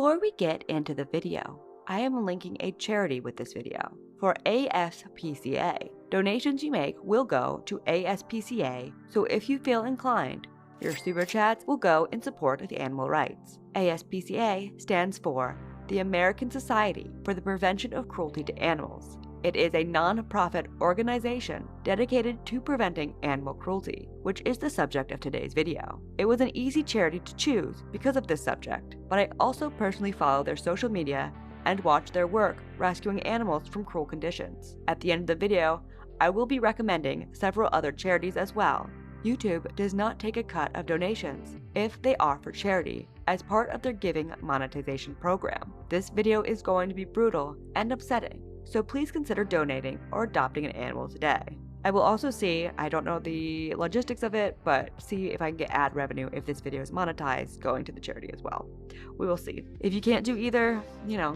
Before we get into the video, I am linking a charity with this video for ASPCA. Donations you make will go to ASPCA, so if you feel inclined, your super chats will go in support of animal rights. ASPCA stands for the American Society for the Prevention of Cruelty to Animals. It is a non-profit organization dedicated to preventing animal cruelty, which is the subject of today's video. It was an easy charity to choose because of this subject, but I also personally follow their social media and watch their work rescuing animals from cruel conditions. At the end of the video, I will be recommending several other charities as well. YouTube does not take a cut of donations if they are for charity as part of their giving monetization program. This video is going to be brutal and upsetting, so please consider donating or adopting an animal today. I will also see, I don't know the logistics of it, but see if I can get ad revenue if this video is monetized going to the charity as well. We will see. If you can't do either,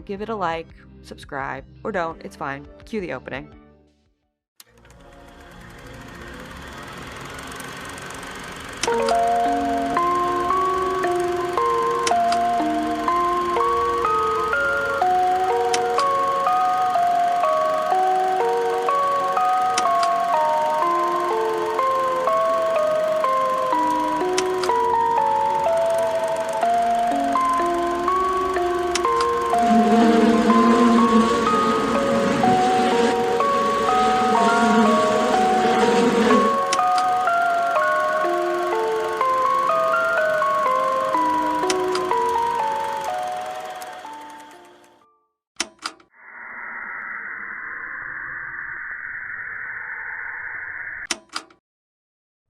give it a like, subscribe, or don't, it's fine. Cue the opening.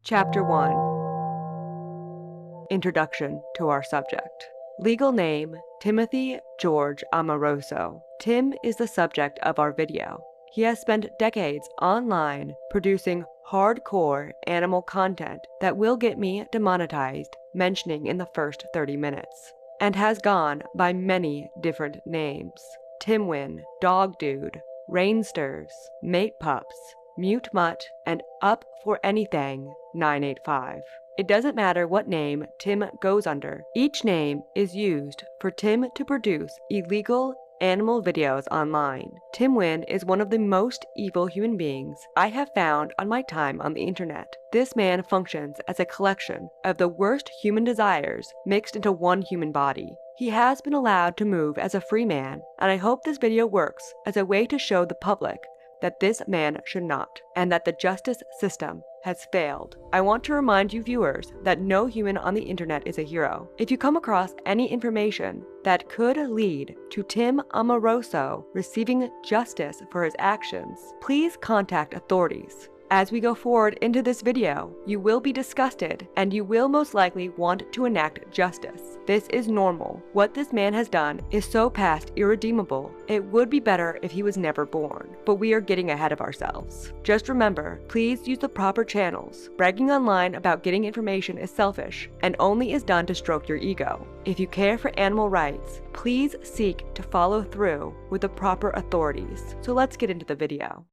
Chapter 1. Introduction to our subject. Legal name, Timothy George Amoroso. Tim is the subject of our video. He has spent decades online producing hardcore animal content that will get me demonetized, mentioning in the first 30 minutes, and has gone by many different names. Timwin, Dog Dude, Rainsters, Mate Pups, Mute Mutt, and Up for Anything 985. It doesn't matter what name Tim goes under. Each name is used for Tim to produce illegal animal videos online. Timwin is one of the most evil human beings I have found on my time on the internet. This man functions as a collection of the worst human desires mixed into one human body. He has been allowed to move as a free man, and I hope this video works as a way to show the public that this man should not, and that the justice system has failed. I want to remind you viewers that no human on the internet is a hero. If you come across any information that could lead to Tim Amoroso receiving justice for his actions, please contact authorities. As we go forward into this video, you will be disgusted and you will most likely want to enact justice. This is normal. What this man has done is so past irredeemable, it would be better if he was never born. But we are getting ahead of ourselves. Just remember, please use the proper channels. Bragging online about getting information is selfish and only is done to stroke your ego. If you care for animal rights, please seek to follow through with the proper authorities. So let's get into the video.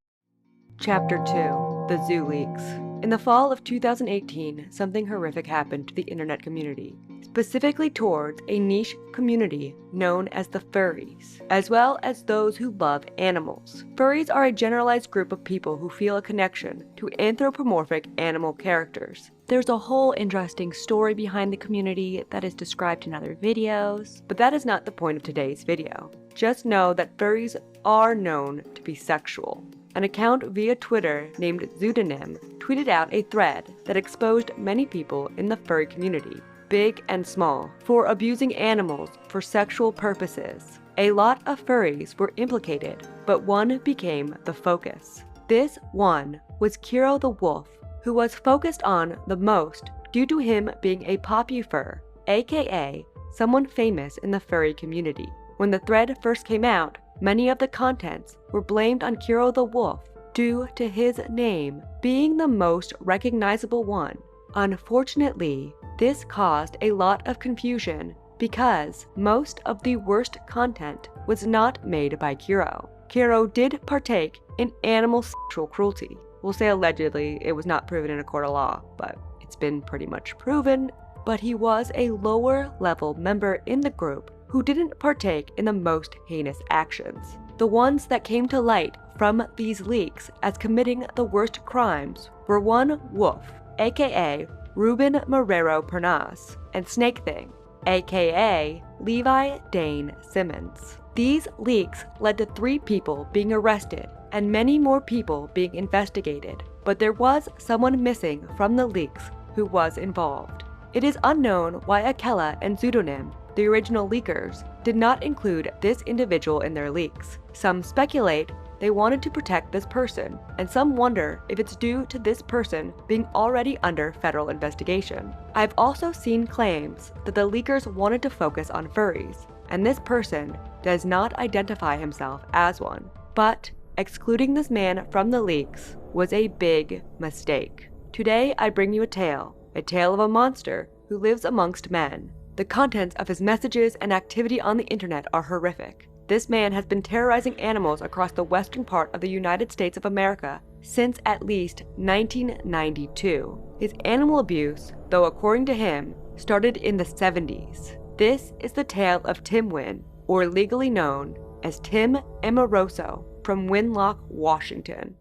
Chapter 2. The Zoo Leaks. In the fall of 2018, something horrific happened to the internet community, specifically towards a niche community known as the furries, as well as those who love animals. Furries are a generalized group of people who feel a connection to anthropomorphic animal characters. There's a whole interesting story behind the community that is described in other videos, but that is not the point of today's video. Just know that furries are known to be sexual. An account via Twitter named Zoosadist tweeted out a thread that exposed many people in the furry community, big and small, for abusing animals for sexual purposes. A lot of furries were implicated, but one became the focus. This one was Kero the wolf, who was focused on the most due to him being a popufur, aka someone famous in the furry community. When the thread first came out, many of the contents were blamed on Kero the wolf due to his name being the most recognizable one. Unfortunately, this caused a lot of confusion because most of the worst content was not made by Kero. Kero did partake in animal sexual cruelty. We'll say allegedly, it was not proven in a court of law, but it's been pretty much proven. But he was a lower level member in the group who didn't partake in the most heinous actions. The ones that came to light from these leaks as committing the worst crimes were one Wolf, aka Ruben Marrero Pernas, and Snake Thing, aka Levi Dane Simmons. These leaks led to 3 people being arrested and many more people being investigated, but there was someone missing from the leaks who was involved. It is unknown why Akela and Pseudonym, the original leakers, did not include this individual in their leaks. Some speculate they wanted to protect this person, and some wonder if it's due to this person being already under federal investigation. I've also seen claims that the leakers wanted to focus on furries, and this person does not identify himself as one. But excluding this man from the leaks was a big mistake. Today I bring you a tale of a monster who lives amongst men. The contents of his messages and activity on the internet are horrific. This man has been terrorizing animals across the western part of the United States of America since at least 1992. His animal abuse, though according to him, started in the 70s. This is the tale of Tim Wynn, or legally known as Tim Amoroso, from Winlocke, Washington.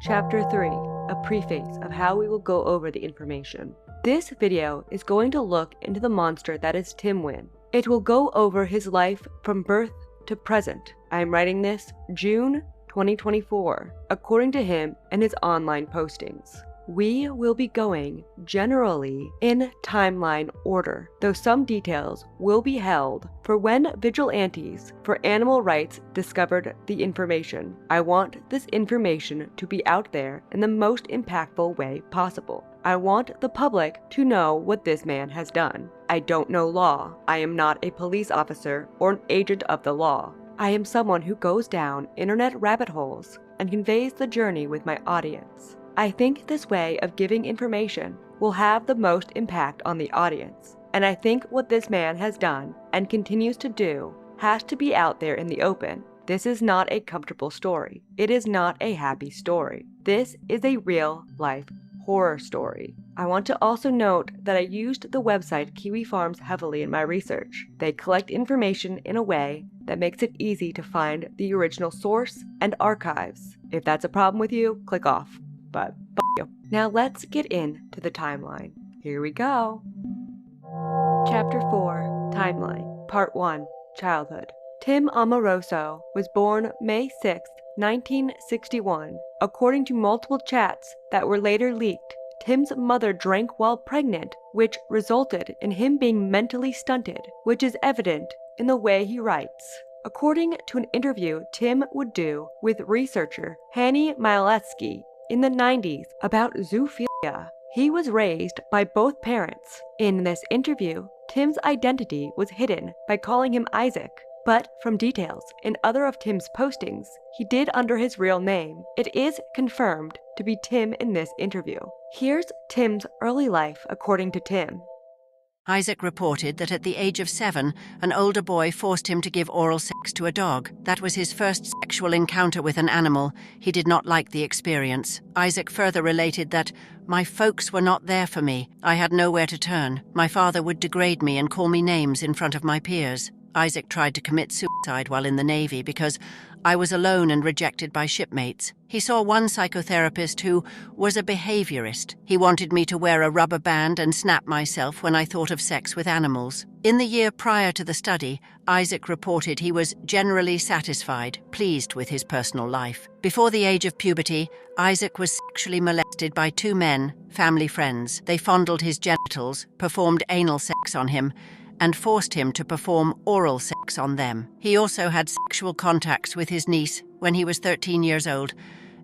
Chapter 3, a preface of how we will go over the information. This video is going to look into the monster that is Tim Wynn. It will go over his life from birth to present. I am writing this June 2024, according to him and his online postings. We will be going generally in timeline order, though some details will be held for when vigilantes for animal rights discovered the information. I want this information to be out there in the most impactful way possible. I want the public to know what this man has done. I don't know law. I am not a police officer or an agent of the law. I am someone who goes down internet rabbit holes and conveys the journey with my audience. I think this way of giving information will have the most impact on the audience, and I think what this man has done and continues to do has to be out there in the open. This is not a comfortable story. It is not a happy story. This is a real-life horror story. I want to also note that I used the website Kiwi Farms heavily in my research. They collect information in a way that makes it easy to find the original source and archives. If that's a problem with you, click off. But f*** you. Now let's get into the timeline. Here we go. Chapter 4, Timeline. Part 1, Childhood. Tim Amoroso was born May 6, 1961. According to multiple chats that were later leaked, Tim's mother drank while pregnant, which resulted in him being mentally stunted, which is evident in the way he writes. According to an interview Tim would do with researcher Hanny Miletsky in the 90s about zoophilia, he was raised by both parents. In this interview, Tim's identity was hidden by calling him Isaac, but from details in other of Tim's postings, he did under his real name. It is confirmed to be Tim in this interview. Here's Tim's early life according to Tim. Isaac reported that at the age of 7, an older boy forced him to give oral sex to a dog. That was his first sexual encounter with an animal. He did not like the experience. Isaac further related that, "My folks were not there for me. I had nowhere to turn. My father would degrade me and call me names in front of my peers." Isaac tried to commit suicide while in the Navy because I was alone and rejected by shipmates. He saw one psychotherapist who was a behaviorist. He wanted me to wear a rubber band and snap myself when I thought of sex with animals. In the year prior to the study, Isaac reported he was generally satisfied, pleased with his personal life. Before the age of puberty, Isaac was sexually molested by 2 men, family friends. They fondled his genitals, performed anal sex on him, and forced him to perform oral sex on them. He also had sexual contacts with his niece when he was 13 years old,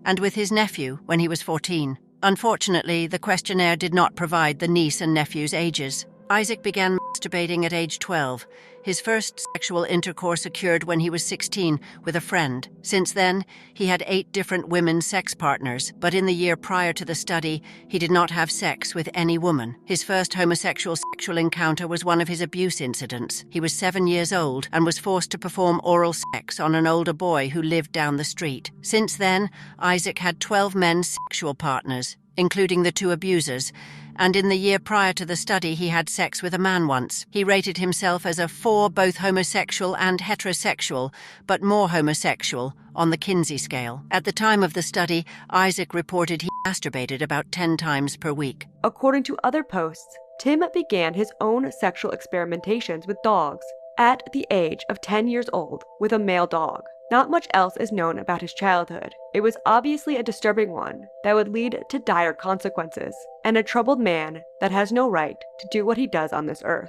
and with his nephew when he was 14. Unfortunately, the questionnaire did not provide the niece and nephew's ages. Isaac began masturbating at age 12. His first sexual intercourse occurred when he was 16 with a friend. Since then, he had 8 different women sex partners, but in the year prior to the study, he did not have sex with any woman. His first homosexual sexual encounter was one of his abuse incidents. He was 7 years old and was forced to perform oral sex on an older boy who lived down the street. Since then, Isaac had 12 men sexual partners, including the 2 abusers, and in the year prior to the study he had sex with a man once. He rated himself as a 4 both homosexual and heterosexual, but more homosexual, on the Kinsey scale. At the time of the study, Isaac reported he masturbated about 10 times per week. According to other posts, Tim began his own sexual experimentations with dogs at the age of 10 years old with a male dog. Not much else is known about his childhood. It was obviously a disturbing one that would lead to dire consequences, and a troubled man that has no right to do what he does on this earth.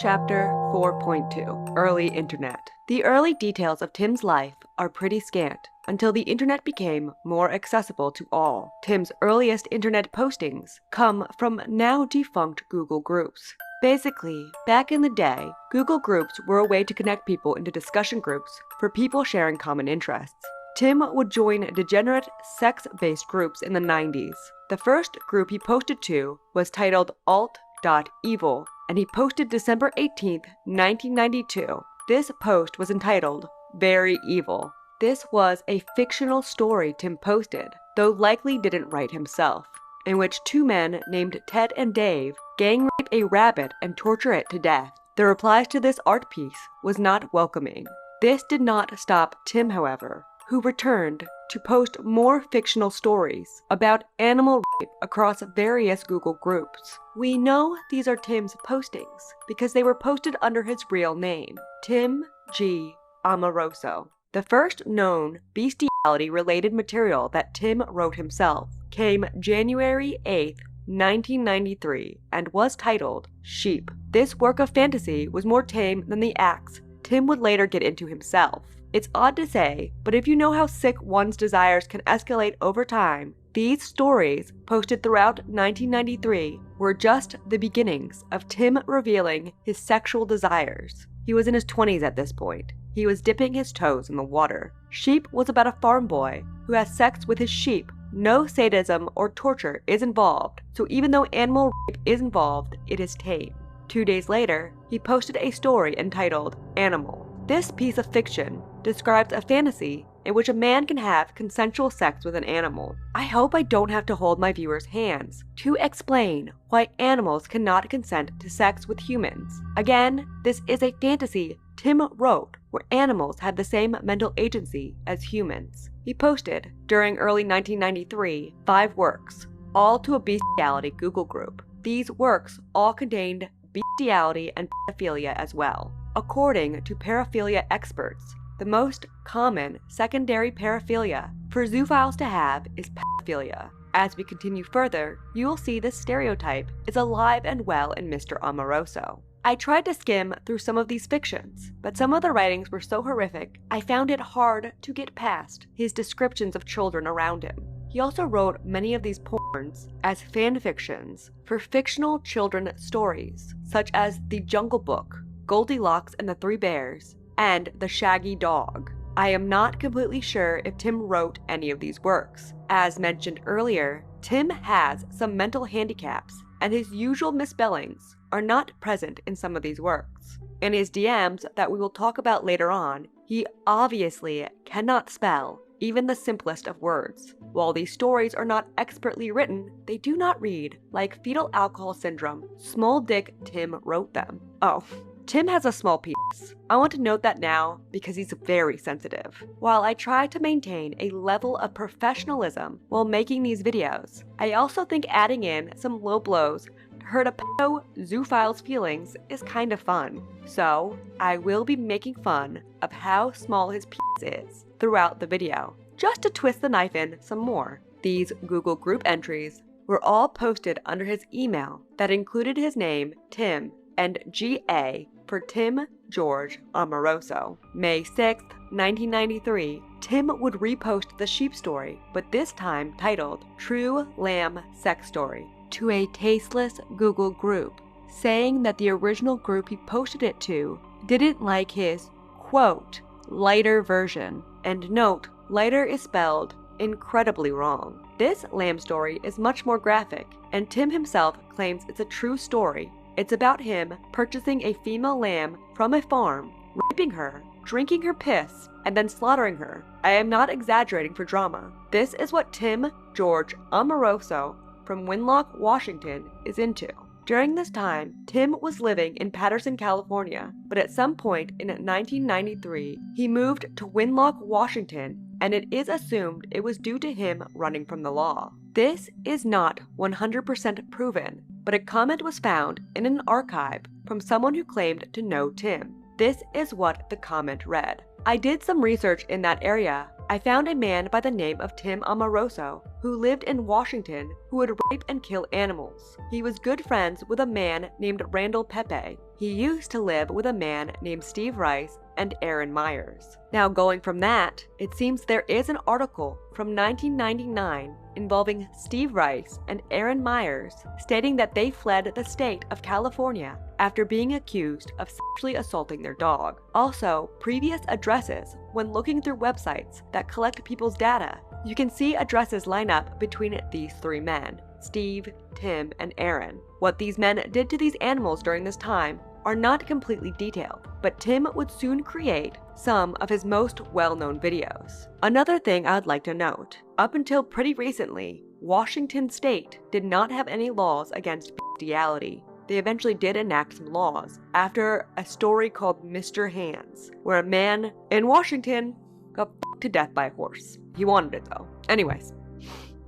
Chapter 4.2 Early Internet. The early details of Tim's life are pretty scant until the internet became more accessible to all. Tim's earliest internet postings come from now defunct Google groups. Basically, back in the day, Google groups were a way to connect people into discussion groups for people sharing common interests. Tim would join degenerate, sex-based groups in the 90s. The first group he posted to was titled alt.evil, and he posted December 18, 1992. This post was entitled, Very Evil. This was a fictional story Tim posted, though likely didn't write himself, in which 2 men named Ted and Dave gang rape a rabbit and torture it to death. The replies to this art piece was not welcoming. This did not stop Tim, however, who returned to post more fictional stories about animal rape across various Google groups. We know these are Tim's postings because they were posted under his real name, Tim G. Amoroso. The first known bestiality-related material that Tim wrote himself came January 8, 1993, and was titled Sheep. This work of fantasy was more tame than the acts Tim would later get into himself. It's odd to say, but if you know how sick one's desires can escalate over time, these stories, posted throughout 1993, were just the beginnings of Tim revealing his sexual desires. He was in his 20s at this point. He was dipping his toes in the water. Sheep was about a farm boy who has sex with his sheep. No sadism or torture is involved, so even though animal rape is involved, it is tame. 2 days later, he posted a story entitled Animal. This piece of fiction describes a fantasy in which a man can have consensual sex with an animal. I hope I don't have to hold my viewers' hands to explain why animals cannot consent to sex with humans. Again, this is a fantasy Tim wrote where animals had the same mental agency as humans. He posted, during early 1993, 5 works, all to a bestiality Google group. These works all contained bestiality and pedophilia as well. According to paraphilia experts, the most common secondary paraphilia for zoophiles to have is pedophilia. As we continue further, you will see this stereotype is alive and well in Mr. Amoroso. I tried to skim through some of these fictions, but some of the writings were so horrific, I found it hard to get past his descriptions of children around him. He also wrote many of these porns as fan fictions for fictional children stories, such as The Jungle Book, Goldilocks and the 3 Bears, and The Shaggy Dog. I am not completely sure if Tim wrote any of these works. As mentioned earlier, Tim has some mental handicaps, and his usual misspellings are not present in some of these works. In his DMs that we will talk about later on, he obviously cannot spell even the simplest of words. While these stories are not expertly written, they do not read like fetal alcohol syndrome. Small Dick Tim wrote them. Oh, Tim has a small penis. I want to note that now because he's very sensitive. While I try to maintain a level of professionalism while making these videos, I also think adding in some low blows to hurt a pedo zoophile's feelings is kind of fun. So, I will be making fun of how small his penis is throughout the video, just to twist the knife in some more. These Google group entries were all posted under his email that included his name, Tim, and GA for Tim George Amoroso. May 6, 1993, Tim would repost the sheep story, but this time titled True Lamb Sex Story, to a tasteless Google group, saying that the original group he posted it to didn't like his, quote, lighter version. And note, lighter is spelled incredibly wrong. This lamb story is much more graphic, and Tim himself claims it's a true story. It's about him purchasing a female lamb from a farm, raping her, drinking her piss, and then slaughtering her. I am not exaggerating for drama. This is what Tim George Amoroso from Winlocke, Washington, is into. During this time, Tim was living in Patterson, California, but at some point in 1993, he moved to Winlocke, Washington, and it is assumed it was due to him running from the law. This is not 100% proven, but a comment was found in an archive from someone who claimed to know Tim. This is what the comment read. I did some research in that area. I found a man by the name of Tim Amoroso who lived in Washington who would rape and kill animals. He was good friends with a man named Randall Pepe. He used to live with a man named Steve Rice and Aaron Myers. Now going from that, it seems there is an article from 1999 involving Steve Rice and Aaron Myers stating that they fled the state of California after being accused of sexually assaulting their dog. Also, previous addresses when looking through websites that collect people's data, you can see addresses line up between these three men, Steve, Tim, and Aaron. What these men did to these animals during this time are not completely detailed, but Tim would soon create some of his most well-known videos. Another thing I would like to note, up until pretty recently, Washington State did not have any laws against bestiality. They eventually did enact some laws after a story called Mr. Hands, where a man in Washington got f***ed to death by a horse. He wanted it though. Anyways,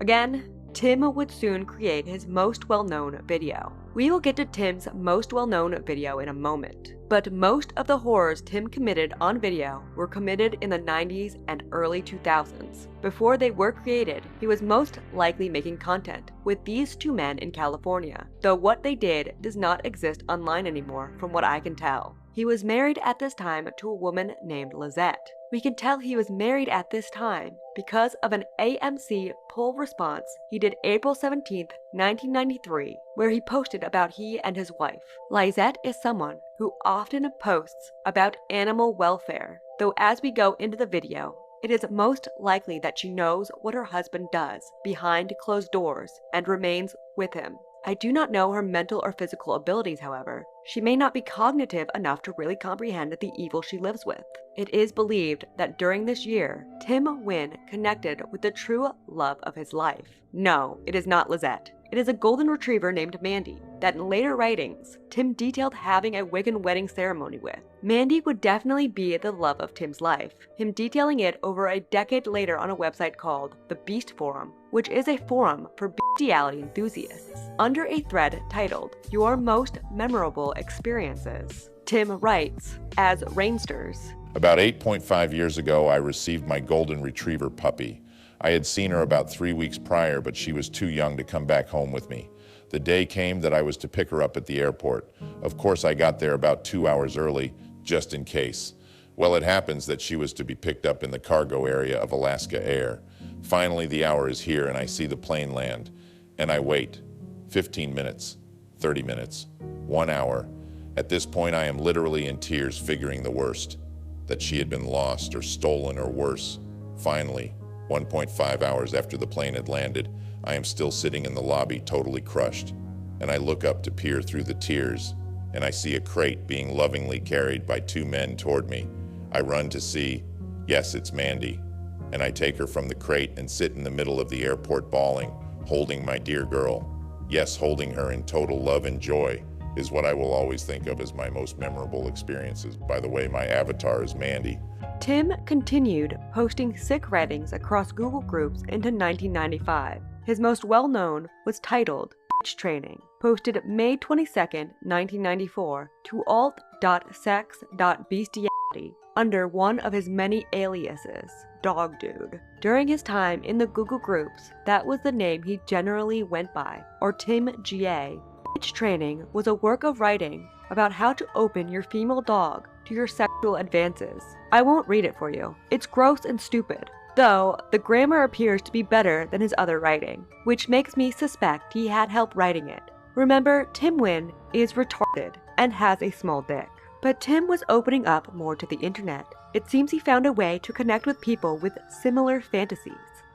again, Tim would soon create his most well-known video. We will get to Tim's most well-known video in a moment, but most of the horrors Tim committed on video were committed in the 90s and early 2000s. Before they were created, he was most likely making content with these two men in California, though what they did does not exist online anymore from what I can tell. He was married at this time to a woman named Lizette. We can tell he was married at this time because of an AMC poll response he did April 17, 1993, where he posted about he and his wife. Lizette is someone who often posts about animal welfare, though as we go into the video, it is most likely that she knows what her husband does behind closed doors and remains with him. I do not know her mental or physical abilities, however. She may not be cognitive enough to really comprehend the evil she lives with. It is believed that during this year, Tim Wynn connected with the true love of his life. No, it is not Lizette. It is a golden retriever named Mandy that in later writings, Tim detailed having a Wiccan wedding ceremony with. Mandy would definitely be the love of Tim's life, him detailing it over a decade later on a website called The Beast Forum, which is a forum for bestiality enthusiasts. Under a thread titled, Your Most Memorable Experiences, Tim writes, as Rainsters. About 8.5 years ago, I received my golden retriever puppy. I had seen her about 3 weeks prior, but she was too young to come back home with me. The day came that I was to pick her up at the airport. Of course, I got there about 2 hours early, just in case. Well, it happens that she was to be picked up in the cargo area of Alaska Air. Finally, the hour is here and I see the plane land. And I wait. 15 minutes, 30 minutes, 1 hour. At this point, I am literally in tears, figuring the worst. That she had been lost or stolen or worse. Finally, 1.5 hours after the plane had landed, I am still sitting in the lobby, totally crushed. And I look up to peer through the tears, and I see a crate being lovingly carried by two men toward me. I run to see, yes, it's Mandy. And I take her from the crate and sit in the middle of the airport bawling, holding my dear girl. Yes, holding her in total love and joy is what I will always think of as my most memorable experiences. By the way, my avatar is Mandy. Tim continued posting sick writings across Google groups into 1995. His most well-known was titled Bitch Training, posted May 22, 1994 to alt.sex.bestiality under one of his many aliases, Dog Dude. During his time in the Google groups, that was the name he generally went by, or Tim GA. Bitch Training was a work of writing about how to open your female dog to your sexual advances. I won't read it for you. It's gross and stupid, though the grammar appears to be better than his other writing, which makes me suspect he had help writing it. Remember, Tim Wynn is retarded and has a small dick. But Tim was opening up more to the internet. It seems he found a way to connect with people with similar fantasies.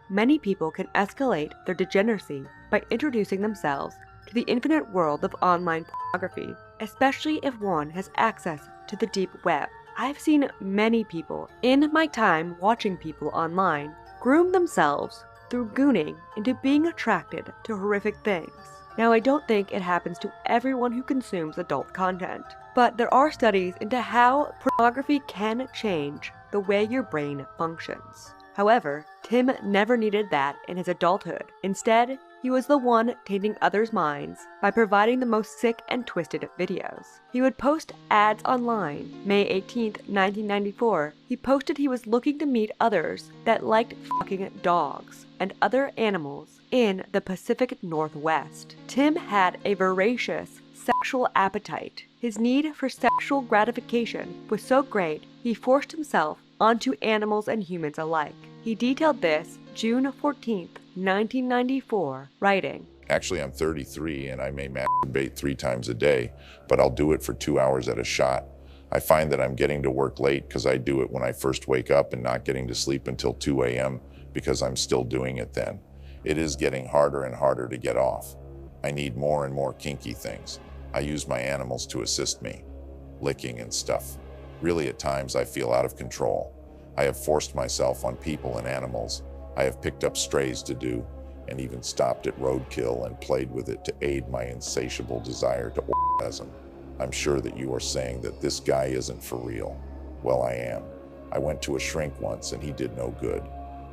Many people can escalate their degeneracy by introducing themselves to the infinite world of online pornography, especially if one has access to the deep web. I've seen many people in my time watching people online groom themselves through gooning into being attracted to horrific things. Now, I don't think it happens to everyone who consumes adult content, but there are studies into how pornography can change the way your brain functions. However, Tim never needed that in his adulthood. Instead, he was the one tainting others' minds by providing the most sick and twisted videos. He would post ads online. May 18, 1994, he posted he was looking to meet others that liked fucking dogs and other animals in the Pacific Northwest. Tim had a voracious sexual appetite. His need for sexual gratification was so great, he forced himself onto animals and humans alike. He detailed this June 14, 1994, writing, Actually, I'm 33 and I may masturbate 3 times a day, but I'll do it for 2 hours at a shot. I find that I'm getting to work late because I do it when I first wake up and not getting to sleep until 2 a.m. because I'm still doing it then. It is getting harder and harder to get off. I need more and more kinky things. I use my animals to assist me, licking and stuff. Really, at times I feel out of control. I have forced myself on people and animals. I have picked up strays to do, and even stopped at roadkill and played with it to aid my insatiable desire to orgasm. I'm sure that you are saying that this guy isn't for real. Well, I am. I went to a shrink once and he did no good.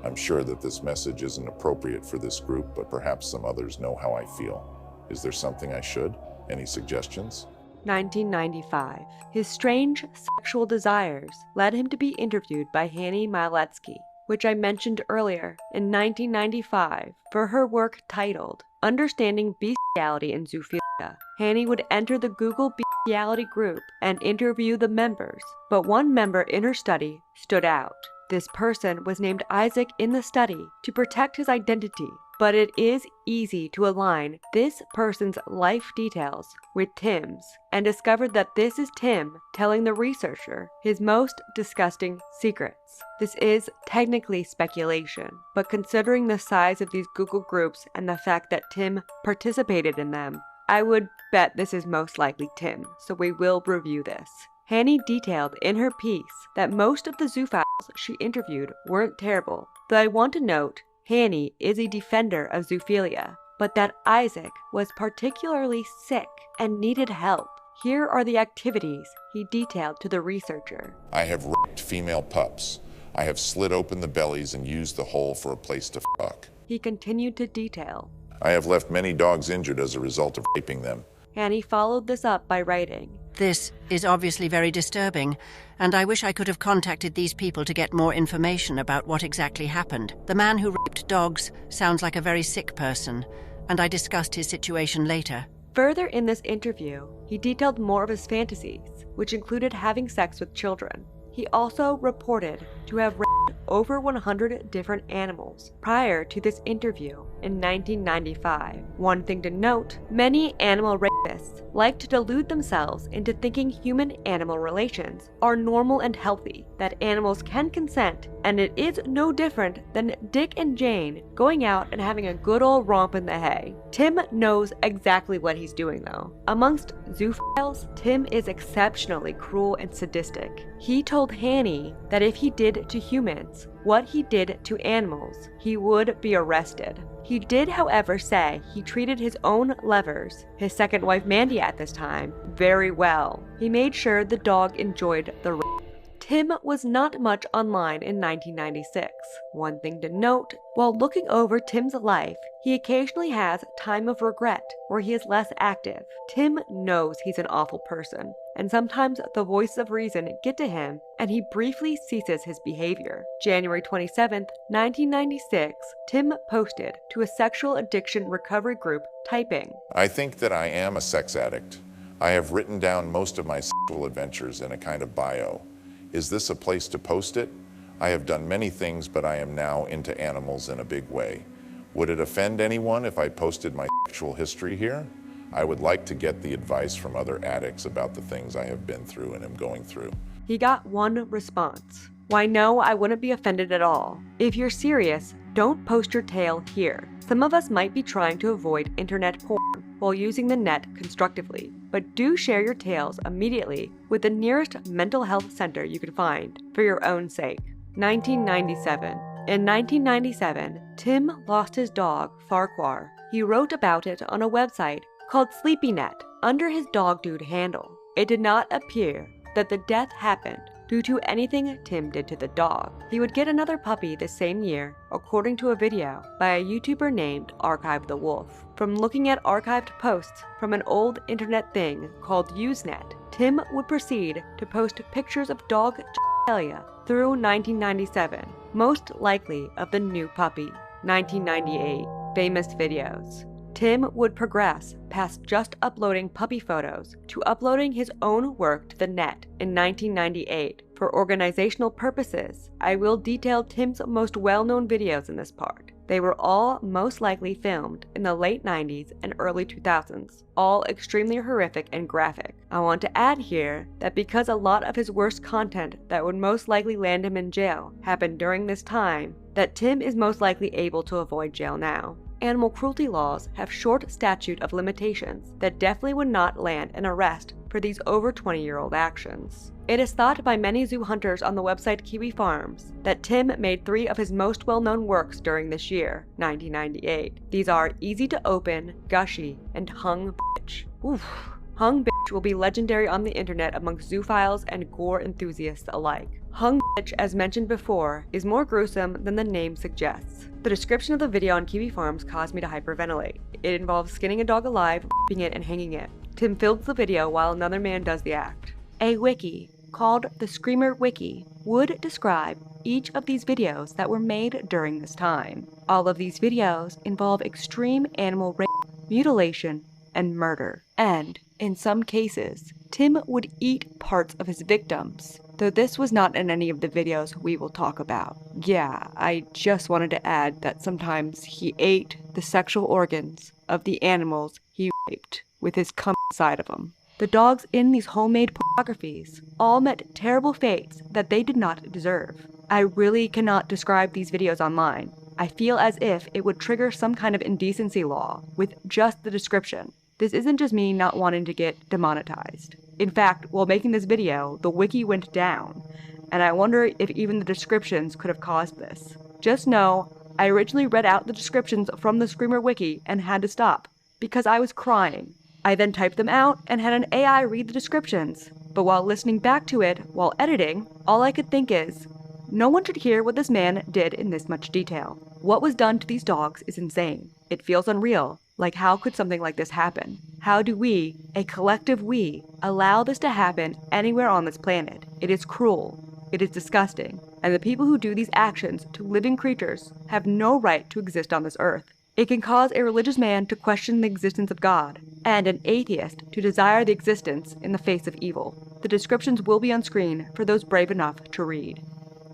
I'm sure that this message isn't appropriate for this group, but perhaps some others know how I feel. Is there something I should? Any suggestions? 1995. His strange sexual desires led him to be interviewed by Hanny Miletsky, which I mentioned earlier, in 1995 for her work titled Understanding Bestiality in Zoophilia. Hanny would enter the Google Bestiality group and interview the members, but one member in her study stood out. This person was named Isaac in the study to protect his identity, but it is easy to align this person's life details with Tim's, and discovered that this is Tim telling the researcher his most disgusting secrets. This is technically speculation, but considering the size of these Google groups and the fact that Tim participated in them, I would bet this is most likely Tim, so we will review this. Hanny detailed in her piece that most of the zoophiles she interviewed weren't terrible, though I want to note Hanny is a defender of zoophilia, but that Isaac was particularly sick and needed help. Here are the activities he detailed to the researcher. I have raped female pups. I have slit open the bellies and used the hole for a place to fuck. He continued to detail. I have left many dogs injured as a result of raping them. Hanny followed this up by writing, This is obviously very disturbing, and I wish I could have contacted these people to get more information about what exactly happened. The man who raped dogs sounds like a very sick person, and I discussed his situation later. Further in this interview, he detailed more of his fantasies, which included having sex with children. He also reported to have raped over 100 different animals prior to this interview in 1995. One thing to note, many animal rapists like to delude themselves into thinking human-animal relations are normal and healthy, that animals can consent, and it is no different than Dick and Jane going out and having a good old romp in the hay. Tim knows exactly what he's doing though. Amongst zoophiles, Tim is exceptionally cruel and sadistic. He told Hanny that if he did to humans what he did to animals, he would be arrested. He did, however, say he treated his own levers, his second wife Mandy at this time, very well. He made sure the dog enjoyed the rape. Tim was not much online in 1996. One thing to note, while looking over Tim's life, he occasionally has time of regret where he is less active. Tim knows he's an awful person, and sometimes the voices of reason get to him and he briefly ceases his behavior. January 27, 1996, Tim posted to a sexual addiction recovery group typing, I think that I am a sex addict. I have written down most of my sexual adventures in a kind of bio. Is this a place to post it? I have done many things, but I am now into animals in a big way. Would it offend anyone if I posted my sexual history here? I would like to get the advice from other addicts about the things I have been through and am going through. He got one response. Why no, I wouldn't be offended at all. If you're serious, don't post your tale here. Some of us might be trying to avoid internet porn while using the net constructively, but do share your tales immediately with the nearest mental health center you can find for your own sake. 1997. In 1997, Tim lost his dog, Farquhar. He wrote about it on a website called SleepyNet under his dog dude handle. It did not appear that the death happened due to anything Tim did to the dog. He would get another puppy the same year, according to a video by a YouTuber named Archive the Wolf. From looking at archived posts from an old internet thing called Usenet, Tim would proceed to post pictures of dog genitalia through 1997, most likely of the new puppy. 1998, famous videos. Tim would progress past just uploading puppy photos to uploading his own work to the net in 1998 for organizational purposes. I will detail Tim's most well-known videos in this part. They were all most likely filmed in the late 90s and early 2000s, all extremely horrific and graphic. I want to add here that because a lot of his worst content that would most likely land him in jail happened during this time, that Tim is most likely able to avoid jail now. Animal cruelty laws have short statute of limitations that definitely would not land an arrest for these over 20-year-old actions. It is thought by many zoo hunters on the website Kiwi Farms that Tim made 3 of his most well-known works during this year, 1998. These are Easy to Open, Gushy, and Hung Bitch. Oof. Hung Bitch will be legendary on the internet amongst zoophiles and gore enthusiasts alike. Hung Bitch, as mentioned before, is more gruesome than the name suggests. The description of the video on Kiwi Farms caused me to hyperventilate. It involves skinning a dog alive, raping it, and hanging it. Tim films the video while another man does the act. A wiki, called the Screamer Wiki, would describe each of these videos that were made during this time. All of these videos involve extreme animal rape, mutilation, and murder. And, in some cases, Tim would eat parts of his victims, though this was not in any of the videos we will talk about. Yeah, I just wanted to add that sometimes he ate the sexual organs of the animals he raped with his cum inside of them. The dogs in these homemade pornographies all met terrible fates that they did not deserve. I really cannot describe these videos online. I feel as if it would trigger some kind of indecency law with just the description. This isn't just me not wanting to get demonetized. In fact, while making this video, the wiki went down, and I wonder if even the descriptions could have caused this. Just know, I originally read out the descriptions from the Screamer Wiki and had to stop, because I was crying. I then typed them out and had an AI read the descriptions, but while listening back to it while editing, all I could think is, no one should hear what this man did in this much detail. What was done to these dogs is insane. It feels unreal. Like, how could something like this happen? How do we, a collective we, allow this to happen anywhere on this planet? It is cruel. It is disgusting. And the people who do these actions to living creatures have no right to exist on this earth. It can cause a religious man to question the existence of God, and an atheist to desire the existence in the face of evil. The descriptions will be on screen for those brave enough to read.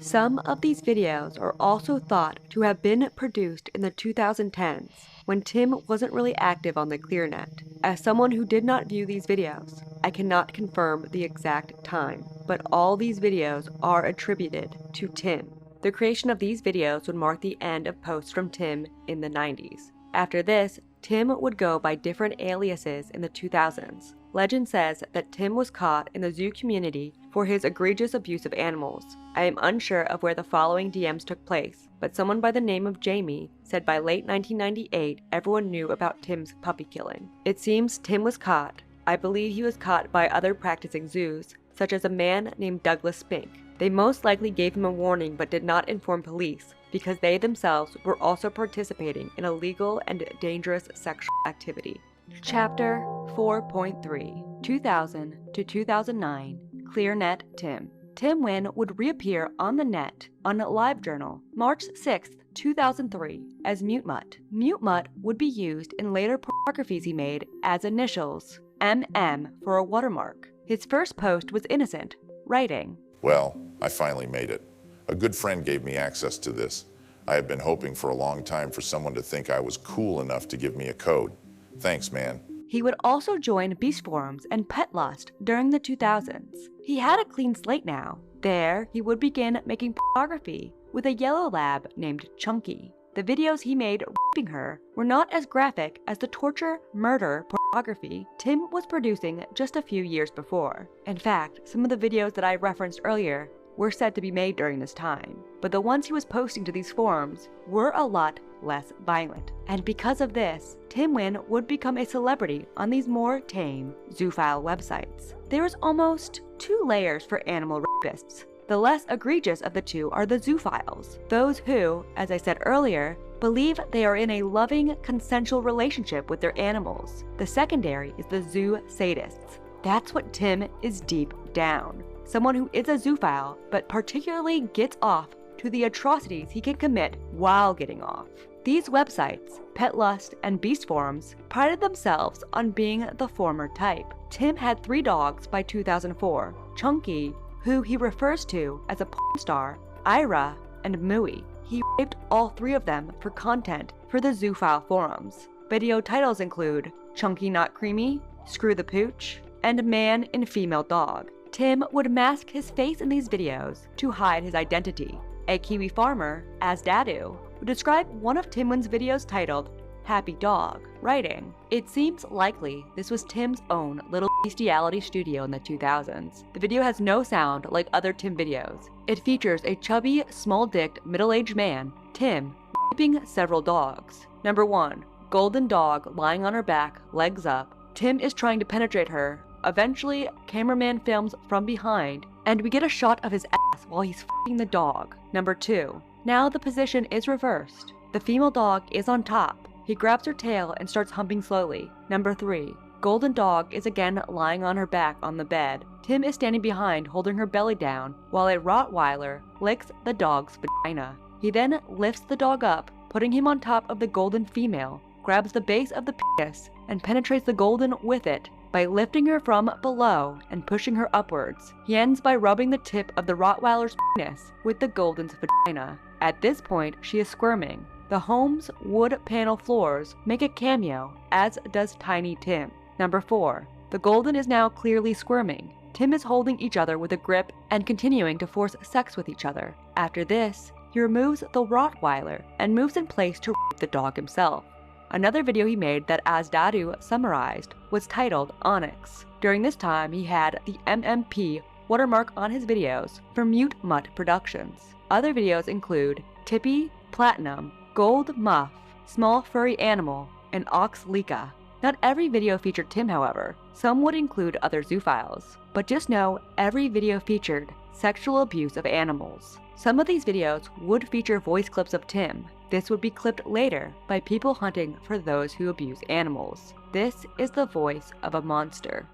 Some of these videos are also thought to have been produced in the 2010s, when Tim wasn't really active on the ClearNet. As someone who did not view these videos, I cannot confirm the exact time, but all these videos are attributed to Tim. The creation of these videos would mark the end of posts from Tim in the 90s. After this, Tim would go by different aliases in the 2000s. Legend says that Tim was caught in the zoo community for his egregious abuse of animals. I am unsure of where the following DMs took place, but someone by the name of Jamie said by late 1998 everyone knew about Tim's puppy killing. It seems Tim was caught. I believe he was caught by other practicing zoos, such as a man named Douglas Spink. They most likely gave him a warning but did not inform police, because they themselves were also participating in illegal and dangerous sexual activity. Chapter 4.3 2000 to 2009 ClearNet Tim. Tim Wynn would reappear on the net on LiveJournal March 6, 2003 as Mute Mutt. Mute Mutt would be used in later pornographies he made as initials, MM for a watermark. His first post was innocent, writing, Well, I finally made it. A good friend gave me access to this. I had been hoping for a long time for someone to think I was cool enough to give me a code. Thanks, man. He would also join Beast Forums and Pet Lust during the 2000s. He had a clean slate now. There, he would begin making pornography with a yellow lab named Chunky. The videos he made raping her were not as graphic as the torture, murder, pornography Tim was producing just a few years before. In fact, some of the videos that I referenced earlier were said to be made during this time, but the ones he was posting to these forums were a lot less violent. And because of this, Tim Wynn would become a celebrity on these more tame zoophile websites. There is almost two layers for animal rapists. The less egregious of the two are the zoophiles, those who, as I said earlier, believe they are in a loving, consensual relationship with their animals. The secondary is the Zoosadists. That's what Tim is deep down. Someone who is a zoophile, but particularly gets off to the atrocities he can commit while getting off. These websites, Pet Lust and Beast Forums, prided themselves on being the former type. Tim had 3 dogs by 2004, Chunky, who he refers to as a porn star, Ira, and Mooey. He raped all 3 of them for content for the zoophile forums. Video titles include Chunky Not Creamy, Screw the Pooch, and Man in Female Dog. Tim would mask his face in these videos to hide his identity. A Kiwi farmer, as Dadu, would describe one of Tim Wynn's videos titled Happy Dog, writing, "It seems likely this was Tim's own little bestiality studio in the 2000s. The video has no sound like other Tim videos. It features a chubby, small-dicked, middle-aged man, Tim, raping several dogs. Number 1, golden dog lying on her back, legs up. Tim is trying to penetrate her. Eventually, cameraman films from behind, and we get a shot of his ass while he's f***ing the dog. Number 2, now the position is reversed. The female dog is on top. He grabs her tail and starts humping slowly. Number 3, golden dog is again lying on her back on the bed. Tim is standing behind holding her belly down while a Rottweiler licks the dog's vagina. He then lifts the dog up, putting him on top of the golden female, grabs the base of the penis, and penetrates the golden with it by lifting her from below and pushing her upwards. He ends by rubbing the tip of the Rottweiler's penis with the golden's vagina. At this point, she is squirming. The home's wood panel floors make a cameo, as does Tiny Tim. Number 4, the golden is now clearly squirming. Tim is holding each other with a grip and continuing to force sex with each other. After this, he removes the Rottweiler and moves in place to rape the dog himself. Another video he made that As Dadu summarized was titled Onyx. During this time, he had the MMP watermark on his videos for Mute Mutt Productions. Other videos include Tippy, Platinum, Gold Muff, Small Furry Animal, and Ox Lika. Not every video featured Tim, however. Some would include other zoophiles. But just know every video featured sexual abuse of animals. Some of these videos would feature voice clips of Tim. This would be clipped later by people hunting for those who abuse animals. This is the voice of a monster.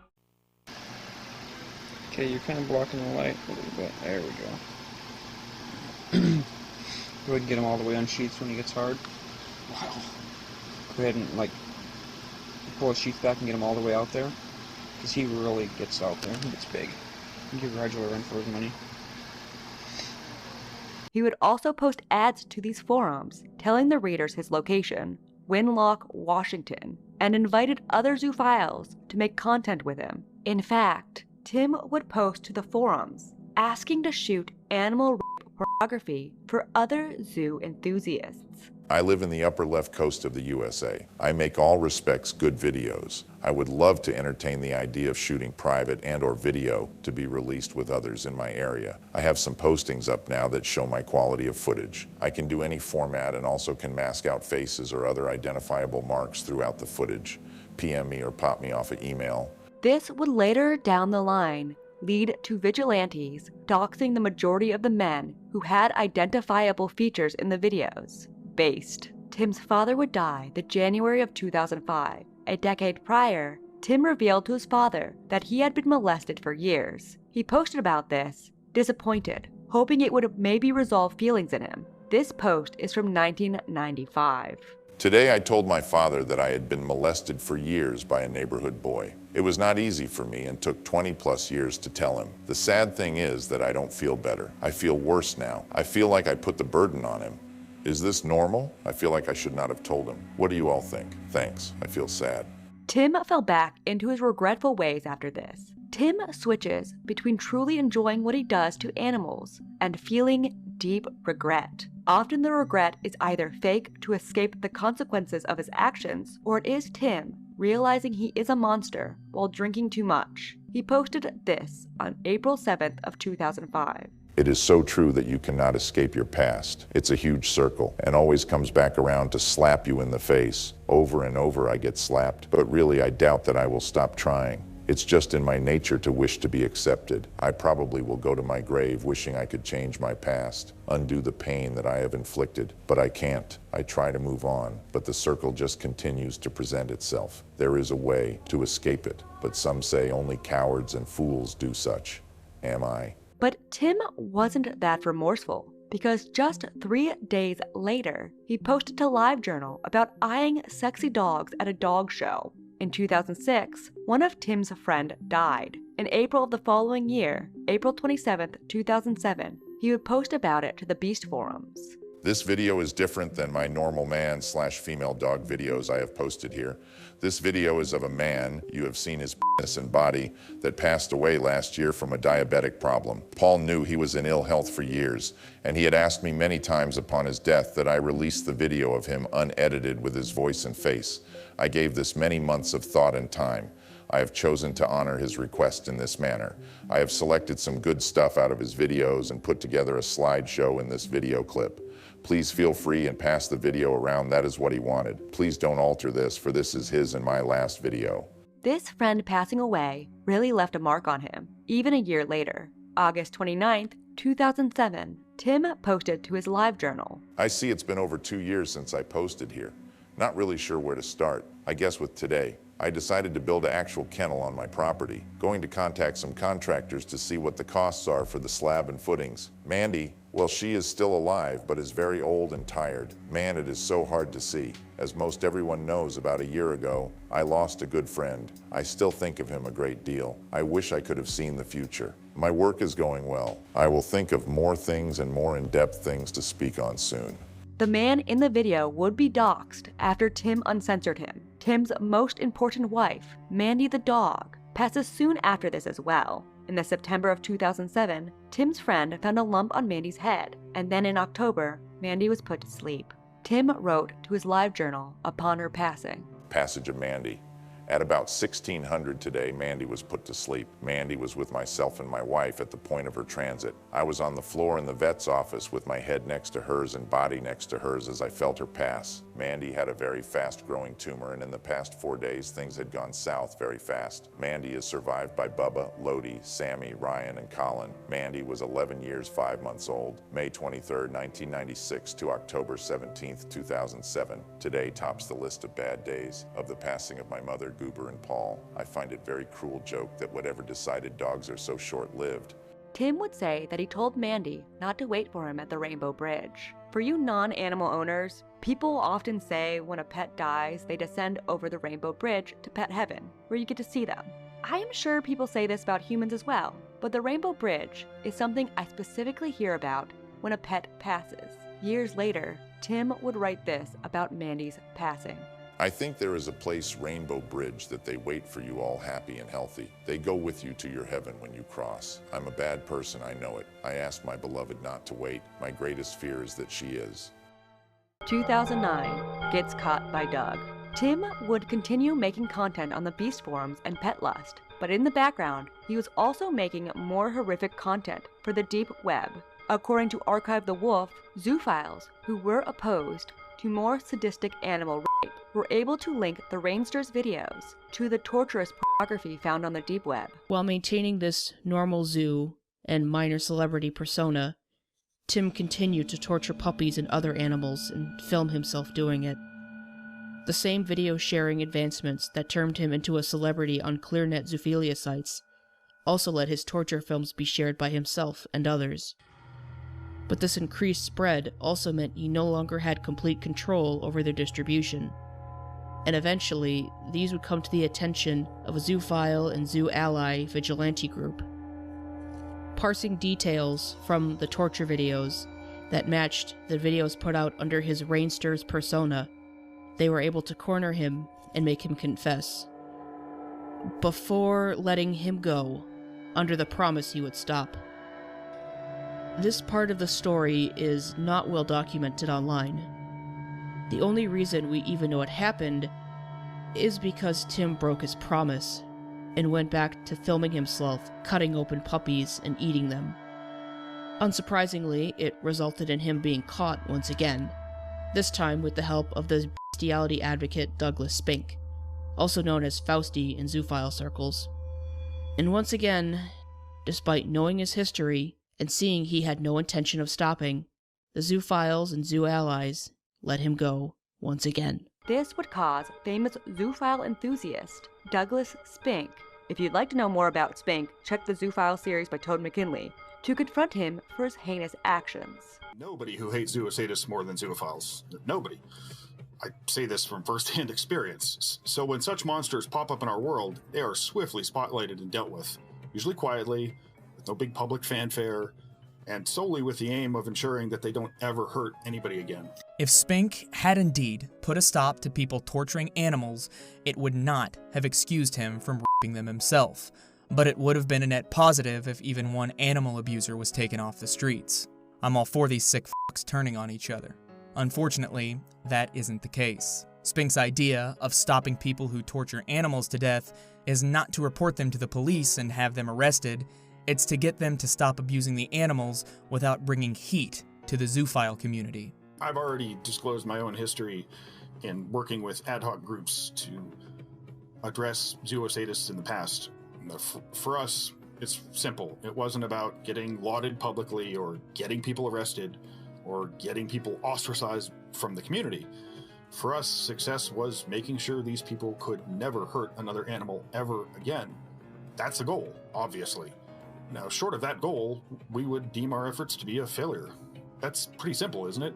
Okay, you're kind of blocking the light a little bit. There we go. Go ahead and get him all the way on sheets when he gets hard. Wow. Go ahead and, pull his sheets back and get him all the way out there. Because he really gets out there. He gets big. You give Rigel a run for his money. He would also post ads to these forums, telling the readers his location, Winlocke, Washington, and invited other zoophiles to make content with him. In fact, Tim would post to the forums, asking to shoot animal rape pornography for other zoo enthusiasts. I live in the upper left coast of the USA. I make all respects good videos. I would love to entertain the idea of shooting private and/or video to be released with others in my area. I have some postings up now that show my quality of footage. I can do any format and also can mask out faces or other identifiable marks throughout the footage. PM me or pop me off an email. This would later down the line lead to vigilantes doxing the majority of the men who had identifiable features in the videos. Based. Tim's father would die the January of 2005. A decade prior, Tim revealed to his father that he had been molested for years. He posted about this, disappointed, hoping it would maybe resolve feelings in him. This post is from 1995. Today I told my father that I had been molested for years by a neighborhood boy. It was not easy for me and took 20+ years to tell him. The sad thing is that I don't feel better. I feel worse now. I feel like I put the burden on him. Is this normal? I feel like I should not have told him. What do you all think? Thanks. I feel sad. Tim fell back into his regretful ways after this. Tim switches between truly enjoying what he does to animals and feeling deep regret. Often the regret is either fake to escape the consequences of his actions, or it is Tim realizing he is a monster while drinking too much. He posted this on April 7th of 2005. It is so true that you cannot escape your past. It's a huge circle and always comes back around to slap you in the face. Over and over I get slapped, but really I doubt that I will stop trying. It's just in my nature to wish to be accepted. I probably will go to my grave wishing I could change my past, undo the pain that I have inflicted, but I can't. I try to move on, but the circle just continues to present itself. There is a way to escape it, but some say only cowards and fools do such. Am I? But Tim wasn't that remorseful, because just 3 days later, he posted to LiveJournal about eyeing sexy dogs at a dog show. In 2006, one of Tim's friends died. In April of the following year, April 27, 2007, he would post about it to the Beast forums. This video is different than my normal man/female dog videos I have posted here. This video is of a man, you have seen his penis and body, that passed away last year from a diabetic problem. Paul knew he was in ill health for years, and he had asked me many times upon his death that I release the video of him unedited with his voice and face. I gave this many months of thought and time. I have chosen to honor his request in this manner. I have selected some good stuff out of his videos and put together a slideshow in this video clip. Please feel free and pass the video around. That is what he wanted. Please don't alter this, for this is his and my last video. This friend passing away really left a mark on him, even a year later. August 29, 2007, Tim posted to his LiveJournal. I see it's been over 2 years since I posted here. Not really sure where to start. I guess with today, I decided to build an actual kennel on my property. Going to contact some contractors to see what the costs are for the slab and footings. Mandy, well, she is still alive, but is very old and tired. Man, it is so hard to see. As most everyone knows, about a year ago, I lost a good friend. I still think of him a great deal. I wish I could have seen the future. My work is going well. I will think of more things and more in-depth things to speak on soon. The man in the video would be doxxed after Tim uncensored him. Tim's most important wife, Mandy the dog, passes soon after this as well. In the September of 2007, Tim's friend found a lump on Mandy's head, and then in October, Mandy was put to sleep. Tim wrote to his LiveJournal upon her passing. Passage of Mandy. At about 1600 today, Mandy was put to sleep. Mandy was with myself and my wife at the point of her transit. I was on the floor in the vet's office with my head next to hers and body next to hers as I felt her pass. Mandy had a very fast-growing tumor, and in the past 4 days, things had gone south very fast. Mandy is survived by Bubba, Lodi, Sammy, Ryan, and Colin. Mandy was 11 years, 5 months old, May 23, 1996 to October 17, 2007. Today tops the list of bad days of the passing of my mother, Goober and Paul. I find it very cruel joke that whatever decided dogs are so short-lived. Tim would say that he told Mandy not to wait for him at the Rainbow Bridge. For you non-animal owners, people often say when a pet dies, they descend over the Rainbow Bridge to pet heaven, where you get to see them. I am sure people say this about humans as well, but the Rainbow Bridge is something I specifically hear about when a pet passes. Years later, Tim would write this about Mandy's passing. I think there is a place, Rainbow Bridge, that they wait for you all happy and healthy. They go with you to your heaven when you cross. I'm a bad person, I know it. I ask my beloved not to wait. My greatest fear is that she is. 2009, gets caught by Doug. Tim would continue making content on the Beast forums and Pet Lust, but in the background, he was also making more horrific content for the deep web. According to Archive the Wolf, zoophiles who were opposed to more sadistic animal rape were able to link the Rainster's videos to the torturous pornography found on the deep web. While maintaining this normal zoo and minor celebrity persona, Tim continued to torture puppies and other animals and film himself doing it. The same video sharing advancements that turned him into a celebrity on ClearNet zoophilia sites also let his torture films be shared by himself and others. But this increased spread also meant he no longer had complete control over their distribution. And eventually, these would come to the attention of a zoophile and zoo ally vigilante group. Parsing details from the torture videos that matched the videos put out under his Rainster's persona, they were able to corner him and make him confess, before letting him go, under the promise he would stop. This part of the story is not well documented online. The only reason we even know it happened is because Tim broke his promise and went back to filming himself cutting open puppies and eating them. Unsurprisingly, it resulted in him being caught once again, this time with the help of the bestiality advocate Douglas Spink, also known as Fausty in zoophile circles. And once again, despite knowing his history and seeing he had no intention of stopping, the zoophiles and zoo allies let him go once again. This would cause famous zoophile enthusiast Douglas Spink, if you'd like to know more about Spink, check the Zoophile series by Toad McKinley, to confront him for his heinous actions. Nobody who hates zoosadists more than zoophiles. Nobody. I say this from first-hand experience. So when such monsters pop up in our world, they are swiftly spotlighted and dealt with, usually quietly, with no big public fanfare, and solely with the aim of ensuring that they don't ever hurt anybody again. If Spink had indeed put a stop to people torturing animals, it would not have excused him from raping them himself, but it would have been a net positive if even one animal abuser was taken off the streets. I'm all for these sick fucks turning on each other. Unfortunately, that isn't the case. Spink's idea of stopping people who torture animals to death is not to report them to the police and have them arrested. It's to get them to stop abusing the animals without bringing heat to the zoophile community. I've already disclosed my own history in working with ad hoc groups to address zoosadists in the past. For us, it's simple. It wasn't about getting lauded publicly or getting people arrested or getting people ostracized from the community. For us, success was making sure these people could never hurt another animal ever again. That's the goal, obviously. Now, short of that goal, we would deem our efforts to be a failure. That's pretty simple, isn't it?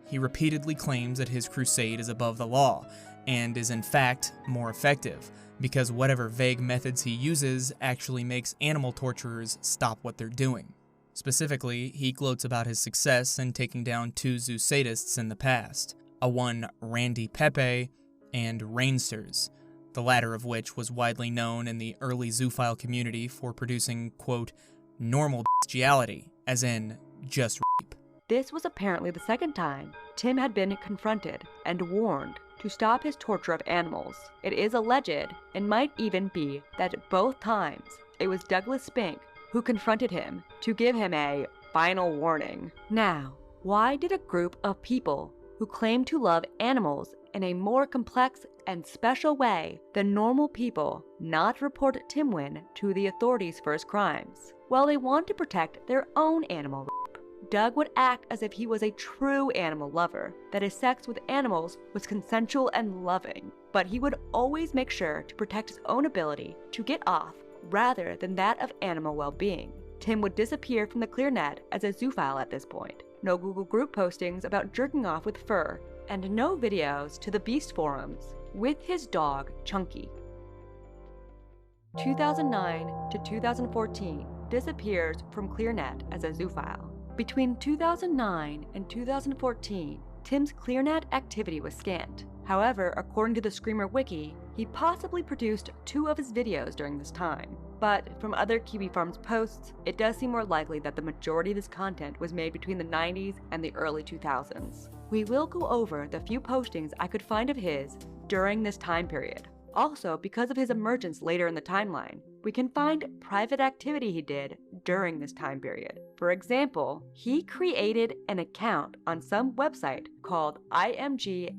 He repeatedly claims that his crusade is above the law, and is in fact more effective, because whatever vague methods he uses actually makes animal torturers stop what they're doing. Specifically, he gloats about his success in taking down 2 zoosadists in the past, one Randy Pepe and Rainsters, the latter of which was widely known in the early zoophile community for producing, quote, normal bestiality, as in just rape. This was apparently the second time Tim had been confronted and warned to stop his torture of animals. It is alleged, and might even be, that both times it was Douglas Spink who confronted him to give him a final warning. Now, why did a group of people who claim to love animals in a more complex and special way than normal people not report Timwin to the authorities for his crimes? Well, they want to protect their own animal rape. Doug would act as if he was a true animal lover, that his sex with animals was consensual and loving, but he would always make sure to protect his own ability to get off rather than that of animal well-being. Tim would disappear from the clear net as a zoophile at this point. No Google group postings about jerking off with fur, and no videos to the Beast forums with his dog Chunky. 2009 to 2014 disappears from ClearNet as a zoophile. Between 2009 and 2014, Tim's ClearNet activity was scant. However, according to the Screamer Wiki, he possibly produced 2 of his videos during this time. But from other Kiwi Farms posts, it does seem more likely that the majority of his content was made between the 90s and the early 2000s. We will go over the few postings I could find of his during this time period. Also, because of his emergence later in the timeline, we can find private activity he did during this time period. For example, he created an account on some website called imgsrc.ru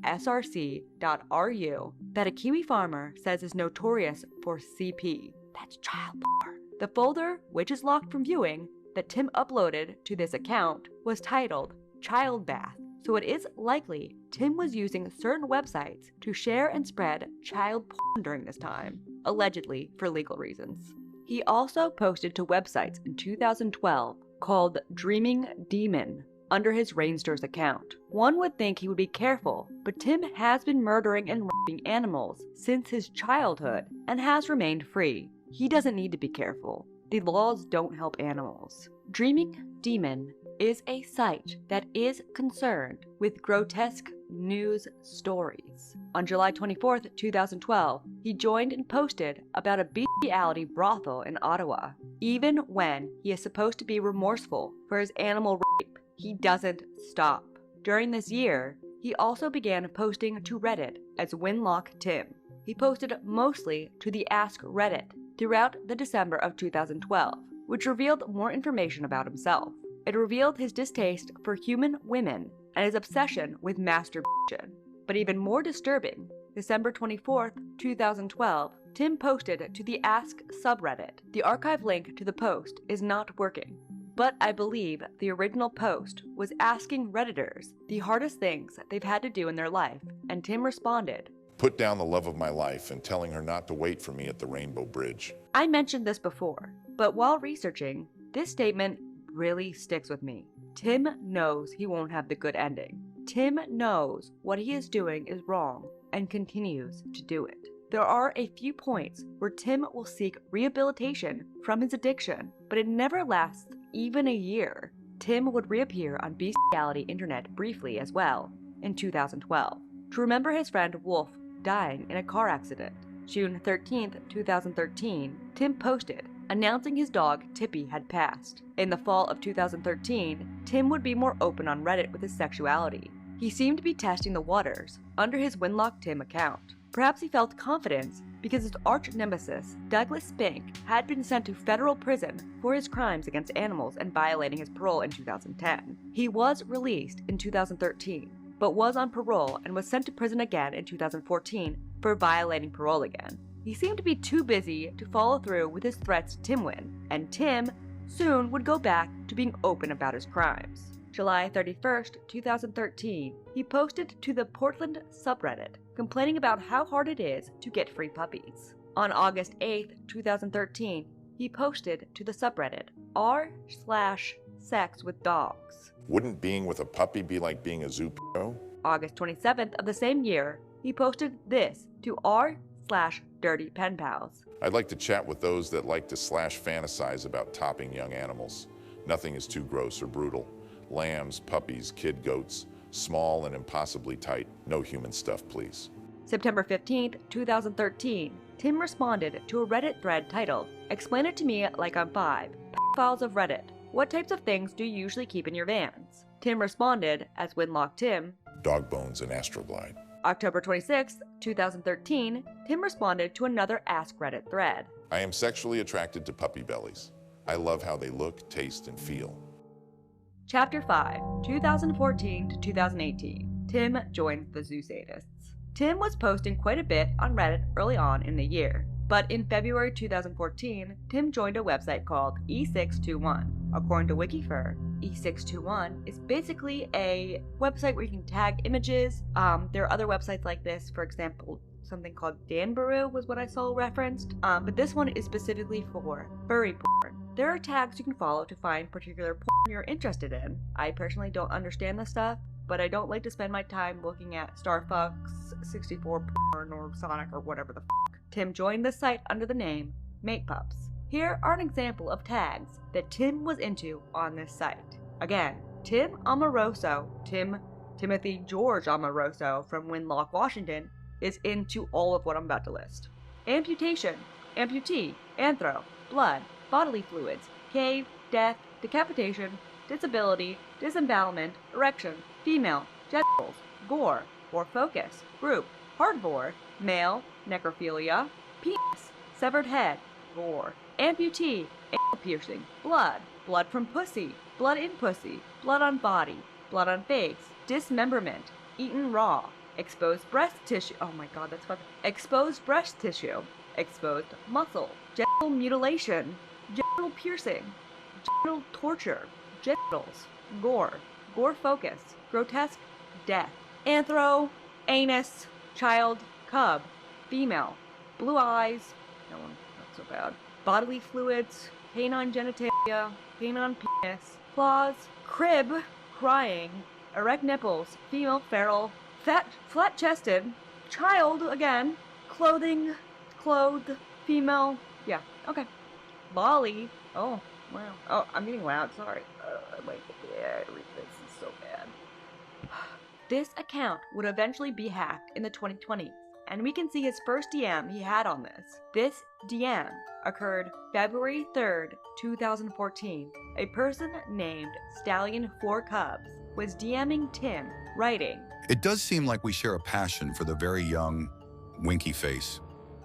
that a Kiwi farmer says is notorious for CP. That's child porn. The folder, which is locked from viewing, that Tim uploaded to this account was titled Child Bath. So it is likely Tim was using certain websites to share and spread child porn during this time, allegedly for legal reasons. He also posted to websites in 2012 called Dreaming Demon under his Rainsters account. One would think he would be careful, but Tim has been murdering and raping animals since his childhood and has remained free. He doesn't need to be careful. The laws don't help animals. Dreaming Demon is a site that is concerned with grotesque news stories. On July 24th, 2012, he joined and posted about a bestiality brothel in Ottawa. Even when he is supposed to be remorseful for his animal rape, he doesn't stop. During this year, he also began posting to Reddit as Winlocke Tim. He posted mostly to the Ask Reddit throughout the December of 2012, which revealed more information about himself. It revealed his distaste for human women and his obsession with masturbation. But even more disturbing, December 24th, 2012, Tim posted to the Ask subreddit. The archive link to the post is not working, but I believe the original post was asking Redditors the hardest things they've had to do in their life, and Tim responded, "Put down the love of my life and telling her not to wait for me at the Rainbow Bridge." I mentioned this before, but while researching, this statement really sticks with me. Tim knows he won't have the good ending. Tim knows what he is doing is wrong and continues to do it. There are a few points where Tim will seek rehabilitation from his addiction, but it never lasts even a year. Tim would reappear on bestiality internet briefly as well in 2012 to remember his friend Wolf dying in a car accident. June 13th, 2013, Tim posted announcing his dog Tippy had passed. In the fall of 2013, Tim would be more open on Reddit with his sexuality. He seemed to be testing the waters under his Winlocke Tim account. Perhaps he felt confidence because his arch nemesis, Douglas Spink, had been sent to federal prison for his crimes against animals and violating his parole in 2010. He was released in 2013, but was on parole and was sent to prison again in 2014 for violating parole again. He seemed to be too busy to follow through with his threats to Timwin, and Tim soon would go back to being open about his crimes. July 31st, 2013, he posted to the Portland subreddit, complaining about how hard it is to get free puppies. On August 8th, 2013, he posted to the subreddit r/sex with dogs. "Wouldn't being with a puppy be like being a zoo p***o?" August 27th of the same year, he posted this to r/dirty pen pals. "I'd like to chat with those that like to /fantasize about topping young animals. Nothing is too gross or brutal. Lambs, puppies, kid goats, small and impossibly tight. No human stuff, please." September 15th, 2013, Tim responded to a Reddit thread titled, "Explain it to me like I'm 5. Files of Reddit. What types of things do you usually keep in your vans?" Tim responded as Winlocke Tim, "Dog bones and Astroglide." October 26th, 2013, Tim responded to another Ask Reddit thread. "I am sexually attracted to puppy bellies. I love how they look, taste, and feel." Chapter 5, 2014 to 2018. Tim joins the Zoosadists. Tim was posting quite a bit on Reddit early on in the year, but in February 2014, Tim joined a website called E621. According to Wikifur, E621 is basically a website where you can tag images. There are other websites like this, for example, something called Danbaroo was what I saw referenced, but this one is specifically for furry porn. There are tags you can follow to find particular porn you're interested in. I personally don't understand this stuff, but I don't like to spend my time looking at Starfucks, 64 porn, or Sonic, or whatever the fuck. Tim joined the site under the name MatePups. Here are an example of tags that Tim was into on this site. Again, Tim Amoroso, Timothy George Amoroso from Winlocke, Washington, is into all of what I'm about to list. Amputation, amputee, anthro, blood, bodily fluids, cave, death, decapitation, disability, disembowelment, erection, female, genitals, gore, focus, group, hardbore, male, necrophilia, penis, severed head, gore, amputee, anal piercing, blood from pussy, blood in pussy, blood on body, blood on face, dismemberment, eaten raw, exposed breast tissue, oh my god, that's fucking, exposed breast tissue, exposed muscle, genital mutilation, genital piercing, genital torture, genitals, gore focus, grotesque death, anthro, anus, child, cub, female, blue eyes, no one, not so bad, bodily fluids, canine genitalia, canine penis, claws, crib, crying, erect nipples, female feral, flat-chested, child again, clothing, clothed, female, yeah, okay, volley, oh, wow, oh, I'm getting loud, sorry, wait, yeah, this is so bad. This account would eventually be hacked in the 2020s, and we can see his first DM he had on this. This DM occurred February 3rd, 2014. A person named Stallion4Cubs was DMing Tim, writing, "It does seem like we share a passion for the very young, winky face.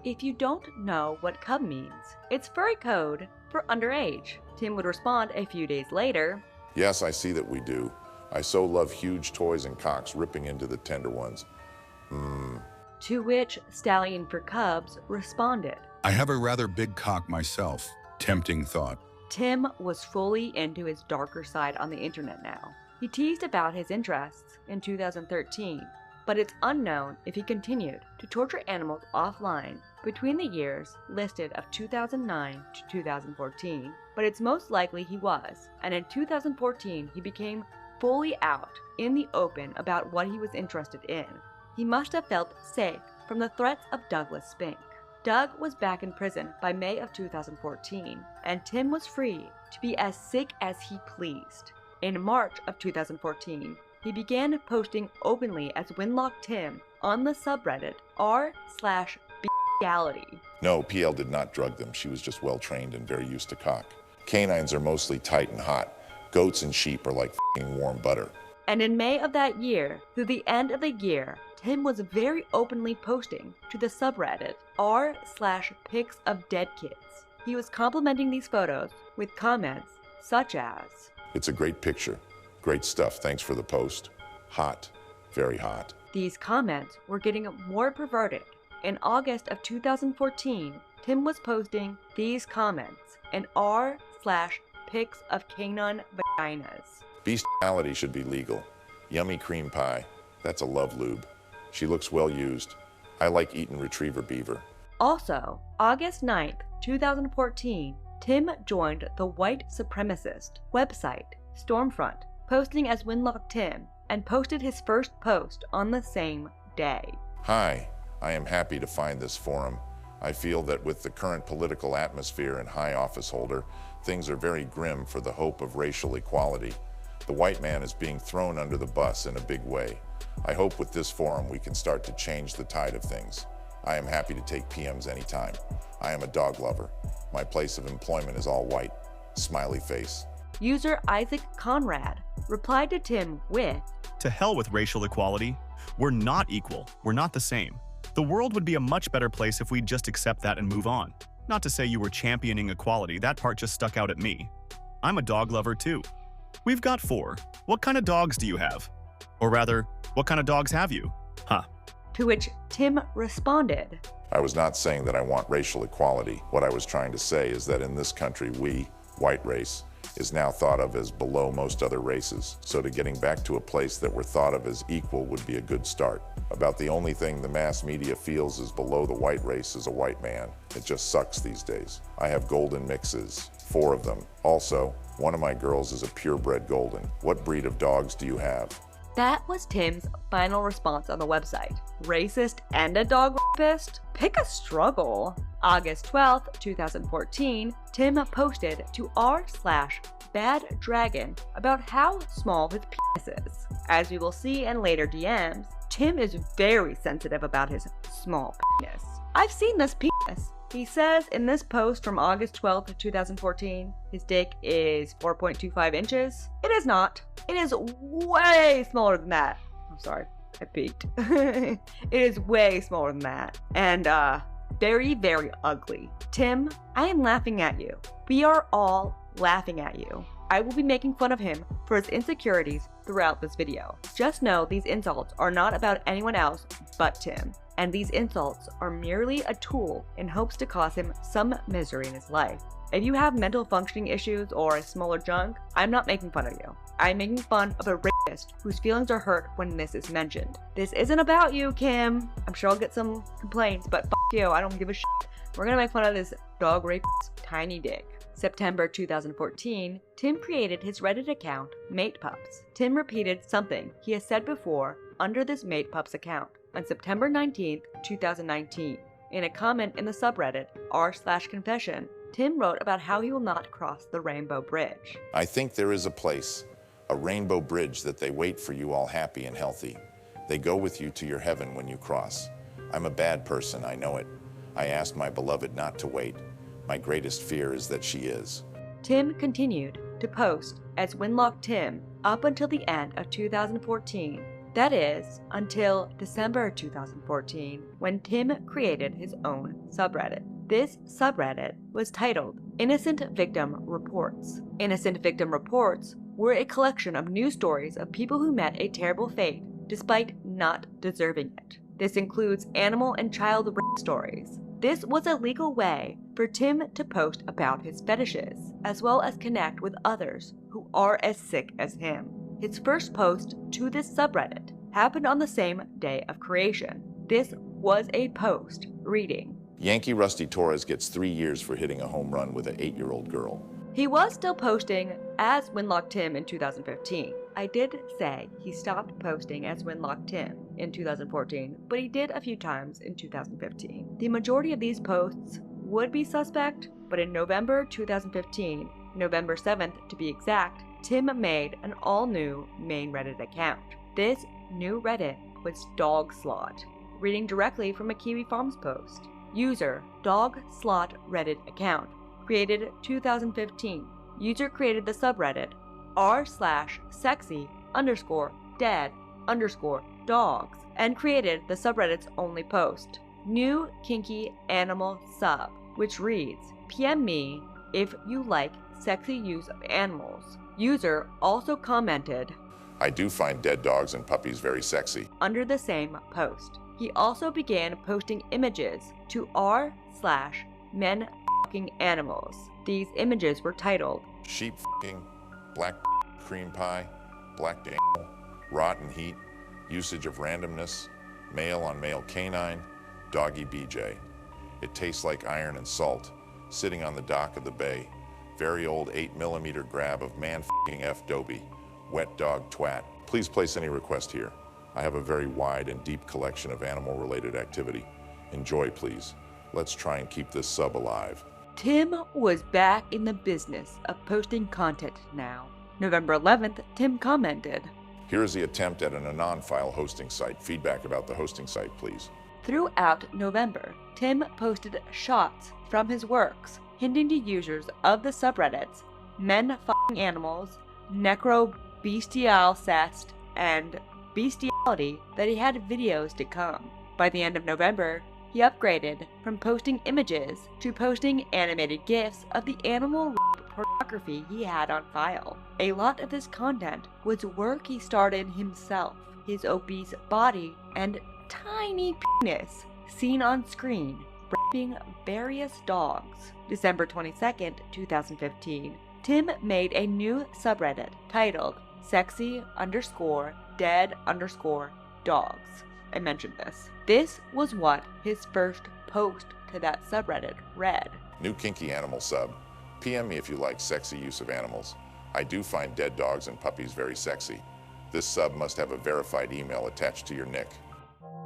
If you don't know what cub means, it's furry code for underage." Tim would respond a few days later, Yes, I see that we do. I so love huge toys and cocks ripping into the tender ones. To which Stallion for Cubs responded. I have a rather big cock myself. Tempting thought. Tim was fully into his darker side on the internet now. He teased about his interests in 2013, but it's unknown if he continued to torture animals offline between the years listed of 2009 to 2014, but it's most likely he was, and in 2014 he became fully out in the open about what he was interested in. He must have felt safe from the threats of Douglas Spink. Doug was back in prison by May of 2014, and Tim was free to be as sick as he pleased. In March of 2014, he began posting openly as Winlocke Tim on the subreddit r/bgality. No, PL did not drug them. She was just well trained and very used to cock. Canines are mostly tight and hot. Goats and sheep are like f***ing warm butter. And in May of that year, through the end of the year, Tim was very openly posting to the subreddit r/pics of dead kids. He was complimenting these photos with comments such as, It's a great picture. Great stuff. Thanks for the post. Hot. Very hot. These comments were getting more perverted. In August of 2014, Tim was posting these comments in r/pics of canine vaginas. Bestiality should be legal. Yummy cream pie. That's a love lube. She looks well used. I like eating retriever beaver. Also, August 9th, 2014, Tim joined the white supremacist website Stormfront, posting as Winlocke Tim, and posted his first post on the same day. Hi, I am happy to find this forum. I feel that with the current political atmosphere and high office holder, things are very grim for the hope of racial equality. The white man is being thrown under the bus in a big way. I hope with this forum we can start to change the tide of things. I am happy to take PMs anytime. I am a dog lover. My place of employment is all white. Smiley face. User Isaac Conrad replied to Tim with, To hell with racial equality. We're not equal. We're not the same. The world would be a much better place if we'd just accept that and move on. Not to say you were championing equality, that part just stuck out at me. I'm a dog lover too. We've got 4. What kind of dogs do you have? Or rather, what kind of dogs have you? Huh. to which Tim responded, I was not saying that I want racial equality. What I was trying to say is that in this country, we, white race, is now thought of as below most other races. So to getting back to a place that we're thought of as equal would be a good start. About the only thing the mass media feels is below the white race is a white man. It just sucks these days. I have golden mixes, 4 of them. Also, one of my girls is a purebred golden. What breed of dogs do you have? That was Tim's final response on the website. Racist and a dog rapist? Pick a struggle. August 12th, 2014, Tim posted to r/baddragon about how small his penis is. As we will see in later DMs, Tim is very sensitive about his small penis. I've seen this penis. He says in this post from August 12th, 2014, his dick is 4.25 inches. It is not. It is way smaller than that. I'm sorry, I peeked. It is way smaller than that. And, very, very ugly. Tim, I am laughing at you. We are all laughing at you. I will be making fun of him for his insecurities throughout this video. Just know these insults are not about anyone else but Tim. And these insults are merely a tool in hopes to cause him some misery in his life. If you have mental functioning issues or a smaller junk, I'm not making fun of you. I'm making fun of a rapist whose feelings are hurt when this is mentioned. This isn't about you, Kim. I'm sure I'll get some complaints, but f*** you, I don't give a shit. We're gonna make fun of this dog rapist's tiny dick. September 2014, Tim created his Reddit account, MatePups. Tim repeated something he has said before under this MatePups account. On September 19th, 2019, in a comment in the subreddit r/confession, Tim wrote about how he will not cross the Rainbow Bridge. I think there is a place, a rainbow bridge that they wait for you all happy and healthy. They go with you to your heaven when you cross. I'm a bad person, I know it. I asked my beloved not to wait. My greatest fear is that she is. Tim continued to post as Winlocke Tim up until the end of 2014. That is, until December 2014, when Tim created his own subreddit. This subreddit was titled Innocent Victim Reports. Innocent Victim Reports were a collection of news stories of people who met a terrible fate despite not deserving it. This includes animal and child rape stories. This was a legal way for Tim to post about his fetishes, as well as connect with others who are as sick as him. His first post to this subreddit happened on the same day of creation. This was a post reading, Yankee Rusty Torres gets 3 years for hitting a home run with an 8-year-old girl. He was still posting as Winlocke Tim in 2015. I did say he stopped posting as Winlocke Tim in 2014, but he did a few times in 2015. The majority of these posts would be suspect, but in November 2015, November 7th to be exact, Tim made an all-new main Reddit account. This new Reddit was Dog Slot, reading directly from a Kiwi Farms post. User, Dog Slot Reddit account, created 2015. User created the subreddit r/sexy_dead_dogs and created the subreddit's only post, New Kinky Animal Sub, which reads, PM me if you like sexy use of animals. User also commented, I do find dead dogs and puppies very sexy. Under the same post. He also began posting images to r/men f***ing animals. These images were titled Sheep f***ing, black cream pie, black animal, rotten heat, usage of randomness, male on male canine, doggy BJ. It tastes like iron and salt, sitting on the dock of the bay. Very old 8mm grab of man f***ing F Dobie, wet dog twat. Please place any request here. I have a very wide and deep collection of animal-related activity. Enjoy, please. Let's try and keep this sub alive. Tim was back in the business of posting content now. November 11th, Tim commented, Here is the attempt at an anon file hosting site. Feedback about the hosting site, please. Throughout November, Tim posted shots from his works, hinting to users of the subreddits Men F***ing Animals, Necrobestialcest, and Bestiality that he had videos to come. By the end of November, he upgraded from posting images to posting animated GIFs of the animal rape pornography he had on file. A lot of this content was work he started himself, his obese body and tiny penis seen on screen, raping various dogs. December 22nd, 2015, Tim made a new subreddit titled sexy_dead_dogs. I mentioned this. This was what his first post to that subreddit read. New kinky animal sub. PM me if you like sexy use of animals. I do find dead dogs and puppies very sexy. This sub must have a verified email attached to your nick.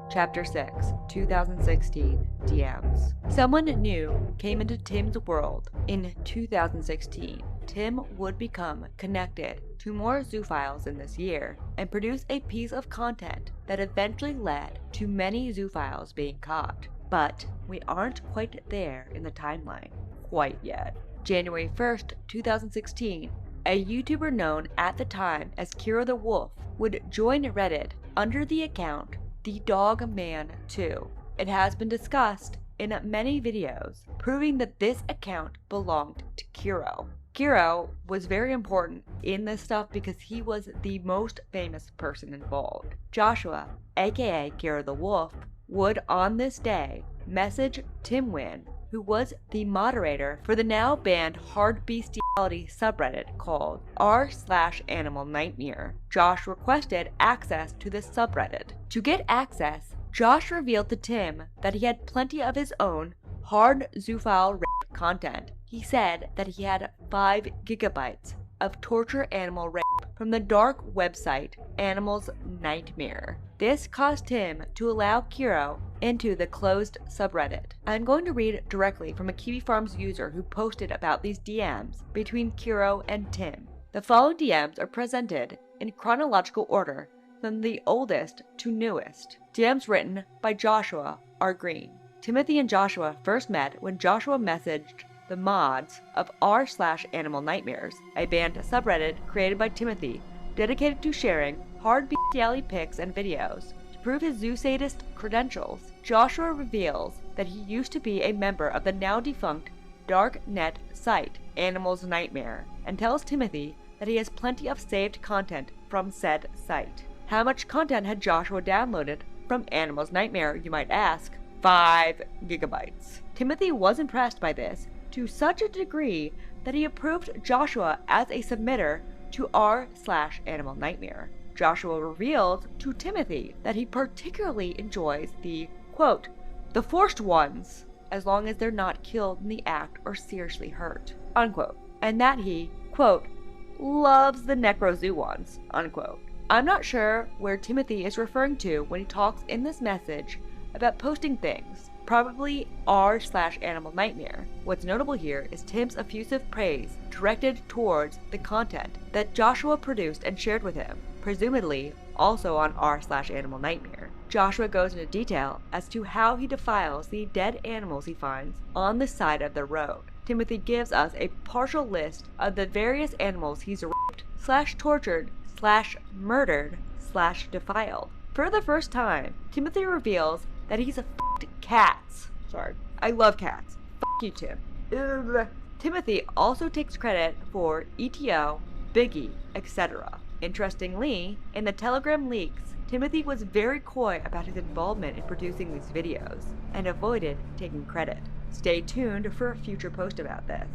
Chapter 6, 2016, DMs. Someone new came into Tim's world in 2016. Tim would become connected to more zoophiles in this year and produce a piece of content that eventually led to many zoophiles being caught. But we aren't quite there in the timeline quite yet. January 1st, 2016, a YouTuber known at the time as Kero the Wolf would join Reddit under the account The Dog Man 2. It has been discussed in many videos, proving that this account belonged to Kero. Kero was very important in this stuff because he was the most famous person involved. Joshua, aka Kero the Wolf, would on this day message Tim Wynn, who was the moderator for the now banned Hard Bestiality subreddit called r/Animal Nightmare. Josh requested access to this subreddit. To get access, Josh revealed to Tim that he had plenty of his own hard zoophile rape content. He said that he had 5 gigabytes of torture animal rape from the dark website Animal's Nightmare. This caused him to allow Kero into the closed subreddit. I'm going to read directly from a Kiwi Farms user who posted about these DMs between Kero and Tim. The following DMs are presented in chronological order from the oldest to newest. DMs written by Joshua R. Green. Timothy and Joshua first met when Joshua messaged the mods of r/Animal Nightmares, a banned subreddit created by Timothy dedicated to sharing hard bestiality pics and videos. To prove his Zoosadist credentials, Joshua reveals that he used to be a member of the now defunct dark net site Animal's Nightmare and tells Timothy that he has plenty of saved content from said site. How much content had Joshua downloaded from Animal's Nightmare, you might ask? 5 gigabytes. Timothy was impressed by this to such a degree that he approved Joshua as a submitter to r/Animal Nightmare. Joshua revealed to Timothy that he particularly enjoys the, quote, the forced ones, as long as they're not killed in the act or seriously hurt, unquote, and that he, quote, loves the necro-zoo ones, unquote. I'm not sure where Timothy is referring to when he talks in this message about posting things, probably r/Animal Nightmare. What's notable here is Tim's effusive praise directed towards the content that Joshua produced and shared with him, presumably also on r/Animal Nightmare. Joshua goes into detail as to how he defiles the dead animals he finds on the side of the road. Timothy gives us a partial list of the various animals he's raped/tortured/murdered/defiled. For the first time, Timothy reveals that he's f***ed cats. Sorry. I love cats. F*** you, Tim. Ugh. Timothy also takes credit for ETO, Biggie, etc. Interestingly, in the Telegram leaks, Timothy was very coy about his involvement in producing these videos and avoided taking credit. Stay tuned for a future post about this.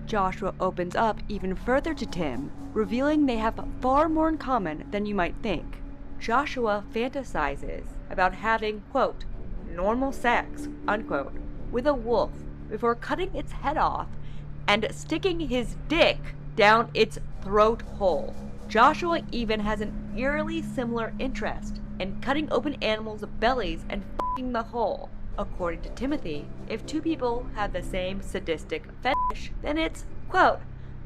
Joshua opens up even further to Tim, revealing they have far more in common than you might think. Joshua fantasizes about having, quote, normal sex, unquote, with a wolf before cutting its head off and sticking his dick down its throat hole. Joshua even has an eerily similar interest in cutting open animals' bellies and f***ing the hole. According to Timothy, if two people have the same sadistic fetish, then it's, quote,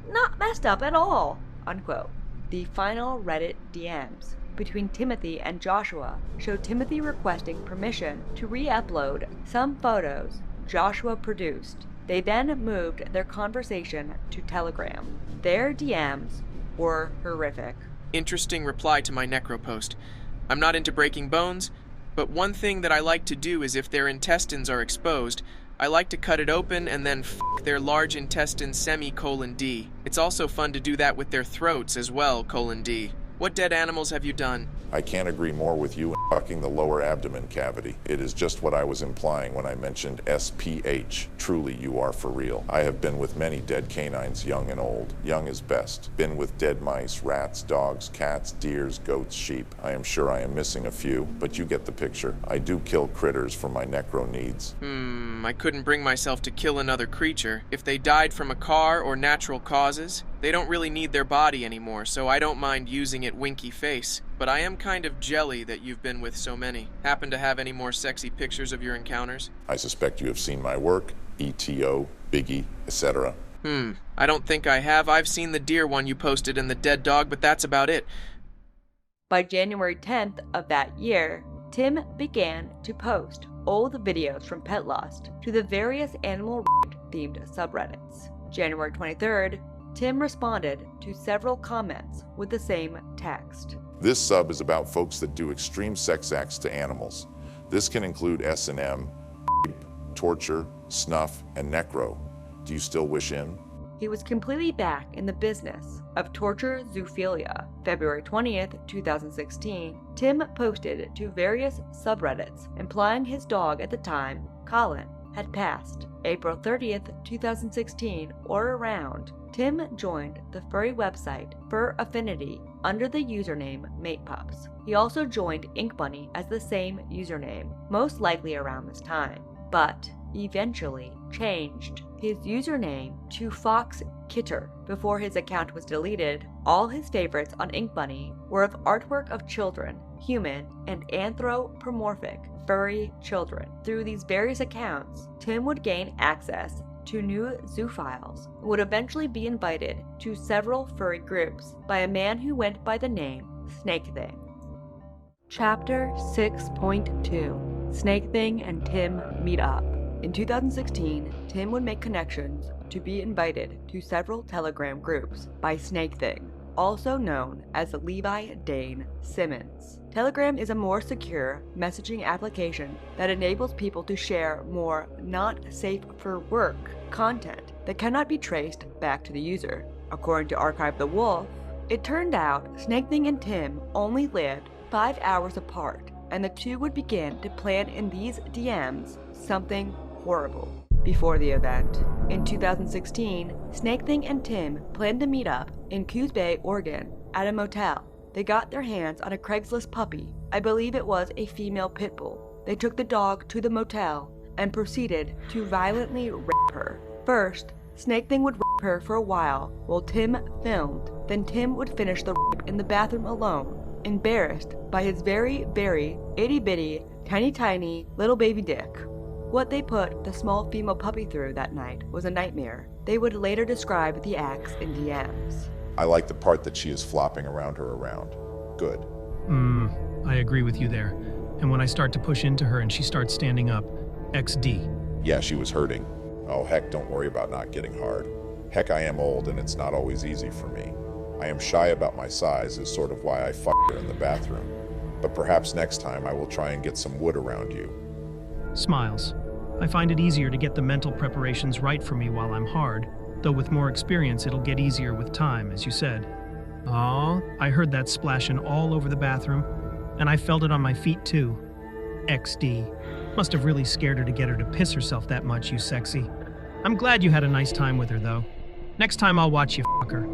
not messed up at all, unquote. The final Reddit DMs between Timothy and Joshua show Timothy requesting permission to re-upload some photos Joshua produced. They then moved their conversation to Telegram. Their DMs were horrific. Interesting reply to my necro post. I'm not into breaking bones, but one thing that I like to do is if their intestines are exposed, I like to cut it open and then f*** their large intestine semi:*D. It's also fun to do that with their throats as well, :D. What dead animals have you done? I can't agree more with you in fucking the lower abdomen cavity. It is just what I was implying when I mentioned SPH. Truly, you are for real. I have been with many dead canines, young and old. Young is best. Been with dead mice, rats, dogs, cats, deers, goats, sheep. I am sure I am missing a few, but you get the picture. I do kill critters for my necro needs. I couldn't bring myself to kill another creature. If they died from a car or natural causes, they don't really need their body anymore, so I don't mind using it winky face. But I am kind of jelly that you've been with so many. Happen to have any more sexy pictures of your encounters? I suspect you have seen my work, ETO, Biggie, etc. I don't think I have. I've seen the deer one you posted and the dead dog, but that's about it. By January 10th of that year, Tim began to post old videos from Pet Lost to the various animal-themed subreddits. January 23rd, Tim responded to several comments with the same text. This sub is about folks that do extreme sex acts to animals. This can include S&M, rape, torture, snuff, and necro. Do you still wish in? He was completely back in the business of torture zoophilia. February 20th, 2016, Tim posted to various subreddits implying his dog at the time, Colin, had passed. April 30th, 2016, or around, Tim joined the furry website Fur Affinity under the username MatePups. He also joined Ink Bunny as the same username, most likely around this time, but eventually changed his username to Fox Kitter. Before his account was deleted, all his favorites on Ink Bunny were of artwork of children, human and anthropomorphic furry children. Through these various accounts, Tim would gain access to new zoophiles and would eventually be invited to several furry groups by a man who went by the name Snake Thing. Chapter 6.2 Snake Thing and Tim Meet Up. In 2016, Tim would make connections to be invited to several Telegram groups by Snake Thing, also known as Levi Dane Simmons. Telegram is a more secure messaging application that enables people to share more not safe for work content that cannot be traced back to the user. According to Archive the Wolf, It turned out Snake Thing and Tim only lived 5 hours apart, and the two would begin to plan in these DMs something horrible before the event. In 2016, Snake Thing and Tim planned to meet up in Coos Bay, Oregon, at a motel. They got their hands on a Craigslist puppy. I believe it was a female pit bull. They took the dog to the motel and proceeded to violently rape her. First, Snake Thing would rape her for a while Tim filmed. Then Tim would finish the rape in the bathroom alone, embarrassed by his very, very itty-bitty, tiny little baby dick. What they put the small female puppy through that night was a nightmare. They would later describe the acts in DMs. I like the part that she is flopping around her around. Good. I agree with you there. And when I start to push into her and she starts standing up, XD. Yeah, she was hurting. Oh, heck, don't worry about not getting hard. Heck, I am old and it's not always easy for me. I am shy about my size is sort of why I fucked her in the bathroom. But perhaps next time I will try and get some wood around you. Smiles. I find it easier to get the mental preparations right for me while I'm hard, though with more experience it'll get easier with time, as you said. Aw, I heard that splashing all over the bathroom, and I felt it on my feet too. XD. Must have really scared her to get her to piss herself that much, you sexy. I'm glad you had a nice time with her, though. Next time I'll watch you fuck her.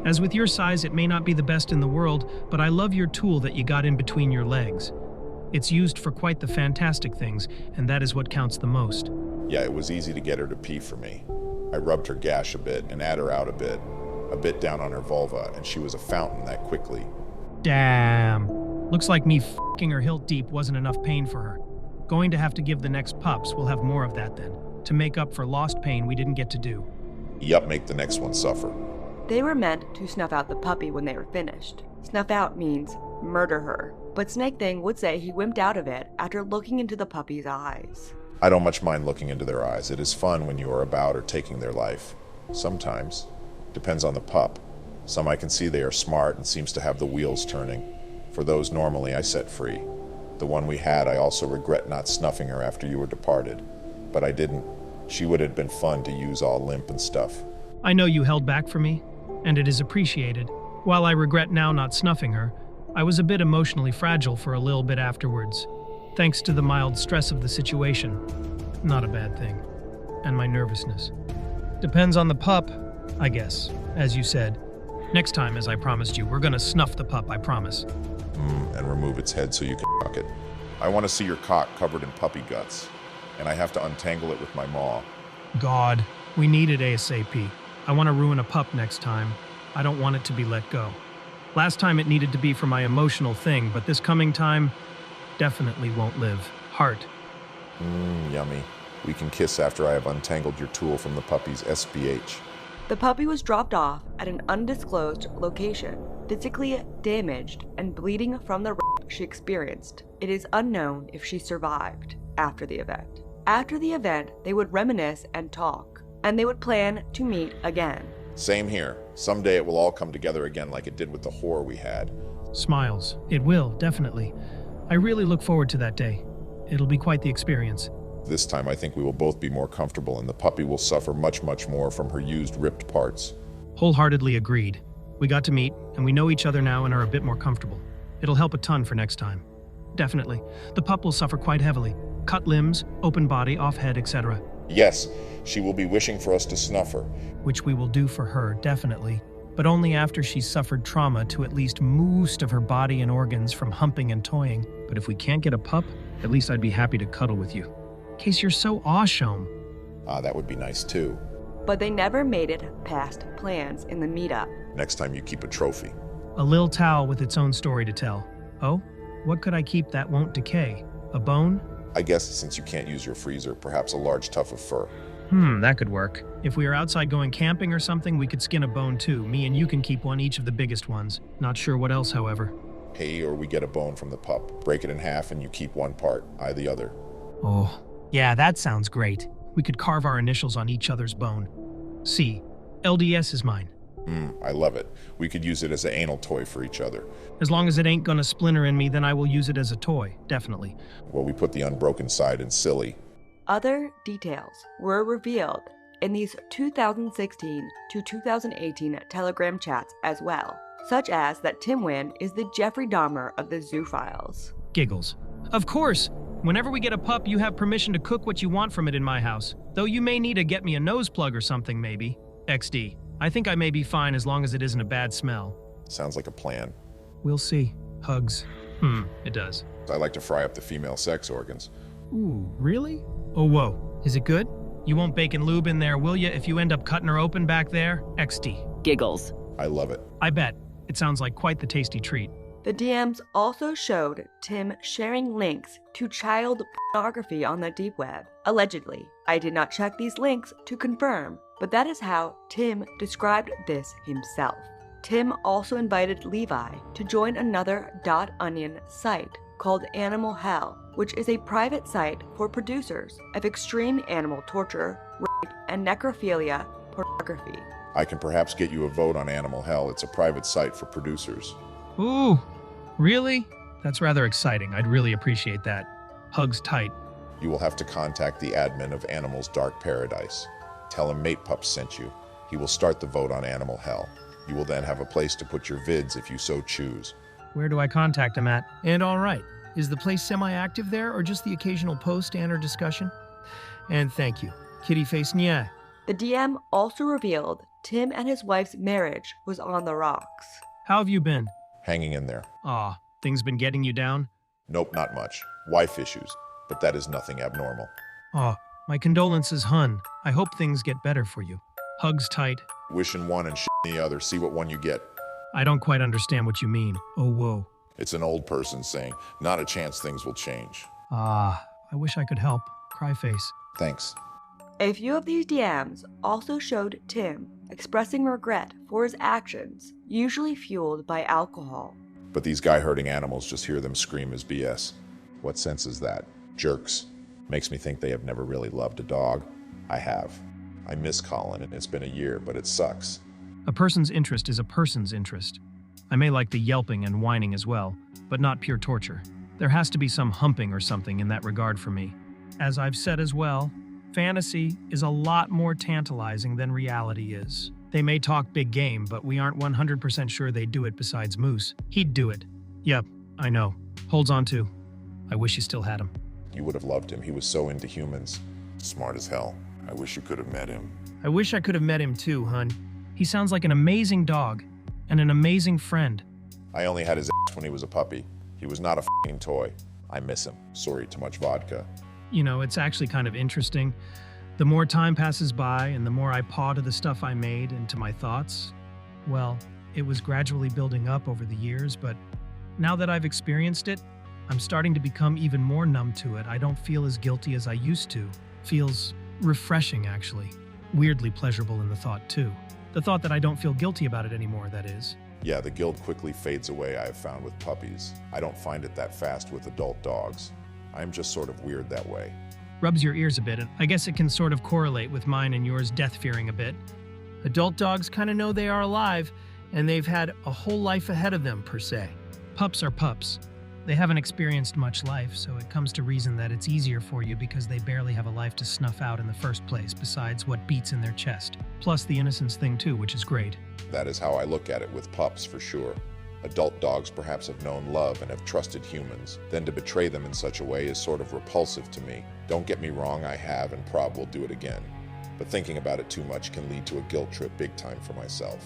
As with your size, it may not be the best in the world, but I love your tool that you got in between your legs. It's used for quite the fantastic things, and that is what counts the most. Yeah, it was easy to get her to pee for me. I rubbed her gash a bit and had her out a bit down on her vulva, and she was a fountain that quickly. Damn. Looks like me fucking her hilt deep wasn't enough pain for her. Going to have to give the next pups, we'll have more of that then, to make up for lost pain we didn't get to do. Yup, make the next one suffer. They were meant to snuff out the puppy when they were finished. Snuff out means murder her, but Snake Thing would say he wimped out of it after looking into the puppy's eyes. I don't much mind looking into their eyes. It is fun when you are about or taking their life. Sometimes. Depends on the pup. Some I can see they are smart and seems to have the wheels turning. For those normally I set free. The one we had I also regret not snuffing her after you were departed. But I didn't. She would have been fun to use all limp and stuff. I know you held back for me, and it is appreciated. While I regret now not snuffing her, I was a bit emotionally fragile for a little bit afterwards, thanks to the mild stress of the situation. Not a bad thing. And my nervousness. Depends on the pup, I guess, as you said. Next time, as I promised you, we're gonna snuff the pup, I promise. And remove its head so you can fuck it. I want to see your cock covered in puppy guts, and I have to untangle it with my maw. God, we need it ASAP. I want to ruin a pup next time. I don't want it to be let go. Last time it needed to be for my emotional thing, but this coming time definitely won't live. Heart. Yummy. We can kiss after I have untangled your tool from the puppy's SBH. The puppy was dropped off at an undisclosed location, physically damaged and bleeding from the rape she experienced. It is unknown if she survived after the event. After the event, they would reminisce and talk, and they would plan to meet again. Same here. Someday it will all come together again like it did with the horror we had. Smiles. It will, definitely. I really look forward to that day. It'll be quite the experience. This time I think we will both be more comfortable and the puppy will suffer much more from her used ripped parts. Wholeheartedly agreed. We got to meet, and we know each other now and are a bit more comfortable. It'll help a ton for next time. Definitely. The pup will suffer quite heavily. Cut limbs, open body, off head, etc. Yes, she will be wishing for us to snuff her. Which we will do for her, definitely. But only after she's suffered trauma to at least most of her body and organs from humping and toying. But if we can't get a pup, at least I'd be happy to cuddle with you. In case you're so awesome. That would be nice too. But they never made it past plans in the meetup. Next time you keep a trophy. A lil towel with its own story to tell. Oh? What could I keep that won't decay? A bone? I guess since you can't use your freezer, perhaps a large tuft of fur. That could work. If we are outside going camping or something, we could skin a bone too. Me and you can keep one, each of the biggest ones. Not sure what else, however. Hey, or we get a bone from the pup. Break it in half and you keep one part, I the other. Oh, yeah, that sounds great. We could carve our initials on each other's bone. C. LDS is mine. I love it. We could use it as an anal toy for each other. As long as it ain't gonna splinter in me, then I will use it as a toy, definitely. Well, we put the unbroken side in silly. Other details were revealed in these 2016 to 2018 Telegram chats as well. such as that Tim Wynn is the Jeffrey Dahmer of the Zoo Files. Giggles. Of course! Whenever we get a pup, you have permission to cook what you want from it in my house. Though you may need to get me a nose plug or something, maybe. XD. I think I may be fine as long as it isn't a bad smell. Sounds like a plan. We'll see. Hugs. It does. I like to fry up the female sex organs. Ooh, really? Oh, whoa. Is it good? You won't bacon lube in there, will ya, if you end up cutting her open back there? XD. Giggles. I love it. I bet. It sounds like quite the tasty treat. The DMs also showed Tim sharing links to child pornography on the deep web, allegedly. I did not check these links to confirm, but that is how Tim described this himself. Tim also invited Levi to join another .onion site called Animal Hell, which is a private site for producers of extreme animal torture, rape, and necrophilia pornography. I can perhaps get you a vote on Animal Hell. It's a private site for producers. Ooh, really? That's rather exciting. I'd really appreciate that. Hugs tight. You will have to contact the admin of Animal's Dark Paradise. Tell him Mate Pup sent you. He will start the vote on Animal Hell. You will then have a place to put your vids if you so choose. Where do I contact him at? And all right, is the place semi-active there or just the occasional post and or discussion? And thank you. Kitty face nya. The DM also revealed Tim and his wife's marriage was on the rocks. How have you been? Hanging in there. Aw, things been getting you down? Nope, not much. Wife issues, but that is nothing abnormal. Aw, my condolences, hun. I hope things get better for you. Hugs tight. Wishing one and shitting the other. See what one you get. I don't quite understand what you mean. Oh, whoa. It's an old person saying, not a chance things will change. Ah, I wish I could help. Cry face. Thanks. A few of these DMs also showed Tim expressing regret for his actions, usually fueled by alcohol. But these guy-hurting animals, just hear them scream is BS. What sense is that? Jerks. Makes me think they have never really loved a dog. I have. I miss Colin, and it's been a year, but it sucks. A person's interest is a person's interest. I may like the yelping and whining as well, but not pure torture. There has to be some humping or something in that regard for me. As I've said as well, fantasy is a lot more tantalizing than reality is. They may talk big game, but we aren't 100% sure they'd do it besides Moose. He'd do it. Yep, I know. Holds on to. I wish you still had him. You would have loved him. He was so into humans. Smart as hell. I wish you could have met him. I wish I could have met him too, hun. He sounds like an amazing dog and an amazing friend. I only had his ass when he was a puppy. He was not a f***ing toy. I miss him. Sorry, too much vodka. You know, it's actually kind of interesting. The more time passes by and the more I paw to the stuff I made and to my thoughts, well, it was gradually building up over the years, but now that I've experienced it, I'm starting to become even more numb to it. I don't feel as guilty as I used to. Feels refreshing, actually. Weirdly pleasurable in the thought, too. The thought that I don't feel guilty about it anymore, that is. Yeah, the guilt quickly fades away, I have found with puppies. I don't find it that fast with adult dogs. I'm just sort of weird that way. Rubs your ears a bit, and I guess it can sort of correlate with mine and yours death-fearing a bit. Adult dogs kind of know they are alive, and they've had a whole life ahead of them, per se. Pups are pups. They haven't experienced much life, so it comes to reason that it's easier for you because they barely have a life to snuff out in the first place, besides what beats in their chest. Plus the innocence thing too, which is great. That is how I look at it with pups, for sure. Adult dogs perhaps have known love and have trusted humans. Then to betray them in such a way is sort of repulsive to me. Don't get me wrong, I have and prob will do it again. But thinking about it too much can lead to a guilt trip big time for myself.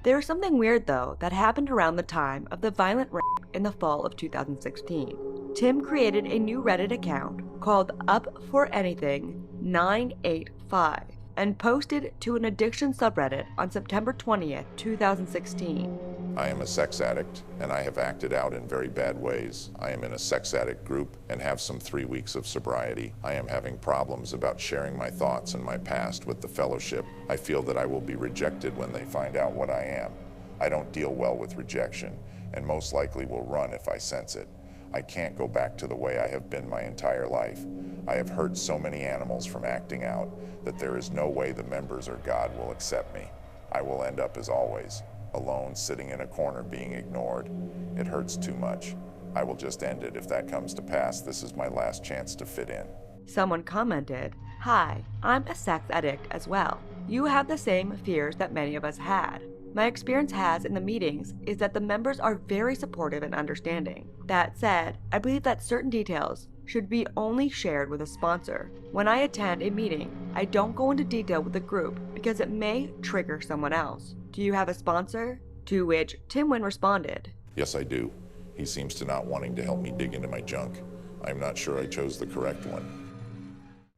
There is something weird, though, that happened around the time of the violent rape in the fall of 2016. Tim created a new Reddit account called Up for Anything 985 and posted to an addiction subreddit on September 20th, 2016. I am a sex addict, and I have acted out in very bad ways. I am in a sex addict group and have some 3 weeks of sobriety. I am having problems about sharing my thoughts and my past with the fellowship. I feel that I will be rejected when they find out what I am. I don't deal well with rejection, and most likely will run if I sense it. I can't go back to the way I have been my entire life. I have hurt so many animals from acting out that there is no way the members or God will accept me. I will end up as always, alone, sitting in a corner being ignored. It hurts too much. I will just end it if that comes to pass. This is my last chance to fit in. Someone commented, "Hi, I'm a sex addict as well. You have the same fears that many of us had. My experience has in the meetings is that the members are very supportive and understanding. That said, I believe that certain details should be only shared with a sponsor. When I attend a meeting, I don't go into detail with the group because it may trigger someone else. Do you have a sponsor? To which Tim Wynn responded, Yes, I do. He seems to not wanting to help me dig into my junk. I'm not sure I chose the correct one.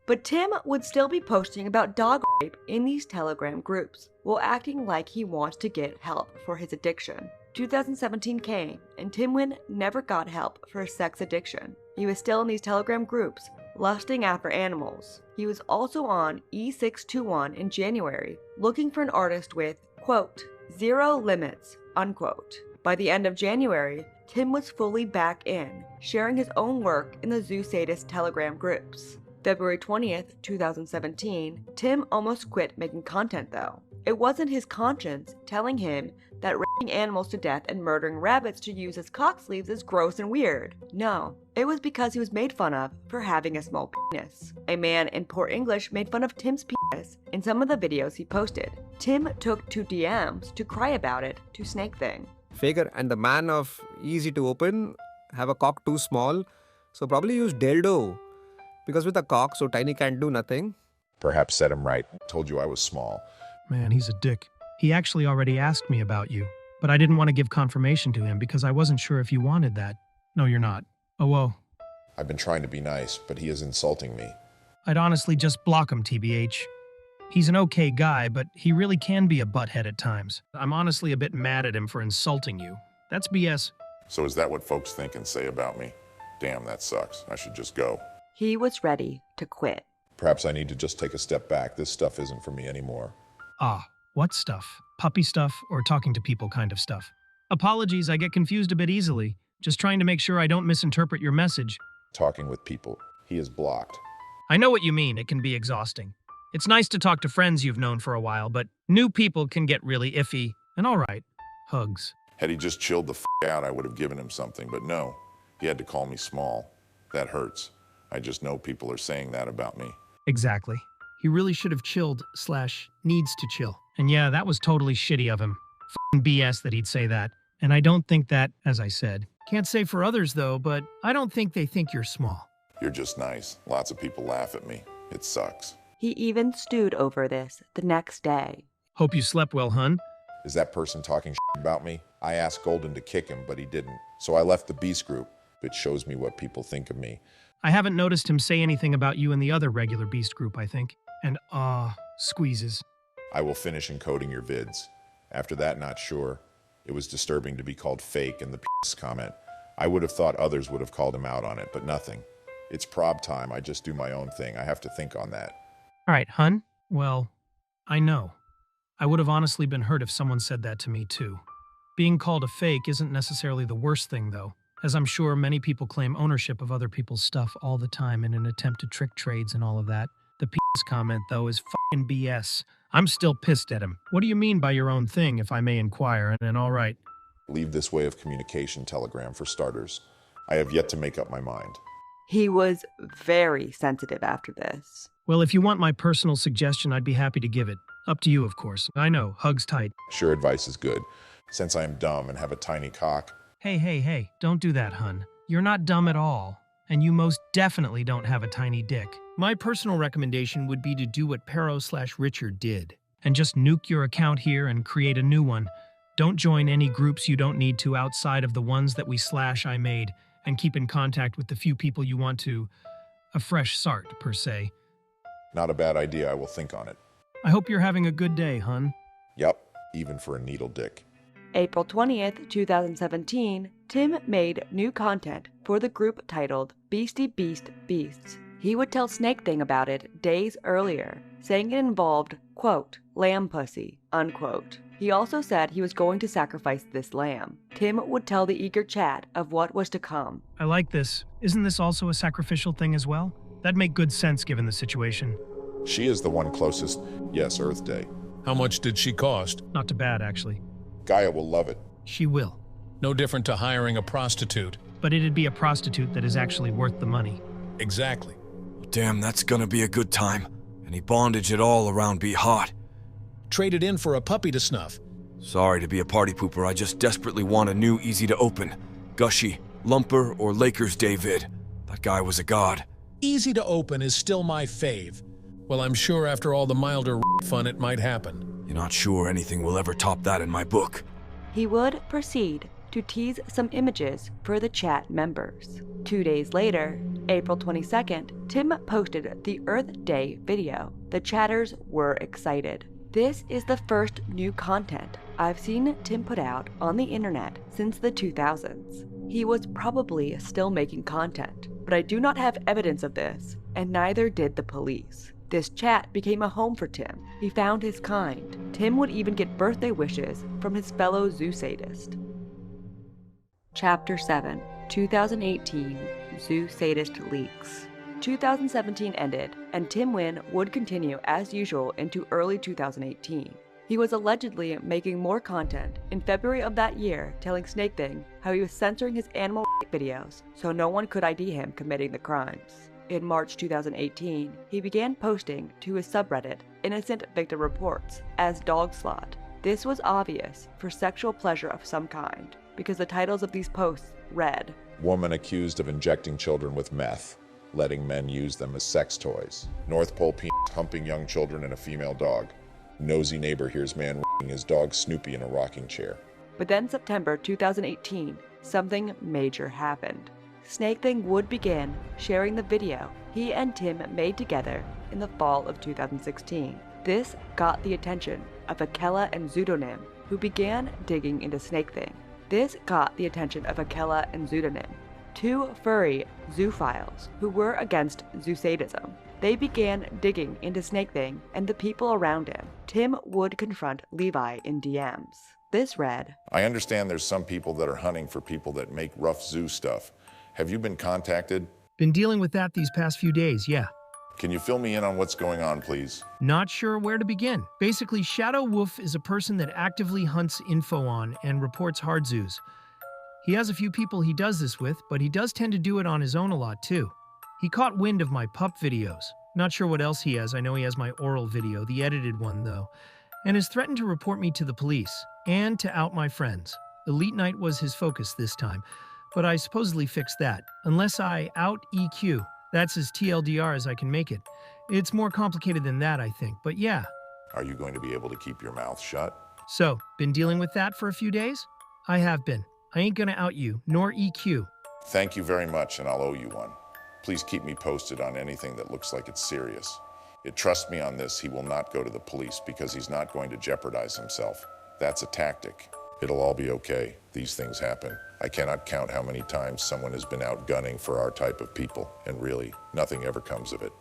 But Tim would still be posting about dog rape in these Telegram groups, while acting like he wants to get help for his addiction. 2017 came, and Tim Wynn never got help for his sex addiction. He was still in these Telegram groups, lusting after animals. He was also on E621 in January, looking for an artist with, quote, 0 limits, unquote. By the end of January, Tim was fully back in, sharing his own work in the Zoosadist Telegram groups. February 20th, 2017, Tim almost quit making content though. It wasn't his conscience telling him that raping animals to death and murdering rabbits to use as cock sleeves is gross and weird. No, it was because he was made fun of for having a small penis. A man in poor English made fun of Tim's penis in some of the videos he posted. Tim took to DMs to cry about it to Snake Thing. Faker and the man of easy to open have a cock too small, so probably use dildo. Because with a cock so tiny can't do nothing. Perhaps set him right. Told you I was small. Man, he's a dick. He actually already asked me about you, but I didn't want to give confirmation to him because I wasn't sure if you wanted that. No, you're not. Oh, whoa. I've been trying to be nice, but he is insulting me. I'd honestly just block him, TBH. He's an okay guy, but he really can be a butthead at times. I'm honestly a bit mad at him for insulting you. That's BS. So is that what folks think and say about me? Damn, that sucks. I should just go. He was ready to quit. Perhaps I need to just take a step back. This stuff isn't for me anymore. Ah, what stuff? Puppy stuff or talking to people kind of stuff? Apologies, I get confused a bit easily. Just trying to make sure I don't misinterpret your message. Talking with people. He is blocked. I know what you mean. It can be exhausting. It's nice to talk to friends you've known for a while, but new people can get really iffy. And all right, hugs. Had he just chilled the out, I would have given him something, but no. He had to call me small. That hurts. I just know people are saying that about me. Exactly. He really should have chilled/needs to chill. And yeah, that was totally shitty of him. F***ing BS that he'd say that. And I don't think that, as I said. Can't say for others though, but I don't think they think you're small. You're just nice. Lots of people laugh at me. It sucks. He even stewed over this the next day. Hope you slept well, hun. Is that person talking shit about me? I asked Golden to kick him, but he didn't. So I left the Beast group. It shows me what people think of me. I haven't noticed him say anything about you in the other regular Beast group, I think. And, squeezes. I will finish encoding your vids. After that, not sure. It was disturbing to be called fake in the PS comment. I would have thought others would have called him out on it, but nothing. It's prob time. I just do my own thing. I have to think on that. All right, hun. Well, I know. I would have honestly been hurt if someone said that to me, too. Being called a fake isn't necessarily the worst thing, though, as I'm sure many people claim ownership of other people's stuff all the time in an attempt to trick trades and all of that. The PS comment, though, is f***ing BS. I'm still pissed at him. What do you mean by your own thing, if I may inquire? And all right. Leave this way of communication Telegram for starters. I have yet to make up my mind. He was very sensitive after this. Well, if you want my personal suggestion, I'd be happy to give it. Up to you, of course. I know, hugs tight. Sure, advice is good. Since I am dumb and have a tiny cock. Hey, don't do that, hun. You're not dumb at all. And you most definitely don't have a tiny dick. My personal recommendation would be to do what Pero/Richard did. And just nuke your account here and create a new one. Don't join any groups you don't need to outside of the ones that I made. And keep in contact with the few people you want to. A fresh start, per se. Not a bad idea. I will think on it. I hope you're having a good day, hun. Yep, even for a needle dick. April 20th, 2017, Tim made new content for the group titled Beastie Beast Beasts. He would tell Snake Thing about it days earlier, saying it involved, quote, lamb pussy, unquote. He also said he was going to sacrifice this lamb. Tim would tell the eager chat of what was to come. I like this. Isn't this also a sacrificial thing as well? That'd make good sense given the situation. She is the one closest. Yes, Earth Day. How much did she cost? Not too bad, actually. Gaia will love it. She will. No different to hiring a prostitute. But it'd be a prostitute that is actually worth the money. Exactly. Damn, that's gonna be a good time. Any bondage at all around be hot. Trade it in for a puppy to snuff. Sorry to be a party pooper, I just desperately want a new easy to open. Gushy, Lumper, or Lakers Day vid. That guy was a god. Easy to open is still my fave. Well, I'm sure after all the milder fun it might happen. You're not sure anything will ever top that in my book. He would proceed to tease some images for the chat members. 2 days later, April 22nd, Tim posted the Earth Day video. The chatters were excited. This is the first new content I've seen Tim put out on the internet since the 2000s. He was probably still making content, but I do not have evidence of this, and neither did the police. This chat became a home for Tim. He found his kind. Tim would even get birthday wishes from his fellow Zoosadist. Chapter 7, 2018 Zoosadist Leaks. 2017 ended, and Tim Wynn would continue as usual into early 2018. He was allegedly making more content in February of that year, telling Snake Thing how he was censoring his animal videos so no one could ID him committing the crimes. In March 2018, he began posting to his subreddit Innocent Victim Reports as Dog Slot. This was obvious for sexual pleasure of some kind, because the titles of these posts read, Woman accused of injecting children with meth, letting men use them as sex toys. North Pole penis humping young children and a female dog. Nosy neighbor hears man r***ing his dog Snoopy in a rocking chair. But then September 2018, something major happened. Snake Thing would begin sharing the video he and Tim made together in the fall of 2016. This got the attention of Akela and Pseudonym, who began digging into Snake Thing. This got the attention of Akela and Pseudonym, two furry zoophiles who were against zoosadism. They began digging into Snake Thing and the people around him. Tim would confront Levi in DMs. This read, I understand there's some people that are hunting for people that make rough zoo stuff. Have you been contacted? Been dealing with that these past few days, yeah. Can you fill me in on what's going on, please? Not sure where to begin. Basically, Shadow Wolf is a person that actively hunts info on and reports hard zoos. He has a few people he does this with, but he does tend to do it on his own a lot too. He caught wind of my pup videos. Not sure what else he has. I know he has my oral video, the edited one though, and has threatened to report me to the police and to out my friends. Elite Night was his focus this time, but I supposedly fixed that. Unless I out EQ. That's as TLDR as I can make it. It's more complicated than that, I think, but yeah. Are you going to be able to keep your mouth shut? So, been dealing with that for a few days? I have been. I ain't gonna out you, nor EQ. Thank you very much, and I'll owe you one. Please keep me posted on anything that looks like it's serious. Trust me on this, he will not go to the police because he's not going to jeopardize himself. That's a tactic. It'll all be okay. These things happen. I cannot count how many times someone has been out gunning for our type of people, and really, nothing ever comes of it.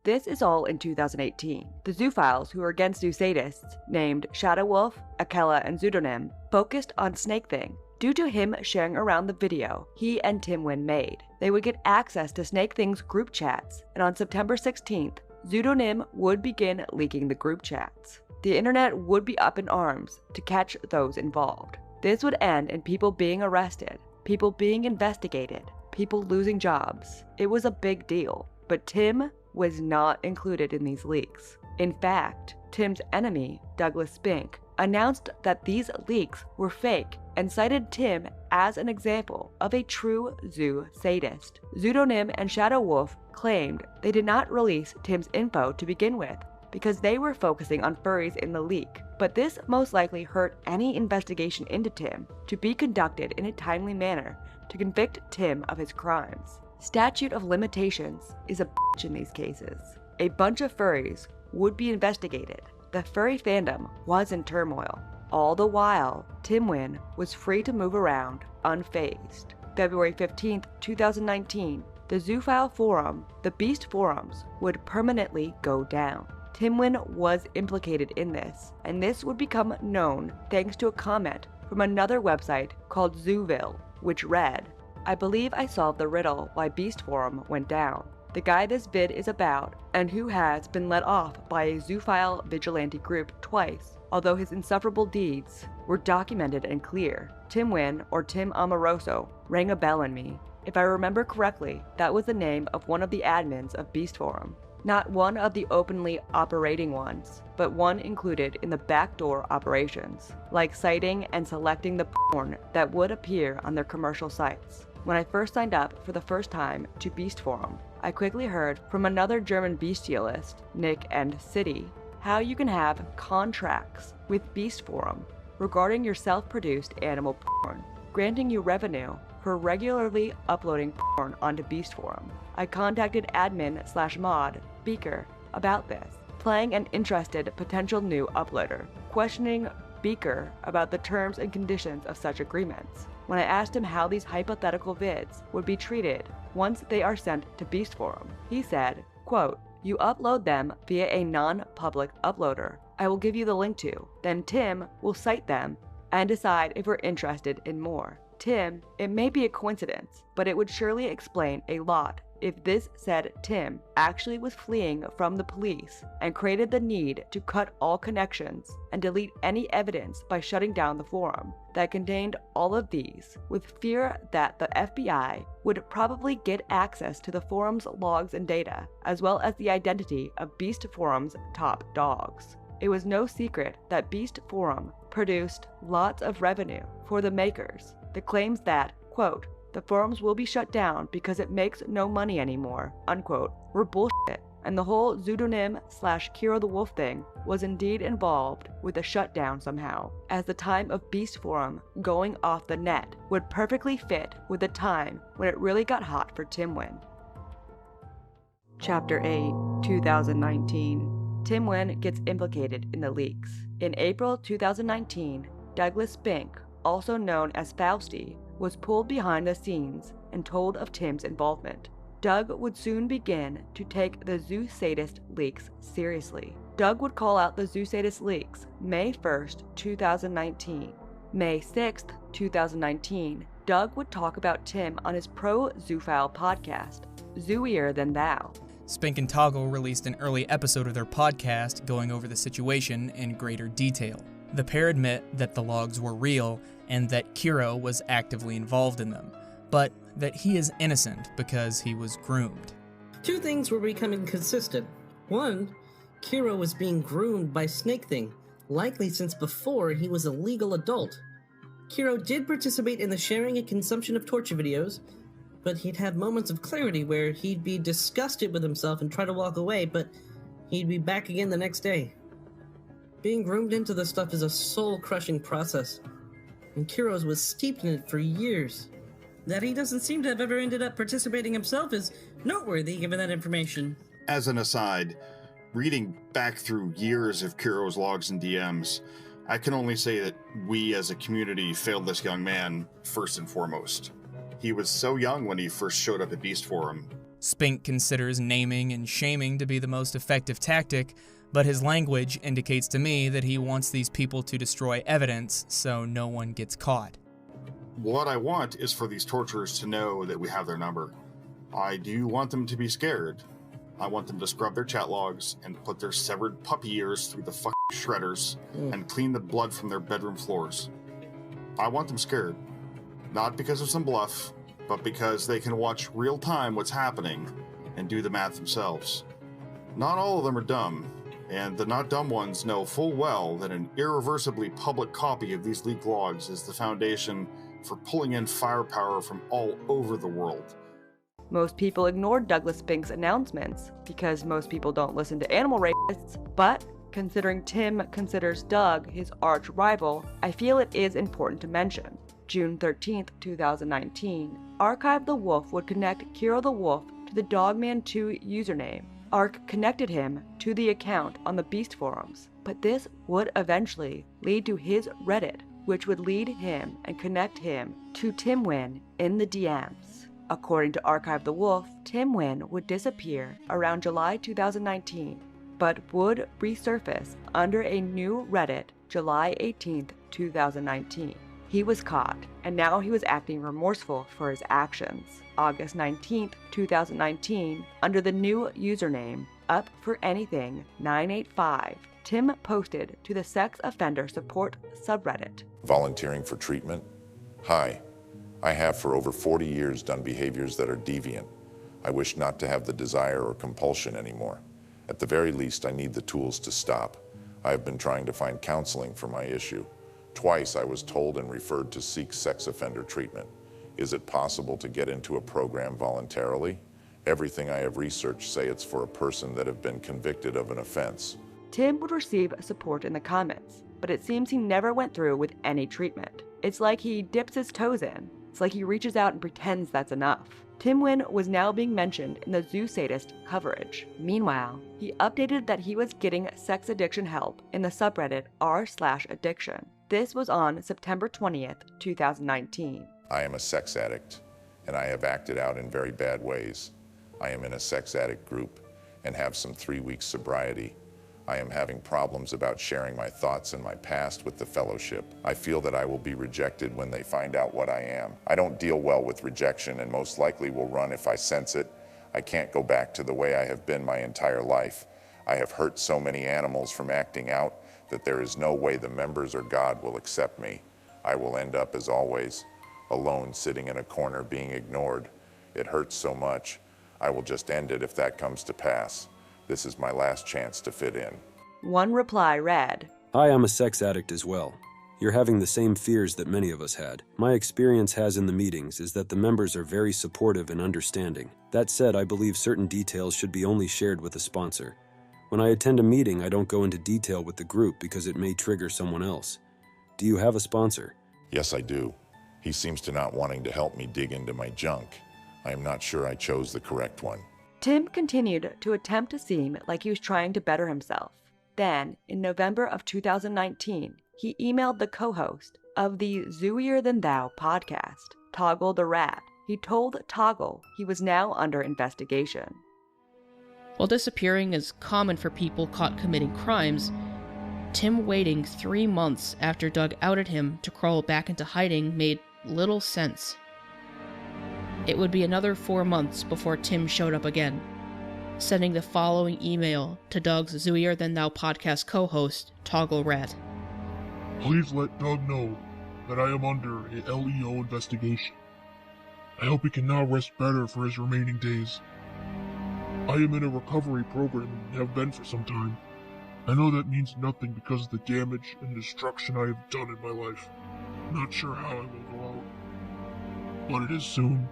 This is all in 2018. The zoophiles who were against zoosadists, named Shadow Wolf, Akela, and Pseudonym, focused on Snake Thing. Due to him sharing around the video he and Tim Wynn made, they would get access to Snake Thing's group chats, and on September 16th, Pseudonym would begin leaking the group chats. The internet would be up in arms to catch those involved. This would end in people being arrested, people being investigated, people losing jobs. It was a big deal, but Tim was not included in these leaks. In fact, Tim's enemy, Douglas Spink, announced that these leaks were fake and cited Tim as an example of a true zoo sadist. Pseudonym and Shadow Wolf claimed they did not release Tim's info to begin with because they were focusing on furries in the leak, but this most likely hurt any investigation into Tim to be conducted in a timely manner to convict Tim of his crimes. Statute of limitations is a bitch in these cases. A bunch of furries would be investigated. The furry fandom was in turmoil. All the while, Tim Wynn was free to move around unfazed. February 15th, 2019, the Zoophile Forum, the Beast Forums, would permanently go down. Tim Wynn was implicated in this, and this would become known thanks to a comment from another website called Zooville, which read, I believe I solved the riddle why Beast Forum went down. The guy this vid is about, and who has been let off by a zoophile vigilante group twice, although his insufferable deeds were documented and clear. Tim Wynn, or Tim Amoroso, rang a bell in me. If I remember correctly, that was the name of one of the admins of Beast Forum. Not one of the openly operating ones, but one included in the backdoor operations, like citing and selecting the porn that would appear on their commercial sites. When I first signed up for the first time to Beast Forum, I quickly heard from another German bestialist, Nick and City, how you can have contracts with Beast Forum regarding your self-produced animal porn, granting you revenue for regularly uploading porn onto Beast Forum. I contacted admin/mod Beaker about this, playing an interested potential new uploader, questioning Beaker about the terms and conditions of such agreements. When I asked him how these hypothetical vids would be treated once they are sent to Beast Forum, he said, quote, "You upload them via a non-public uploader I will give you the link to. Then Tim will cite them and decide if we're interested in more. Tim, it may be a coincidence, but it would surely explain a lot if this said Tim actually was fleeing from the police and created the need to cut all connections and delete any evidence by shutting down the forum that contained all of these, with fear that the FBI would probably get access to the forum's logs and data, as well as the identity of Beast Forum's top dogs. It was no secret that Beast Forum produced lots of revenue for the makers. The claims that, quote, the forums will be shut down because it makes no money anymore, unquote, were bullshit, and the whole pseudonym/Kero the Wolf thing was indeed involved with the shutdown somehow, as the time of Beast Forum going off the net would perfectly fit with the time when it really got hot for Timwin. Chapter 8, 2019. Timwin gets implicated in the leaks. In April 2019, Douglas Spink, also known as Fausty, was pulled behind the scenes and told of Tim's involvement. Doug would soon begin to take the Zoosadist leaks seriously. Doug would call out the Zoosadist leaks May 1st, 2019. May 6th, 2019, Doug would talk about Tim on his pro-Zoophile podcast, Zooier Than Thou. Spink and Toggle released an early episode of their podcast going over the situation in greater detail. The pair admit that the logs were real and that Kero was actively involved in them, but that he is innocent because he was groomed. Two things were becoming consistent. One, Kero was being groomed by Snake Thing, likely since before he was a legal adult. Kero did participate in the sharing and consumption of torture videos, but he'd have moments of clarity where he'd be disgusted with himself and try to walk away, but he'd be back again the next day. Being groomed into this stuff is a soul-crushing process, and Kero's was steeped in it for years. That he doesn't seem to have ever ended up participating himself is noteworthy given that information. As an aside, reading back through years of Kero's logs and DMs, I can only say that we as a community failed this young man first and foremost. He was so young when he first showed up at Beast Forum. Spink considers naming and shaming to be the most effective tactic, but his language indicates to me that he wants these people to destroy evidence so no one gets caught. What I want is for these torturers to know that we have their number. I do want them to be scared. I want them to scrub their chat logs and put their severed puppy ears through the fucking shredders and clean the blood from their bedroom floors. I want them scared. Not because of some bluff, but because they can watch real time what's happening and do the math themselves. Not all of them are dumb, and the not dumb ones know full well that an irreversibly public copy of these leaked logs is the foundation for pulling in firepower from all over the world. Most people ignored Douglas Spink's announcements because most people don't listen to animal rapists, but considering Tim considers Doug his arch rival, I feel it is important to mention. June 13th, 2019, Archive the Wolf would connect Kero the Wolf to the Dogman2 username. Ark connected him to the account on the Beast forums, but this would eventually lead to his Reddit, which would lead him and connect him to Timwin in the DMs. According to Archive the Wolf, Timwin would disappear around July 2019, but would resurface under a new Reddit July 18th, 2019. He was caught, and now he was acting remorseful for his actions. August 19th, 2019, under the new username, Up for Anything 985, Tim posted to the Sex Offender Support subreddit. Volunteering for treatment? Hi. I have for over 40 years done behaviors that are deviant. I wish not to have the desire or compulsion anymore. At the very least, I need the tools to stop. I have been trying to find counseling for my issue. Twice I was told and referred to seek sex offender treatment. Is it possible to get into a program voluntarily? Everything I have researched say it's for a person that have been convicted of an offense. Tim would receive support in the comments, but it seems he never went through with any treatment. It's like he dips his toes in. It's like he reaches out and pretends that's enough. Tim Wynn was now being mentioned in the Zoosadist coverage. Meanwhile, he updated that he was getting sex addiction help in the subreddit r/addiction. This was on September 20th, 2019. I am a sex addict, and I have acted out in very bad ways. I am in a sex addict group and have some 3-week sobriety. I am having problems about sharing my thoughts and my past with the fellowship. I feel that I will be rejected when they find out what I am. I don't deal well with rejection and most likely will run if I sense it. I can't go back to the way I have been my entire life. I have hurt so many animals from acting out that there is no way the members or God will accept me. I will end up, as always, alone sitting in a corner being ignored. It hurts so much. I will just end it if that comes to pass. This is my last chance to fit in. One reply read, Hi, I'm a sex addict as well. You're having the same fears that many of us had. My experience has in the meetings is that the members are very supportive and understanding. That said, I believe certain details should be only shared with a sponsor. When I attend a meeting, I don't go into detail with the group because it may trigger someone else. Do you have a sponsor? Yes, I do. He seems to not wanting to help me dig into my junk. I am not sure I chose the correct one. Tim continued to attempt to seem like he was trying to better himself. Then, in November of 2019, he emailed the co-host of the Zooier Than Thou podcast, Toggle the Rat. He told Toggle he was now under investigation. While disappearing is common for people caught committing crimes, Tim waiting 3 months after Doug outed him to crawl back into hiding made little sense. It would be another 4 months before Tim showed up again, sending the following email to Doug's Zooier Than Thou podcast co-host, Toggle Rat. Please let Doug know that I am under a LEO investigation. I hope he can now rest better for his remaining days. I am in a recovery program and have been for some time. I know that means nothing because of the damage and destruction I have done in my life. Not sure how I will go out, but it is soon.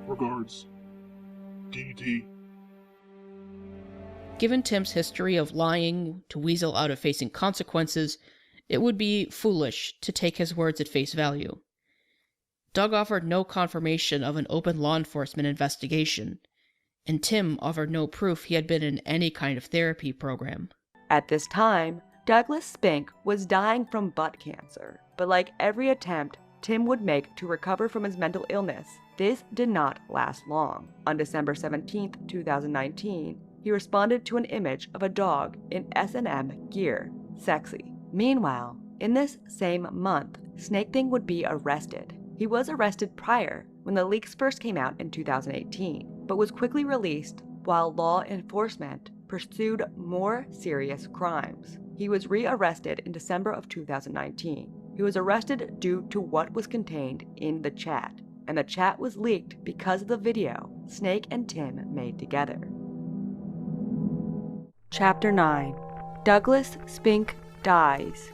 Regards, DD. Given Tim's history of lying to weasel out of facing consequences, it would be foolish to take his words at face value. Doug offered no confirmation of an open law enforcement investigation, and Tim offered no proof he had been in any kind of therapy program. At this time, Douglas Spink was dying from butt cancer, but like every attempt Tim would make to recover from his mental illness, this did not last long. On December 17, 2019, he responded to an image of a dog in S&M gear, sexy. Meanwhile, in this same month, Snake Thing would be arrested. He was arrested prior, when the leaks first came out in 2018, but was quickly released while law enforcement pursued more serious crimes. He was re-arrested in December of 2019. He was arrested due to what was contained in the chat, and the chat was leaked because of the video Snake and Tim made together. Chapter 9. Douglas Spink dies,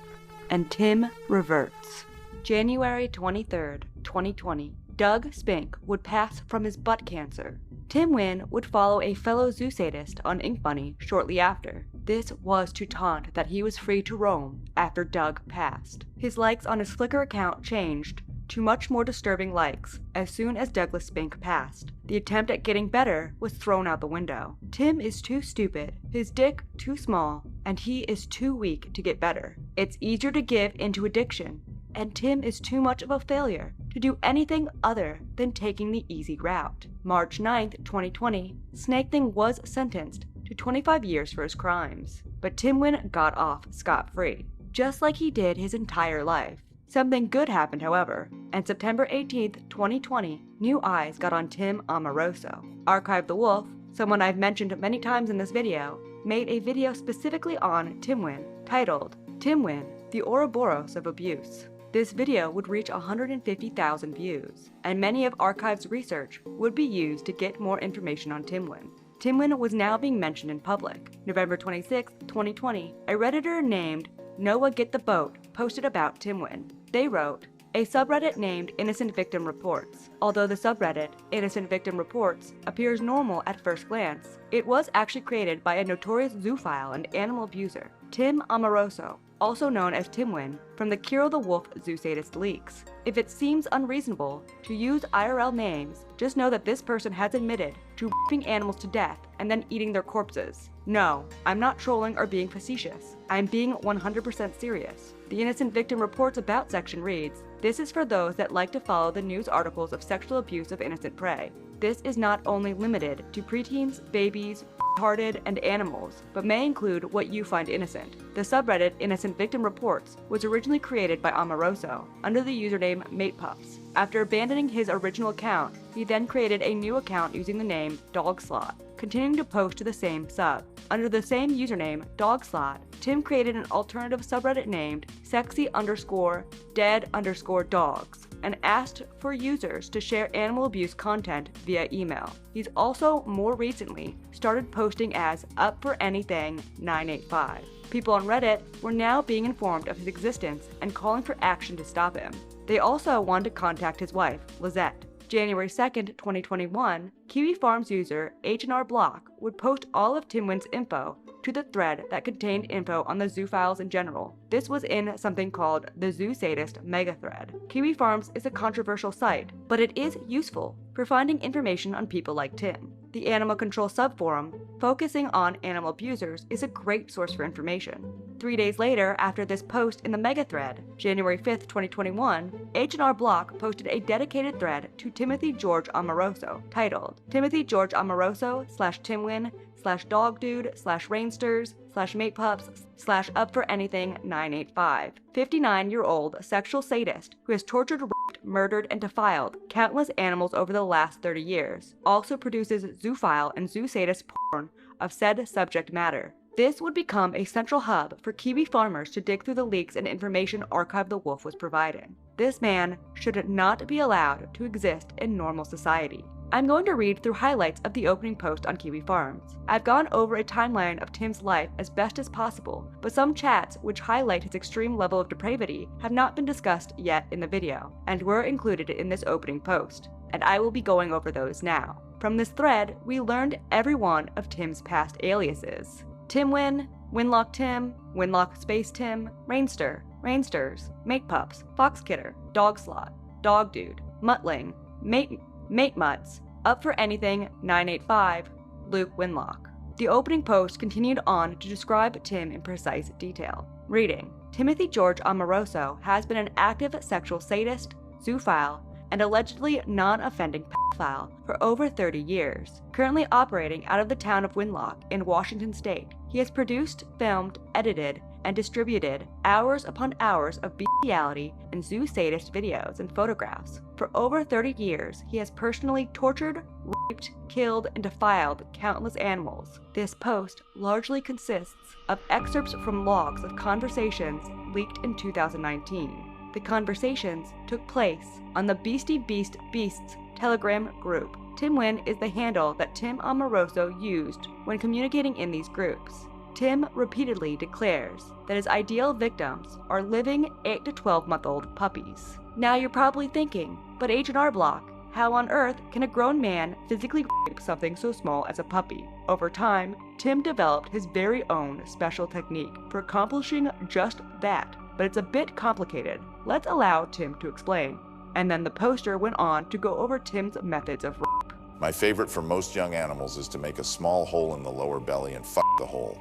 and Tim reverts. January 23rd, 2020. Doug Spink would pass from his butt cancer. Tim Wynn would follow a fellow Zoosadist on Ink Bunny shortly after. This was to taunt that he was free to roam after Doug passed. His likes on his Flickr account changed to much more disturbing likes as soon as Douglas Spink passed. The attempt at getting better was thrown out the window. Tim is too stupid, his dick too small, and he is too weak to get better. It's easier to give into addiction, and Tim is too much of a failure to do anything other than taking the easy route. March 9th, 2020, Snake Thing was sentenced to 25 years for his crimes, but Tim Wynn got off scot-free, just like he did his entire life. Something good happened, however, and September 18th, 2020, new eyes got on Tim Amoroso. Archive the Wolf, someone I've mentioned many times in this video, made a video specifically on Tim Wynn, titled, Tim Wynn, the Ouroboros of Abuse. This video would reach 150,000 views, and many of Archive's research would be used to get more information on Tim Wynn. Timwin was now being mentioned in public. November 26, 2020, a Redditor named Noah Get the Boat posted about Timwin. They wrote, a subreddit named Innocent Victim Reports. Although the subreddit, Innocent Victim Reports, appears normal at first glance, it was actually created by a notorious zoophile and animal abuser, Tim Amoroso, also known as Timwin, from the Kero the Wolf Zoosadist leaks. If it seems unreasonable to use IRL names, just know that this person has admitted to raping animals to death and then eating their corpses. No, I'm not trolling or being facetious. I'm being 100% serious. The Innocent Victim Reports About section reads, this is for those that like to follow the news articles of sexual abuse of innocent prey. This is not only limited to preteens, babies, retarded, and animals, but may include what you find innocent. The subreddit Innocent Victim Reports was originally created by Amoroso under the username MatePups. After abandoning his original account, he then created a new account using the name DogSlot, continuing to post to the same sub. Under the same username, DogSlot, Tim created an alternative subreddit named sexy_dead_dogs and asked for users to share animal abuse content via email. He's also more recently started posting as Up for Anything 985. People on Reddit were now being informed of his existence and calling for action to stop him. They also wanted to contact his wife, Lizette. January 2nd, 2021, Kiwi Farms user H&R Block would post all of Timwin's info to the thread that contained info on the zoophiles in general. This was in something called the Zoosadist megathread. Kiwi Farms is a controversial site, but it is useful for finding information on people like Tim. The Animal Control subforum, focusing on animal abusers, is a great source for information. 3 days later, after this post in the megathread, January 5th, 2021, H&R Block posted a dedicated thread to Timothy George Amoroso, titled Timothy George Amoroso /Timwin/Dogdude/Rainsters/Matepups/Up for Anything 985. 59-year-old sexual sadist who has tortured, raped, murdered, and defiled countless animals over the last 30 years. Also produces zoophile and zoosadist porn of said subject matter. This would become a central hub for Kiwi farmers to dig through the leaks and information Archive the Wolf was providing. This man should not be allowed to exist in normal society. I'm going to read through highlights of the opening post on Kiwi Farms. I've gone over a timeline of Tim's life as best as possible, but some chats which highlight his extreme level of depravity have not been discussed yet in the video, and were included in this opening post, and I will be going over those now. From this thread, we learned every one of Tim's past aliases. Timwin, Winlocke Tim, Winlocke Space Tim, Rainster, Rainsters, Matepups, Foxkidder, Dogslot, Dogdude, Muttling, Matemutts, Up for Anything 985, Luke Winlocke. The opening post continued on to describe Tim in precise detail. Reading, Timothy George Amoroso has been an active sexual sadist, zoophile, and allegedly non-offending pedophile for over 30 years, currently operating out of the town of Winlocke in Washington state. He has produced, filmed, edited, and distributed hours upon hours of bestiality and zoo-sadist videos and photographs. For over 30 years, he has personally tortured, raped, killed, and defiled countless animals. This post largely consists of excerpts from logs of conversations leaked in 2019. The conversations took place on the Beastie Beast Beasts Telegram group. Timwin is the handle that Tim Amoroso used when communicating in these groups. Tim repeatedly declares that his ideal victims are living 8 to 12-month-old puppies. Now you're probably thinking, but H&R Block, how on earth can a grown man physically rape something so small as a puppy? Over time, Tim developed his very own special technique for accomplishing just that, but it's a bit complicated. Let's allow Tim to explain. And then the poster went on to go over Tim's methods of rape. My favorite for most young animals is to make a small hole in the lower belly and fuck the hole.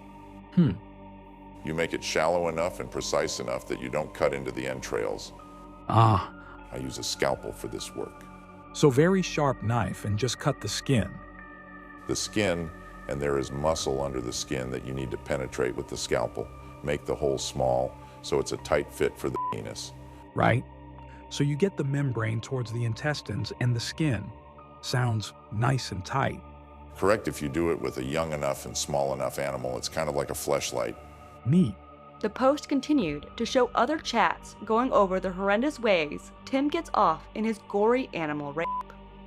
You make it shallow enough and precise enough that you don't cut into the entrails. Ah. I use a scalpel for this work. So very sharp knife and just cut the skin. The skin, and there is muscle under the skin that you need to penetrate with the scalpel. Make the hole small so it's a tight fit for the penis. Right. So you get the membrane towards the intestines and the skin. Sounds nice and tight. Correct if you do it with a young enough and small enough animal. It's kind of like a fleshlight. Neat. The post continued to show other chats going over the horrendous ways Tim gets off in his gory animal rape,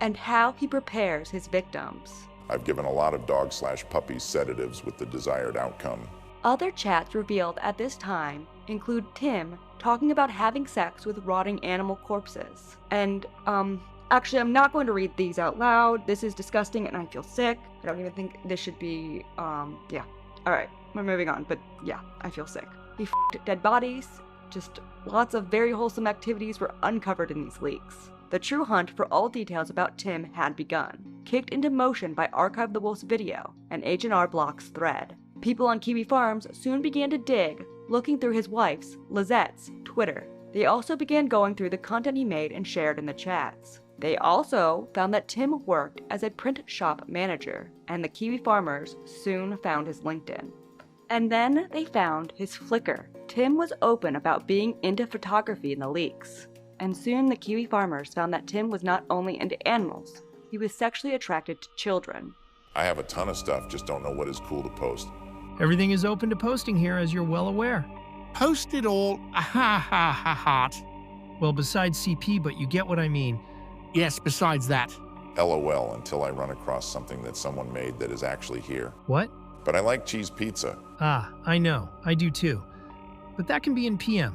and how he prepares his victims. I've given a lot of dog/puppies sedatives with the desired outcome. Other chats revealed at this time include Tim talking about having sex with rotting animal corpses. And, actually, I'm not going to read these out loud. This is disgusting and I feel sick. I don't even think this should be, yeah. Alright, we're moving on, but yeah, I feel sick. He f***ed dead bodies. Just lots of very wholesome activities were uncovered in these leaks. The true hunt for all details about Tim had begun, kicked into motion by Archive the Wolf's video and H&R Block's thread. People on Kiwi Farms soon began to dig, looking through his wife's, Lizette's, Twitter. They also began going through the content he made and shared in the chats. They also found that Tim worked as a print shop manager, and the Kiwi farmers soon found his LinkedIn. And then they found his Flickr. Tim was open about being into photography in the leaks. And soon the Kiwi farmers found that Tim was not only into animals, he was sexually attracted to children. I have a ton of stuff, just don't know what is cool to post. Everything is open to posting here, as you're well aware. Post it all, heart. Well, besides CP, but you get what I mean. Yes, besides that. LOL, until I run across something that someone made that is actually here. What? But I like cheese pizza. Ah, I know. I do too. But that can be in PM.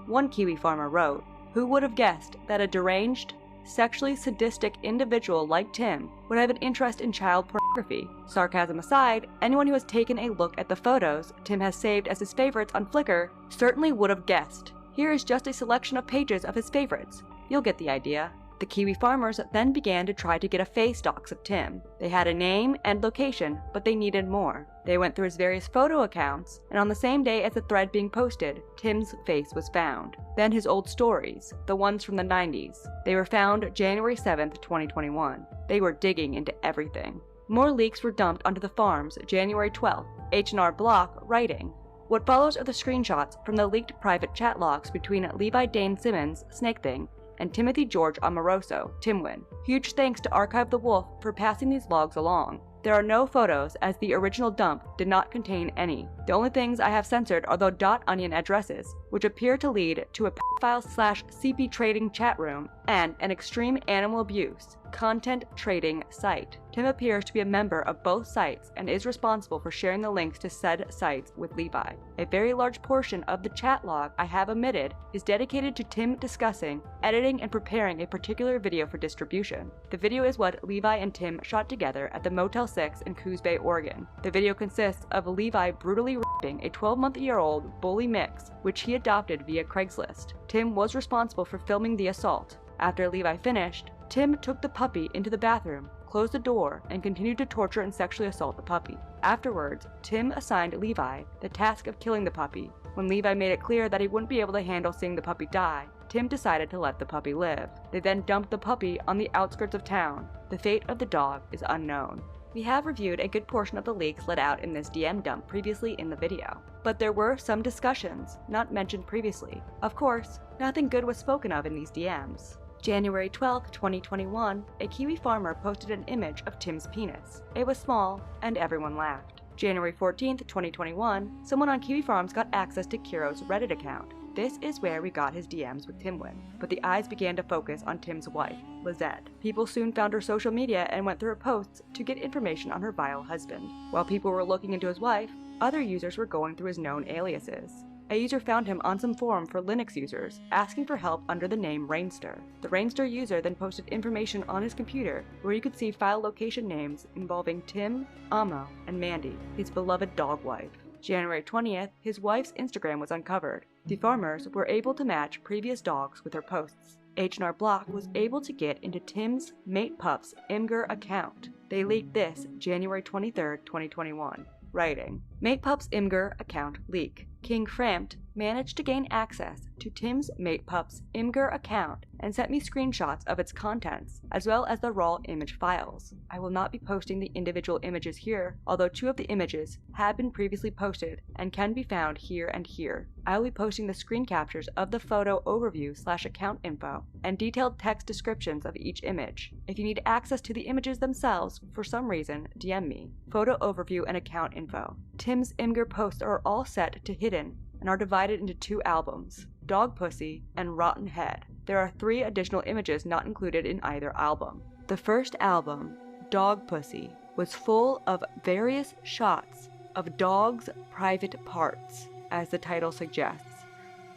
One Kiwi farmer wrote, "Who would have guessed that a deranged, sexually sadistic individual like Tim would have an interest in child pornography? Sarcasm aside, anyone who has taken a look at the photos Tim has saved as his favorites on Flickr certainly would have guessed. Here is just a selection of pages of his favorites. You'll get the idea." The Kiwi farmers then began to try to get a face dox of Tim. They had a name and location, but they needed more. They went through his various photo accounts, and on the same day as the thread being posted, Tim's face was found. Then his old stories, the ones from the 90s. They were found January 7th, 2021. They were digging into everything. More leaks were dumped onto the farms January 12th, H&R Block writing, "What follows are the screenshots from the leaked private chat logs between Levi Dane Simmons, Snake Thing, and Timothy George Amoroso, Timwin. Huge thanks to Archive the Wolf for passing these logs along. There are no photos, as the original dump did not contain any. The only things I have censored are the .onion addresses, which appear to lead to a pedophile/CP trading chat room and an extreme animal abuse content trading site. Tim appears to be a member of both sites and is responsible for sharing the links to said sites with Levi. A very large portion of the chat log I have omitted is dedicated to Tim discussing, editing, and preparing a particular video for distribution. The video is what Levi and Tim shot together at the Motel 6 in Coos Bay, Oregon. The video consists of Levi brutally raping a 12-month-year-old bully mix, which he adopted via Craigslist. Tim was responsible for filming the assault. After Levi finished, Tim took the puppy into the bathroom, closed the door, and continued to torture and sexually assault the puppy. Afterwards, Tim assigned Levi the task of killing the puppy. When Levi made it clear that he wouldn't be able to handle seeing the puppy die, Tim decided to let the puppy live. They then dumped the puppy on the outskirts of town. The fate of the dog is unknown. We have reviewed a good portion of the leaks let out in this DM dump previously in the video, but there were some discussions not mentioned previously. Of course, nothing good was spoken of in these DMs. January 12, 2021, a Kiwi farmer posted an image of Tim's penis. It was small, and everyone laughed. January 14, 2021, someone on Kiwi Farms got access to Kero's Reddit account. This is where we got his DMs with Timwin, but the eyes began to focus on Tim's wife, Lizette. People soon found her social media and went through her posts to get information on her vile husband. While people were looking into his wife, other users were going through his known aliases. A user found him on some forum for Linux users, asking for help under the name Rainster. The Rainster user then posted information on his computer where you could see file location names involving Tim, Amo, and Mandy, his beloved dog wife. January 20th, his wife's Instagram was uncovered. The farmers were able to match previous dogs with her posts. H&R Block was able to get into Tim's Mate Pup's Imgur account. They leaked this January 23, 2021. Writing, Mate Pup's Imgur account leak. King Framped managed to gain access to Tim's Mate Pup's Imgur account and sent me screenshots of its contents, as well as the raw image files. I will not be posting the individual images here, although 2 of the images have been previously posted and can be found here and here. I will be posting the screen captures of the photo overview/account info and detailed text descriptions of each image. If you need access to the images themselves for some reason, DM me. Photo overview and account info. Tim's Imgur posts are all set to hidden and are divided into 2 albums, Dog Pussy and Rotten Head. There are 3 additional images not included in either album. The first album, Dog Pussy, was full of various shots of dogs' private parts, as the title suggests.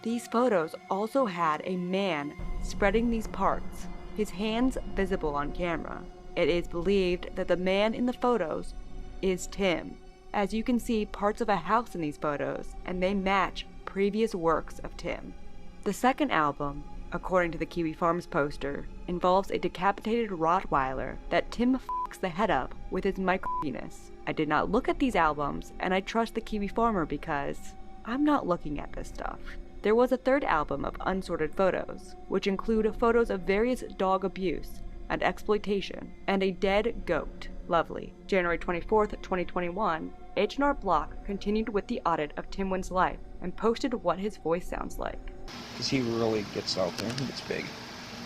These photos also had a man spreading these parts, his hands visible on camera. It is believed that the man in the photos is Tim, as you can see parts of a house in these photos, and they match previous works of Tim. The second album, according to the Kiwi Farms poster, involves a decapitated Rottweiler that Tim f***s the head up with his micro-penis. I did not look at these albums, and I trust the Kiwi Farmer because I'm not looking at this stuff. There was a third album of unsorted photos, which include photos of various dog abuse and exploitation, and a dead goat. Lovely. January 24th, 2021, H&R Block continued with the audit of Tim Win's life and posted what his voice sounds like. Because he really gets out there. He gets big.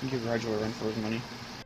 You give Rigel a run for his money.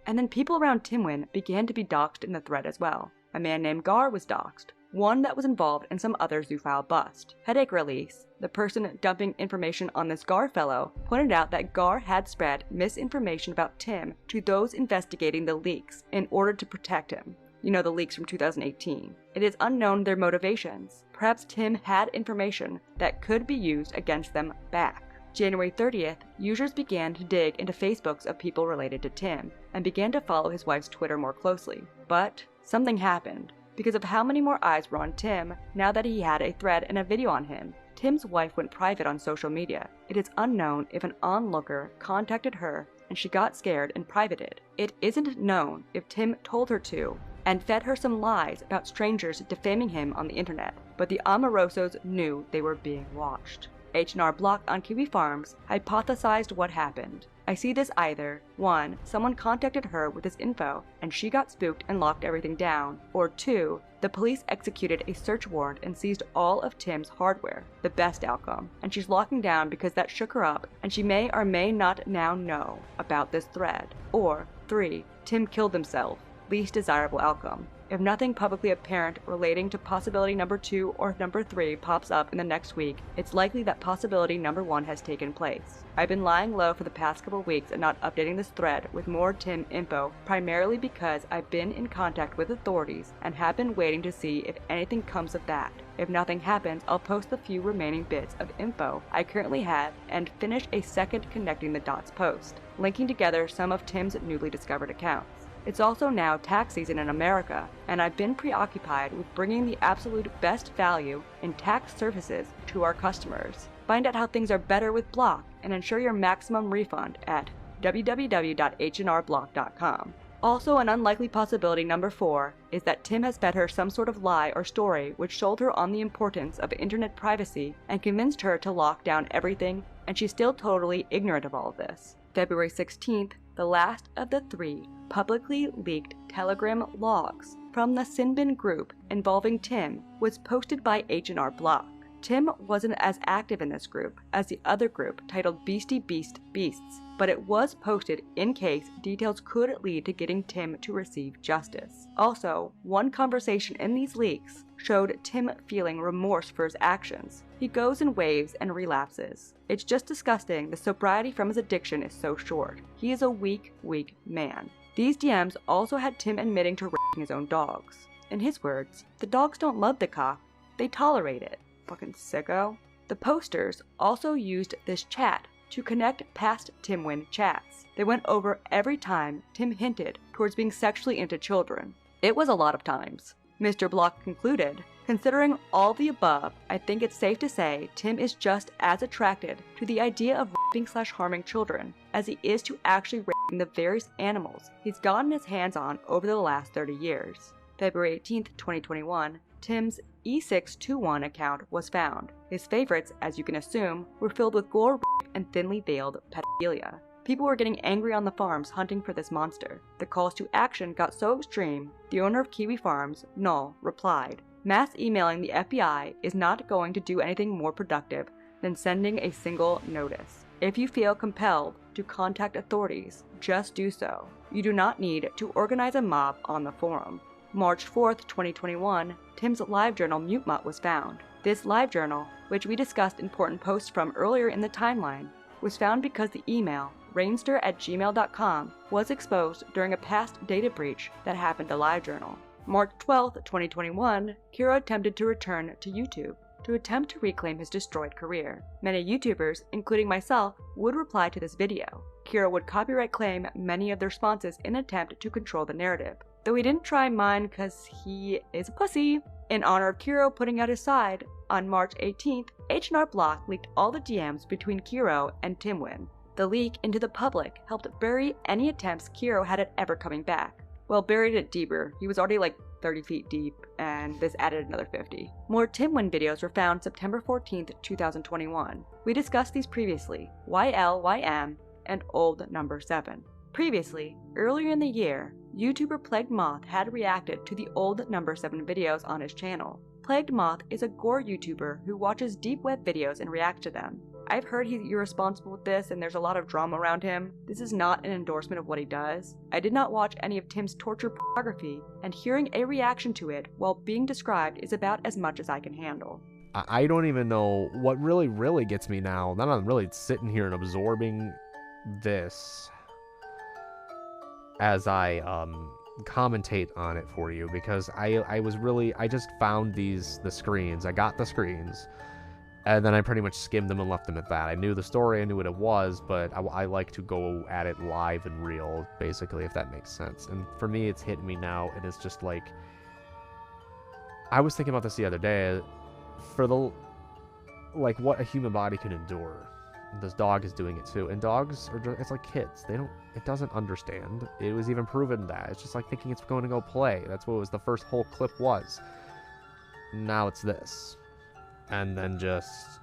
And then people around Tim Win began to be doxxed in the thread as well. A man named Gar was doxxed, one that was involved in some other zoophile bust. Headache Release, the person dumping information on this Gar fellow, pointed out that Gar had spread misinformation about Tim to those investigating the leaks in order to protect him. You know, the leaks from 2018. It is unknown their motivations. Perhaps Tim had information that could be used against them back. January 30th, users began to dig into Facebooks of people related to Tim and began to follow his wife's Twitter more closely. But something happened because of how many more eyes were on Tim now that he had a thread and a video on him. Tim's wife went private on social media. It is unknown if an onlooker contacted her and she got scared and privated. It isn't known if Tim told her to and fed her some lies about strangers defaming him on the internet, but the Amorosos knew they were being watched. H&R Block on Kiwi Farms hypothesized what happened. I see this either 1. Someone contacted her with this info and she got spooked and locked everything down, or 2. The police executed a search warrant and seized all of Tim's hardware, the best outcome, and she's locking down because that shook her up and she may or may not now know about this thread, or 3. Tim killed himself, least desirable outcome. If nothing publicly apparent relating to possibility number 2 or number 3 pops up in the next week, it's likely that possibility number 1 has taken place. I've been lying low for the past couple weeks and not updating this thread with more Tim info, primarily because I've been in contact with authorities and have been waiting to see if anything comes of that. If nothing happens, I'll post the few remaining bits of info I currently have and finish a second connecting the dots post, linking together some of Tim's newly discovered accounts. It's also now tax season in America, and I've been preoccupied with bringing the absolute best value in tax services to our customers. Find out how things are better with Block and ensure your maximum refund at www.hnrblock.com. Also, an unlikely possibility number 4 is that Tim has fed her some sort of lie or story which sold her on the importance of internet privacy and convinced her to lock down everything, and she's still totally ignorant of all of this. February 16th, the last of the 3 publicly leaked Telegram logs from the Sinbin group involving Tim was posted by H&R Block. Tim wasn't as active in this group as the other group titled Beastie Beast Beasts, but it was posted in case details could lead to getting Tim to receive justice. Also, one conversation in these leaks showed Tim feeling remorse for his actions. He goes in waves and relapses. It's just disgusting the sobriety from his addiction is so short. He is a weak, weak man. These DMs also had Tim admitting to raping his own dogs. In his words, the dogs don't love the cock, they tolerate it. Fucking sicko. The posters also used this chat to connect past Tim Win chats. They went over every time Tim hinted towards being sexually into children. It was a lot of times. Mr. Block concluded, considering all the above, I think it's safe to say Tim is just as attracted to the idea of raping/harming children as he is to actually raping the various animals he's gotten his hands on over the last 30 years. February 18th, 2021, Tim's E621 account was found. His favorites, as you can assume, were filled with gore, rape, and thinly veiled pedophilia. People were getting angry on the farms hunting for this monster. The calls to action got so extreme, the owner of Kiwi Farms, Null, replied, "Mass emailing the FBI is not going to do anything more productive than sending a single notice. If you feel compelled to contact authorities, just do so. You do not need to organize a mob on the forum." March 4th, 2021, Tim's LiveJournal MuteMutt was found. This LiveJournal, which we discussed important posts from earlier in the timeline, was found because the email, rainster@gmail.com, was exposed during a past data breach that happened to LiveJournal. March 12, 2021, Kero attempted to return to YouTube to attempt to reclaim his destroyed career. Many YouTubers, including myself, would reply to this video. Kero would copyright claim many of the responses in an attempt to control the narrative, though he didn't try mine because he is a pussy. In honor of Kero putting out his side, on March 18th, H&R Block leaked all the DMs between Kero and Timwin. The leak into the public helped bury any attempts Kero had at ever coming back. Well, buried it deeper. He was already like 30 feet deep, and this added another 50. More Timwin videos were found September 14th, 2021. We discussed these previously, YLYM and old number 7. Previously, earlier in the year, YouTuber Plagued Moth had reacted to the old number 7 videos on his channel. Plagued Moth is a gore YouTuber who watches deep web videos and reacts to them. I've heard he's irresponsible with this and there's a lot of drama around him. This is not an endorsement of what he does. I did not watch any of Tim's torture pornography, and hearing a reaction to it while being described is about as much as I can handle. I don't even know what really gets me now. Now I'm really sitting here and absorbing this as I commentate on it for you, because I just found the screens. I got the screens, and then I pretty much skimmed them and left them at that. I knew the story, I knew what it was, but I like to go at it live and real, basically, if that makes sense. And for me, it's hitting me now, and it's just like, I was thinking about this the other day, like what a human body can endure. This dog is doing it too, and dogs are just, it's like kids. It doesn't understand. It was even proven that. It's just like thinking it's going to go play. That's what the first whole clip was. Now it's this. And then just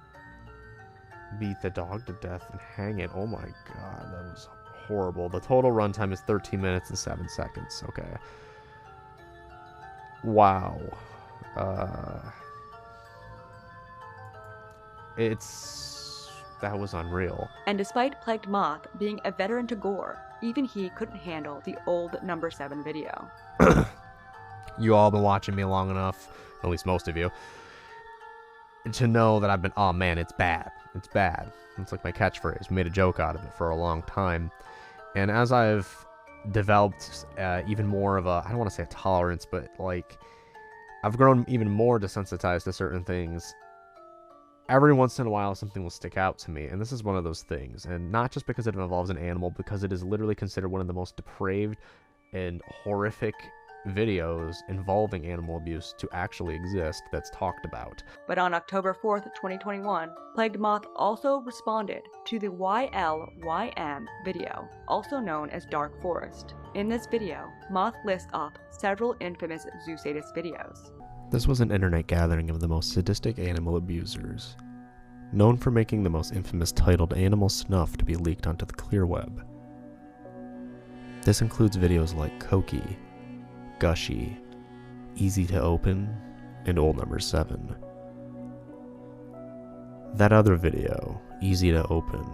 beat the dog to death and hang it. Oh my god, that was horrible. The total runtime is 13 minutes and 7 seconds. Okay. Wow. That was unreal. And despite Plagued Moth being a veteran to gore, even he couldn't handle the old number 7 video. You all been watching me long enough, at least most of you, to know that I've been, oh man, it's bad. It's bad. It's like my catchphrase. We made a joke out of it for a long time. And as I've developed even more of a, I don't want to say a tolerance, but like, I've grown even more desensitized to certain things. Every once in a while, something will stick out to me, and this is one of those things. And not just because it involves an animal, because it is literally considered one of the most depraved and horrific videos involving animal abuse to actually exist that's talked about. But on October 4th, 2021, Plagued Moth also responded to the YLYM video, also known as Dark Forest. In this video, Moth lists off several infamous Zoosadist videos. This was an internet gathering of the most sadistic animal abusers, known for making the most infamous titled animal snuff to be leaked onto the clear web. This includes videos like Koki, Gushy, Easy to Open, and Old Number 7. That other video, Easy to Open,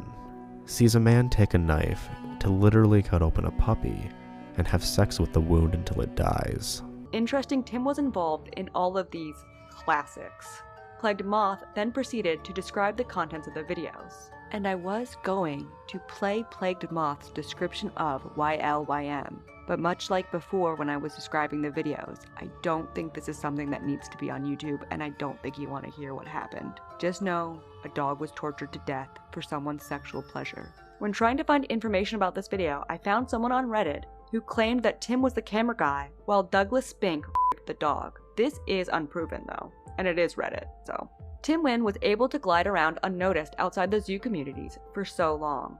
sees a man take a knife to literally cut open a puppy and have sex with the wound until it dies. Interesting, Tim was involved in all of these classics. Plagued Moth then proceeded to describe the contents of the videos. And I was going to play Plagued Moth's description of YLYM, but much like before when I was describing the videos, I don't think this is something that needs to be on YouTube, and I don't think you want to hear what happened. Just know a dog was tortured to death for someone's sexual pleasure. When trying to find information about this video, I found someone on Reddit who claimed that Tim was the camera guy while Douglas Spink raped the dog. This is unproven though, and it is Reddit, so. Timwin was able to glide around unnoticed outside the zoo communities for so long.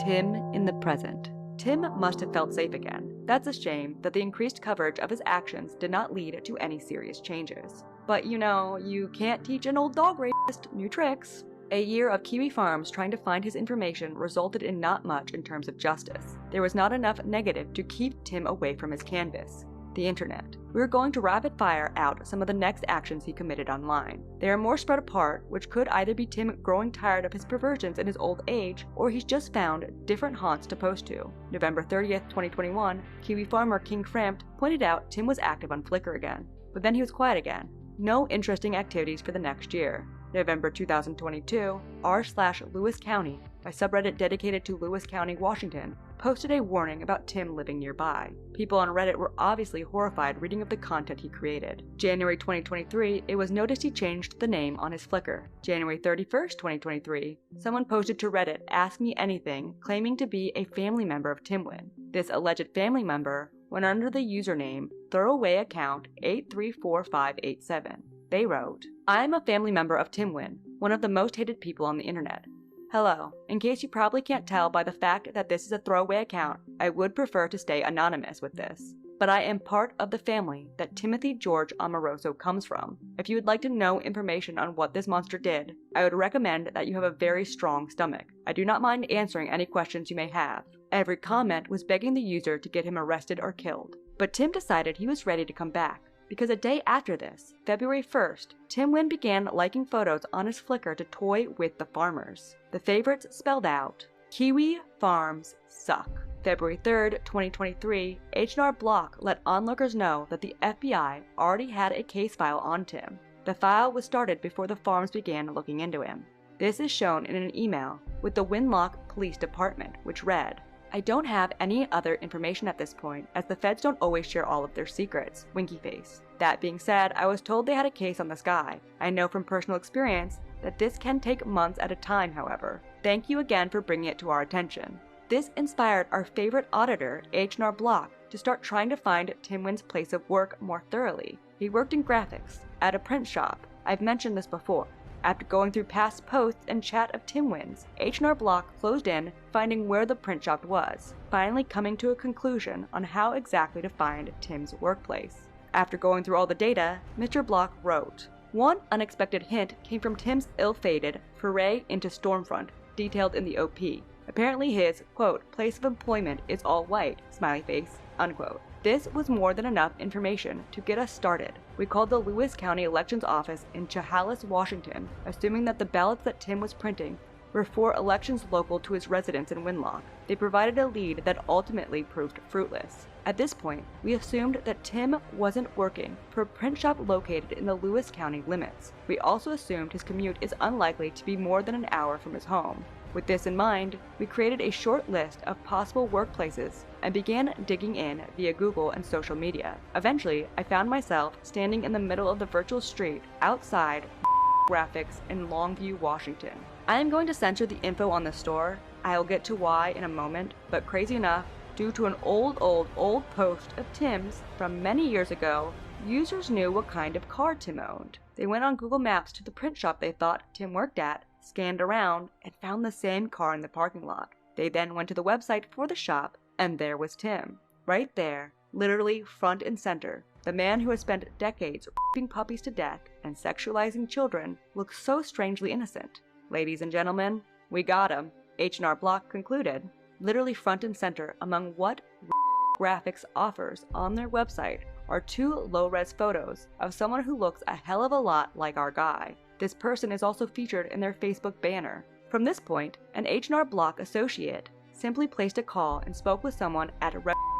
Tim in the present. Tim must have felt safe again. That's a shame that the increased coverage of his actions did not lead to any serious changes. But you know, you can't teach an old dog rapist new tricks. A year of Kiwi Farms trying to find his information resulted in not much in terms of justice. There was not enough negative to keep Tim away from his canvas, the internet. We're going to rapid fire out some of the next actions he committed online. They are more spread apart, which could either be Tim growing tired of his perversions in his old age, or he's just found different haunts to post to. November 30th, 2021, Kiwi farmer King Framped pointed out Tim was active on Flickr again, but then he was quiet again. No interesting activities for the next year. November 2022, r/Lewis County, a subreddit dedicated to Lewis County, Washington, posted a warning about Tim living nearby. People on Reddit were obviously horrified reading of the content he created. January 2023, it was noticed he changed the name on his Flickr. January 31st, 2023, someone posted to Reddit Ask Me Anything, claiming to be a family member of Timwin. This alleged family member went under the username throwawayaccount 834587. They wrote, I am a family member of Timwin, one of the most hated people on the internet. Hello. In case you probably can't tell by the fact that this is a throwaway account, I would prefer to stay anonymous with this. But I am part of the family that Timothy George Amoroso comes from. If you would like to know information on what this monster did, I would recommend that you have a very strong stomach. I do not mind answering any questions you may have. Every comment was begging the user to get him arrested or killed. But Tim decided he was ready to come back, because a day after this, February 1st, Timwin began liking photos on his Flickr to toy with the farmers. The favorites spelled out, Kiwi Farms Suck. February 3rd, 2023, H&R Block let onlookers know that the FBI already had a case file on Tim. The file was started before the farms began looking into him. This is shown in an email with the Winlocke Police Department, which read, I don't have any other information at this point, as the feds don't always share all of their secrets, winky face. That being said, I was told they had a case on this guy. I know from personal experience that this can take months at a time, however. Thank you again for bringing it to our attention. This inspired our favorite auditor, H&R Block, to start trying to find Timwin's place of work more thoroughly. He worked in graphics, at a print shop. I've mentioned this before. After going through past posts and chat of Timwin's, H&R Block closed in, finding where the print shop was, finally coming to a conclusion on how exactly to find Tim's workplace. After going through all the data, Mr. Block wrote, one unexpected hint came from Tim's ill-fated foray into Stormfront, detailed in the OP. Apparently his, quote, place of employment is all white, smiley face, unquote. This was more than enough information to get us started. We called the Lewis County Elections Office in Charities, Washington, assuming that the ballots that Tim was printing were for elections local to his residence in Winlocke. They provided a lead that ultimately proved fruitless. At this point, we assumed that Tim wasn't working for a print shop located in the Lewis County limits. We also assumed his commute is unlikely to be more than an hour from his home. With this in mind, we created a short list of possible workplaces and began digging in via Google and social media. Eventually, I found myself standing in the middle of the virtual street outside Graphics in Longview, Washington. I am going to censor the info on the store. I'll get to why in a moment, but crazy enough, due to an old post of Tim's from many years ago, users knew what kind of car Tim owned. They went on Google Maps to the print shop they thought Tim worked at, scanned around, and found the same car in the parking lot. They then went to the website for the shop, and there was Tim. Right there, literally front and center. The man who has spent decades raping puppies to death and sexualizing children looks so strangely innocent. Ladies and gentlemen, we got him, H&R Block concluded. Literally front and center among what Graphics offers on their website are two low-res photos of someone who looks a hell of a lot like our guy. This person is also featured in their Facebook banner. From this point, an H&R Block associate simply placed a call and spoke with someone at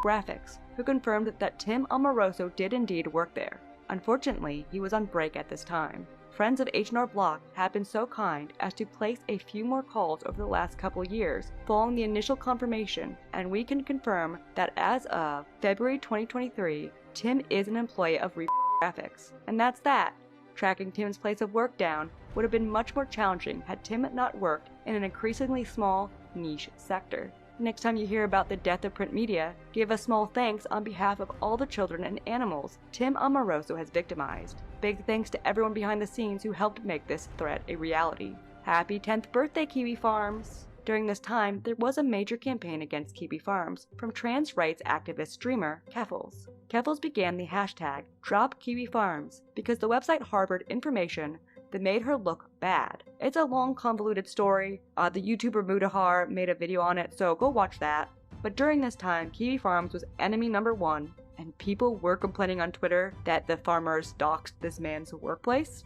Graphics, who confirmed that Tim Amoroso did indeed work there. Unfortunately, he was on break at this time. Friends of H&R Block have been so kind as to place a few more calls over the last couple years following the initial confirmation, and we can confirm that as of February 2023, Tim is an employee of Graphics. And that's that. Tracking Tim's place of work down would have been much more challenging had Tim not worked in an increasingly small, niche sector. Next time you hear about the death of print media, give a small thanks on behalf of all the children and animals Tim Amoroso has victimized. Big thanks to everyone behind the scenes who helped make this threat a reality. Happy 10th birthday, Kiwi Farms! During this time, there was a major campaign against Kiwi Farms from trans rights activist streamer Keffels. Keffels began the hashtag #DropKiwiFarms because the website harbored information that made her look bad. It's a long, convoluted story. The YouTuber Mudahar made a video on it, so go watch that. But during this time, Kiwi Farms was enemy number one, and people were complaining on Twitter that the farmers doxed this man's workplace.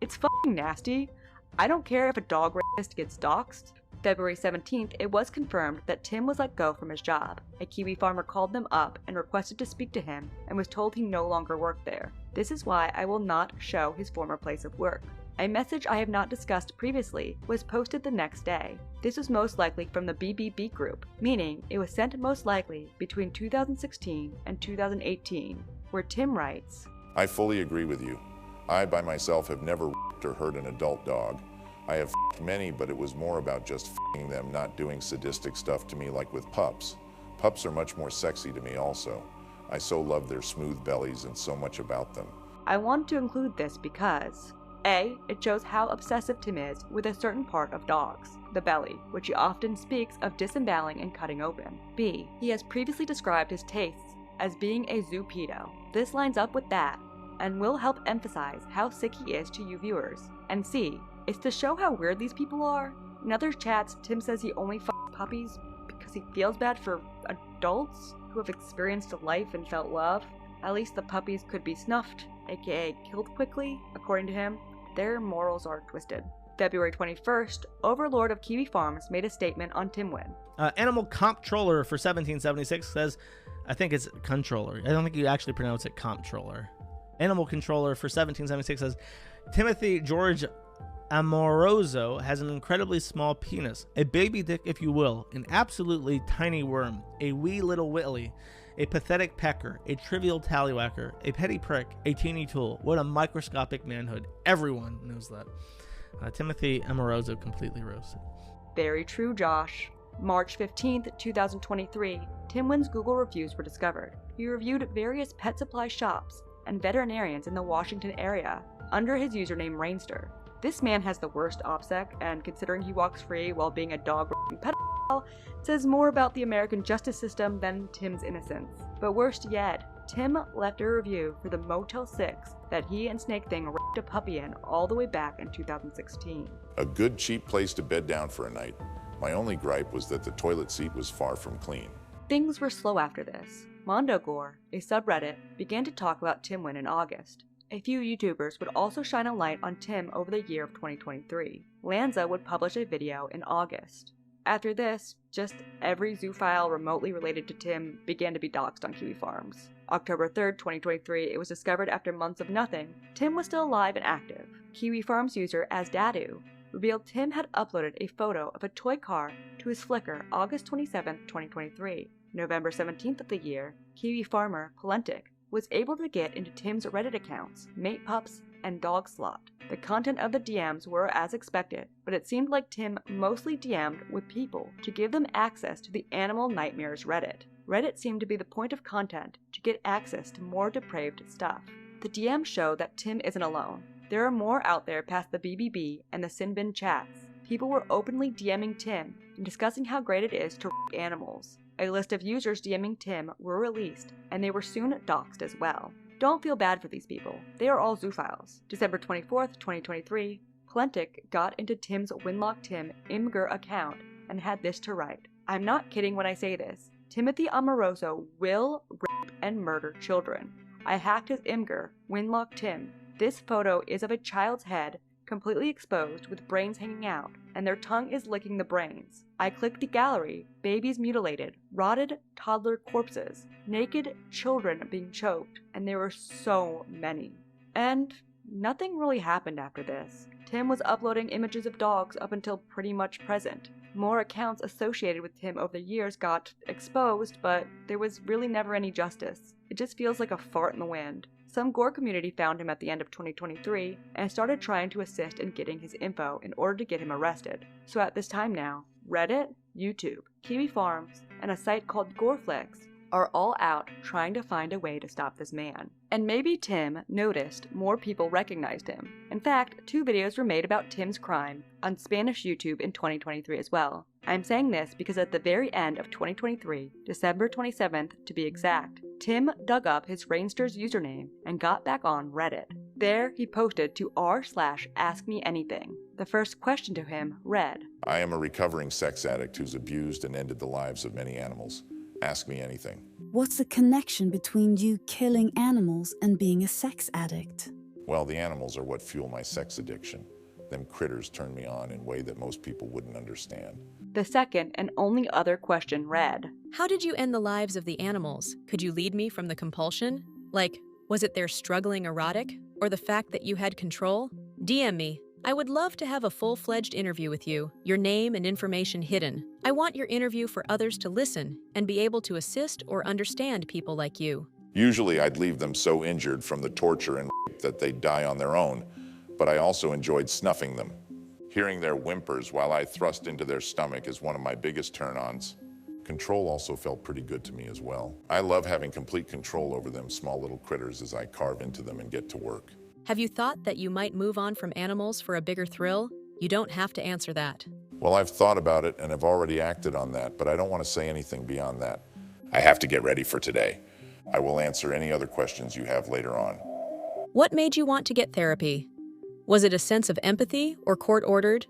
It's fucking nasty. I don't care if a dog rapist gets doxed. February 17th, it was confirmed that Tim was let go from his job. A Kiwi farmer called them up and requested to speak to him and was told he no longer worked there. This is why I will not show his former place of work. A message I have not discussed previously was posted the next day. This was most likely from the BBB group, meaning it was sent most likely between 2016 and 2018, where Tim writes, I fully agree with you. I by myself have never or hurt an adult dog. I have many, but it was more about just them, not doing sadistic stuff to me like with pups. Pups are much more sexy to me also. I so love their smooth bellies and so much about them. I want to include this because A, it shows how obsessive Tim is with a certain part of dogs, the belly, which he often speaks of disemboweling and cutting open. B, he has previously described his tastes as being a zoo pedo. This lines up with that, and will help emphasize how sick he is to you viewers. And C, it's to show how weird these people are. In other chats, Tim says he only fucks puppies because he feels bad for adults who have experienced life and felt love. At least the puppies could be snuffed, aka killed quickly, according to him. Their morals are twisted. February 21st, Overlord of Kiwi Farms made a statement on Timwin. Animal Comptroller for 1776 says, I think it's controller. I don't think you actually pronounce it comptroller. Animal Controller for 1776 says, Timothy George Amoroso has an incredibly small penis, a baby dick if you will, an absolutely tiny worm, a wee little whittly, a pathetic pecker, a trivial tallywhacker, a petty prick, a teeny tool. What a microscopic manhood. Everyone knows that. Timothy Amoroso completely roasted. Very true, Josh. March 15th, 2023, Timwin's Google reviews were discovered. He reviewed various pet supply shops and veterinarians in the Washington area under his username Rainster. This man has the worst OPSEC, and considering he walks free while being a dog-raping pedophile, says more about the American justice system than Tim's innocence. But worst yet, Tim left a review for the Motel 6 that he and Snake Thing raped a puppy in all the way back in 2016. A good cheap place to bed down for a night. My only gripe was that the toilet seat was far from clean. Things were slow after this. Mondogore, a subreddit, began to talk about Timwin in August. A few YouTubers would also shine a light on Tim over the year of 2023. Lanza would publish a video in August. After this, just every zoophile remotely related to Tim began to be doxxed on Kiwi Farms. October 3rd, 2023, it was discovered after months of nothing, Tim was still alive and active. Kiwi Farms user AsDadu revealed Tim had uploaded a photo of a toy car to his Flickr August 27, 2023. November 17th of the year, Kiwi farmer Polentic was able to get into Tim's Reddit accounts, Mate Pups, and Dog Slot. The content of the DMs were as expected, but it seemed like Tim mostly DM'd with people to give them access to the Animal Nightmares Reddit. Reddit seemed to be the point of content to get access to more depraved stuff. The DMs show that Tim isn't alone. There are more out there past the BBB and the Sinbin chats. People were openly DMing Tim and discussing how great it is to rape animals. A list of users DMing Tim were released, and they were soon doxxed as well. Don't feel bad for these people. They are all zoophiles. December 24th, 2023, Polentic got into Tim's Winlocke Tim Imgur account and had this to write. I'm not kidding when I say this. Timothy Amoroso will rape and murder children. I hacked his Imgur, Winlocke Tim. This photo is of a child's head, completely exposed with brains hanging out, and their tongue is licking the brains. I clicked the gallery, babies mutilated, rotted toddler corpses, naked children being choked, and there were so many. And nothing really happened after this. Tim was uploading images of dogs up until pretty much present. More accounts associated with Tim over the years got exposed, but there was really never any justice. It just feels like a fart in the wind. Some gore community found him at the end of 2023 and started trying to assist in getting his info in order to get him arrested. So at this time now, Reddit, YouTube, Kiwi Farms, and a site called Goreflix are all out trying to find a way to stop this man. And maybe Tim noticed more people recognized him. In fact, 2 videos were made about Tim's crime on Spanish YouTube in 2023 as well. I'm saying this because at the very end of 2023, December 27th to be exact, Tim dug up his Rainster's username and got back on Reddit. There, he posted to r/askmeanything. The first question to him read, I am a recovering sex addict who's abused and ended the lives of many animals. Ask me anything. What's the connection between you killing animals and being a sex addict? Well, the animals are what fuel my sex addiction. Them critters turn me on in a way that most people wouldn't understand. The second and only other question read, How did you end the lives of the animals? Could you lead me from the compulsion? Like, was it their struggling erotic? Or the fact that you had control? DM me. I would love to have a full-fledged interview with you, your name and information hidden. I want your interview for others to listen and be able to assist or understand people like you. Usually I'd leave them so injured from the torture and that they'd die on their own, but I also enjoyed snuffing them. Hearing their whimpers while I thrust into their stomach is one of my biggest turn-ons. Control also felt pretty good to me as well. I love having complete control over them small little critters as I carve into them and get to work. Have you thought that you might move on from animals for a bigger thrill? You don't have to answer that. Well, I've thought about it and have already acted on that, but I don't want to say anything beyond that. I have to get ready for today. I will answer any other questions you have later on. What made you want to get therapy? Was it a sense of empathy or court-ordered?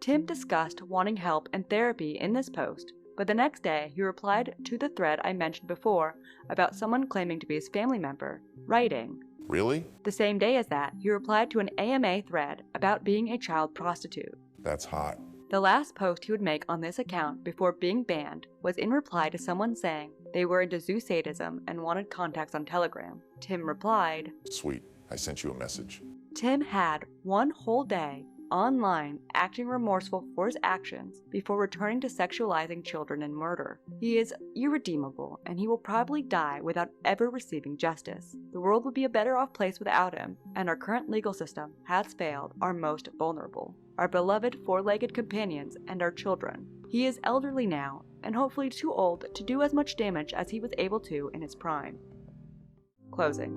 Tim discussed wanting help and therapy in this post, but the next day he replied to the thread I mentioned before about someone claiming to be his family member, writing, Really? The same day as that, he replied to an AMA thread about being a child prostitute. That's hot. The last post he would make on this account before being banned was in reply to someone saying they were into Zoosadism and wanted contacts on Telegram. Tim replied, Sweet, I sent you a message. Tim had one whole day online acting remorseful for his actions before returning to sexualizing children and murder. He is irredeemable and he will probably die without ever receiving justice. The world would be a better off place without him, and our current legal system has failed our most vulnerable, our beloved four-legged companions and our children. He is elderly now and hopefully too old to do as much damage as he was able to in his prime. Closing.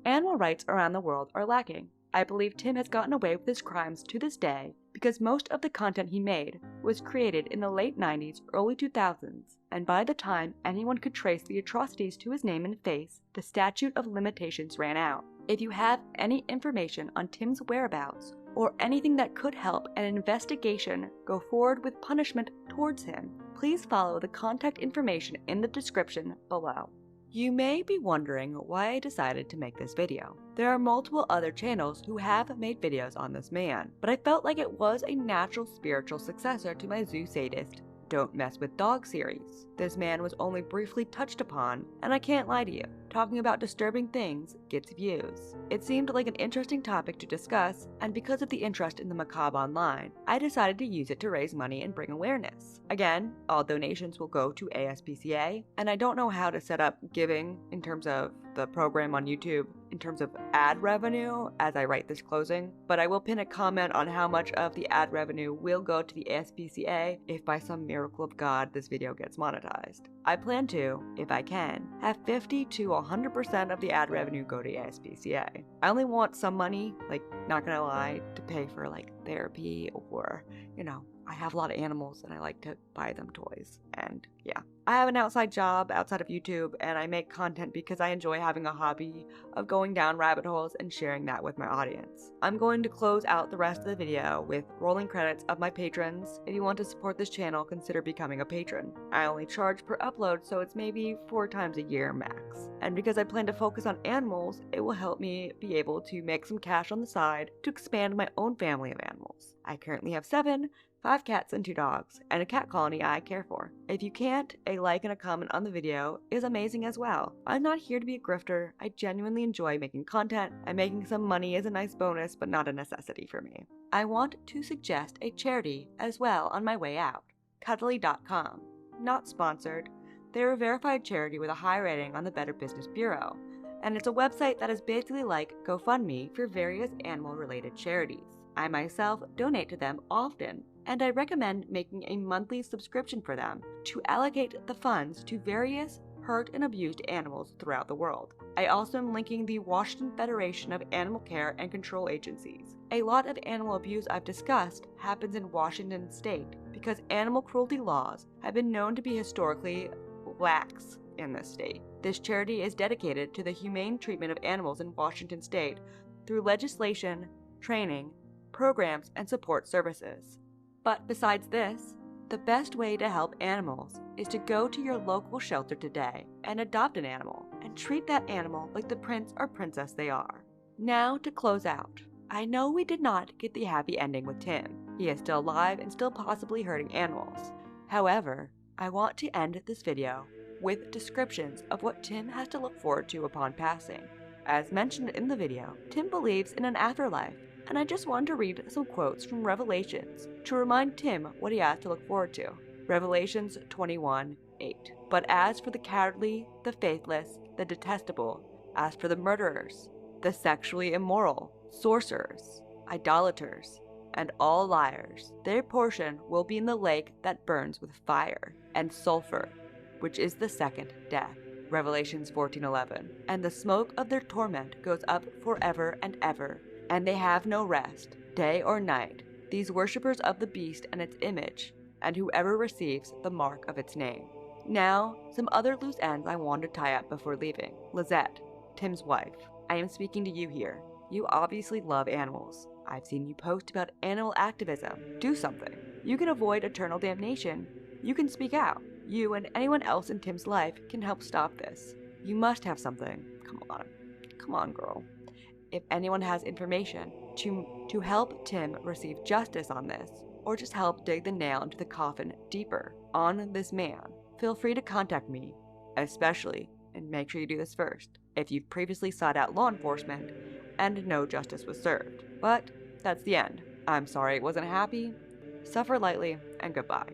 Animal rights around the world are lacking. I believe Tim has gotten away with his crimes to this day because most of the content he made was created in the late 90s, early 2000s, and by the time anyone could trace the atrocities to his name and face, the statute of limitations ran out. If you have any information on Tim's whereabouts, or anything that could help an investigation go forward with punishment towards him, please follow the contact information in the description below. You may be wondering why I decided to make this video. There are multiple other channels who have made videos on this man, but I felt like it was a natural spiritual successor to my Zoosadist Don't Mess with Dog series. This man was only briefly touched upon, and I can't lie to you, talking about disturbing things gets views. It seemed like an interesting topic to discuss, and because of the interest in the macabre online, I decided to use it to raise money and bring awareness. Again, all donations will go to ASPCA, and I don't know how to set up giving in terms of the program on YouTube in terms of ad revenue as I write this closing, but I will pin a comment on how much of the ad revenue will go to the ASPCA if by some miracle of God this video gets monetized. I plan to, if I can, have 50 to 100% of the ad revenue go to ASPCA. I only want some money, like, not gonna lie, to pay for like therapy or, I have a lot of animals and I like to buy them toys, and yeah. I have an outside job outside of YouTube, and I make content because I enjoy having a hobby of going down rabbit holes and sharing that with my audience. I'm going to close out the rest of the video with rolling credits of my patrons. If you want to support this channel, consider becoming a patron. I only charge per upload, so it's maybe 4 times a year max. And because I plan to focus on animals, it will help me be able to make some cash on the side to expand my own family of animals. I currently have 7, 5 cats and 2 dogs, and a cat colony I care for. If you can't, a like and a comment on the video is amazing as well. I'm not here to be a grifter. I genuinely enjoy making content, and making some money is a nice bonus but not a necessity for me. I want to suggest a charity as well on my way out. Cuddly.com. Not sponsored. They're a verified charity with a high rating on the Better Business Bureau, and it's a website that is basically like GoFundMe for various animal-related charities. I myself donate to them often, and I recommend making a monthly subscription for them to allocate the funds to various hurt and abused animals throughout the world. I also am linking the Washington Federation of Animal Care and Control Agencies. A lot of animal abuse I've discussed happens in Washington state because animal cruelty laws have been known to be historically lax in this state. This charity is dedicated to the humane treatment of animals in Washington state through legislation, training, programs, and support services. But besides this, the best way to help animals is to go to your local shelter today and adopt an animal and treat that animal like the prince or princess they are. Now to close out. I know we did not get the happy ending with Tim. He is still alive and still possibly hurting animals. However, I want to end this video with descriptions of what Tim has to look forward to upon passing. As mentioned in the video, Tim believes in an afterlife, and I just wanted to read some quotes from Revelations to remind Tim what he has to look forward to. Revelations 21:8. But as for the cowardly, the faithless, the detestable, as for the murderers, the sexually immoral, sorcerers, idolaters, and all liars, their portion will be in the lake that burns with fire and sulfur, which is the second death. Revelations 14:11. And the smoke of their torment goes up forever and ever, and they have no rest, day or night, these worshippers of the beast and its image, and whoever receives the mark of its name. Now, some other loose ends I want to tie up before leaving. Lizette, Tim's wife, I am speaking to you here. You obviously love animals. I've seen you post about animal activism. Do something. You can avoid eternal damnation. You can speak out. You and anyone else in Tim's life can help stop this. You must have something. Come on, girl. If anyone has information to help Tim receive justice on this, or just help dig the nail into the coffin deeper on this man, feel free to contact me, especially, and make sure you do this first, if you've previously sought out law enforcement and no justice was served. But that's the end. I'm sorry it wasn't happy. Suffer lightly, and goodbye.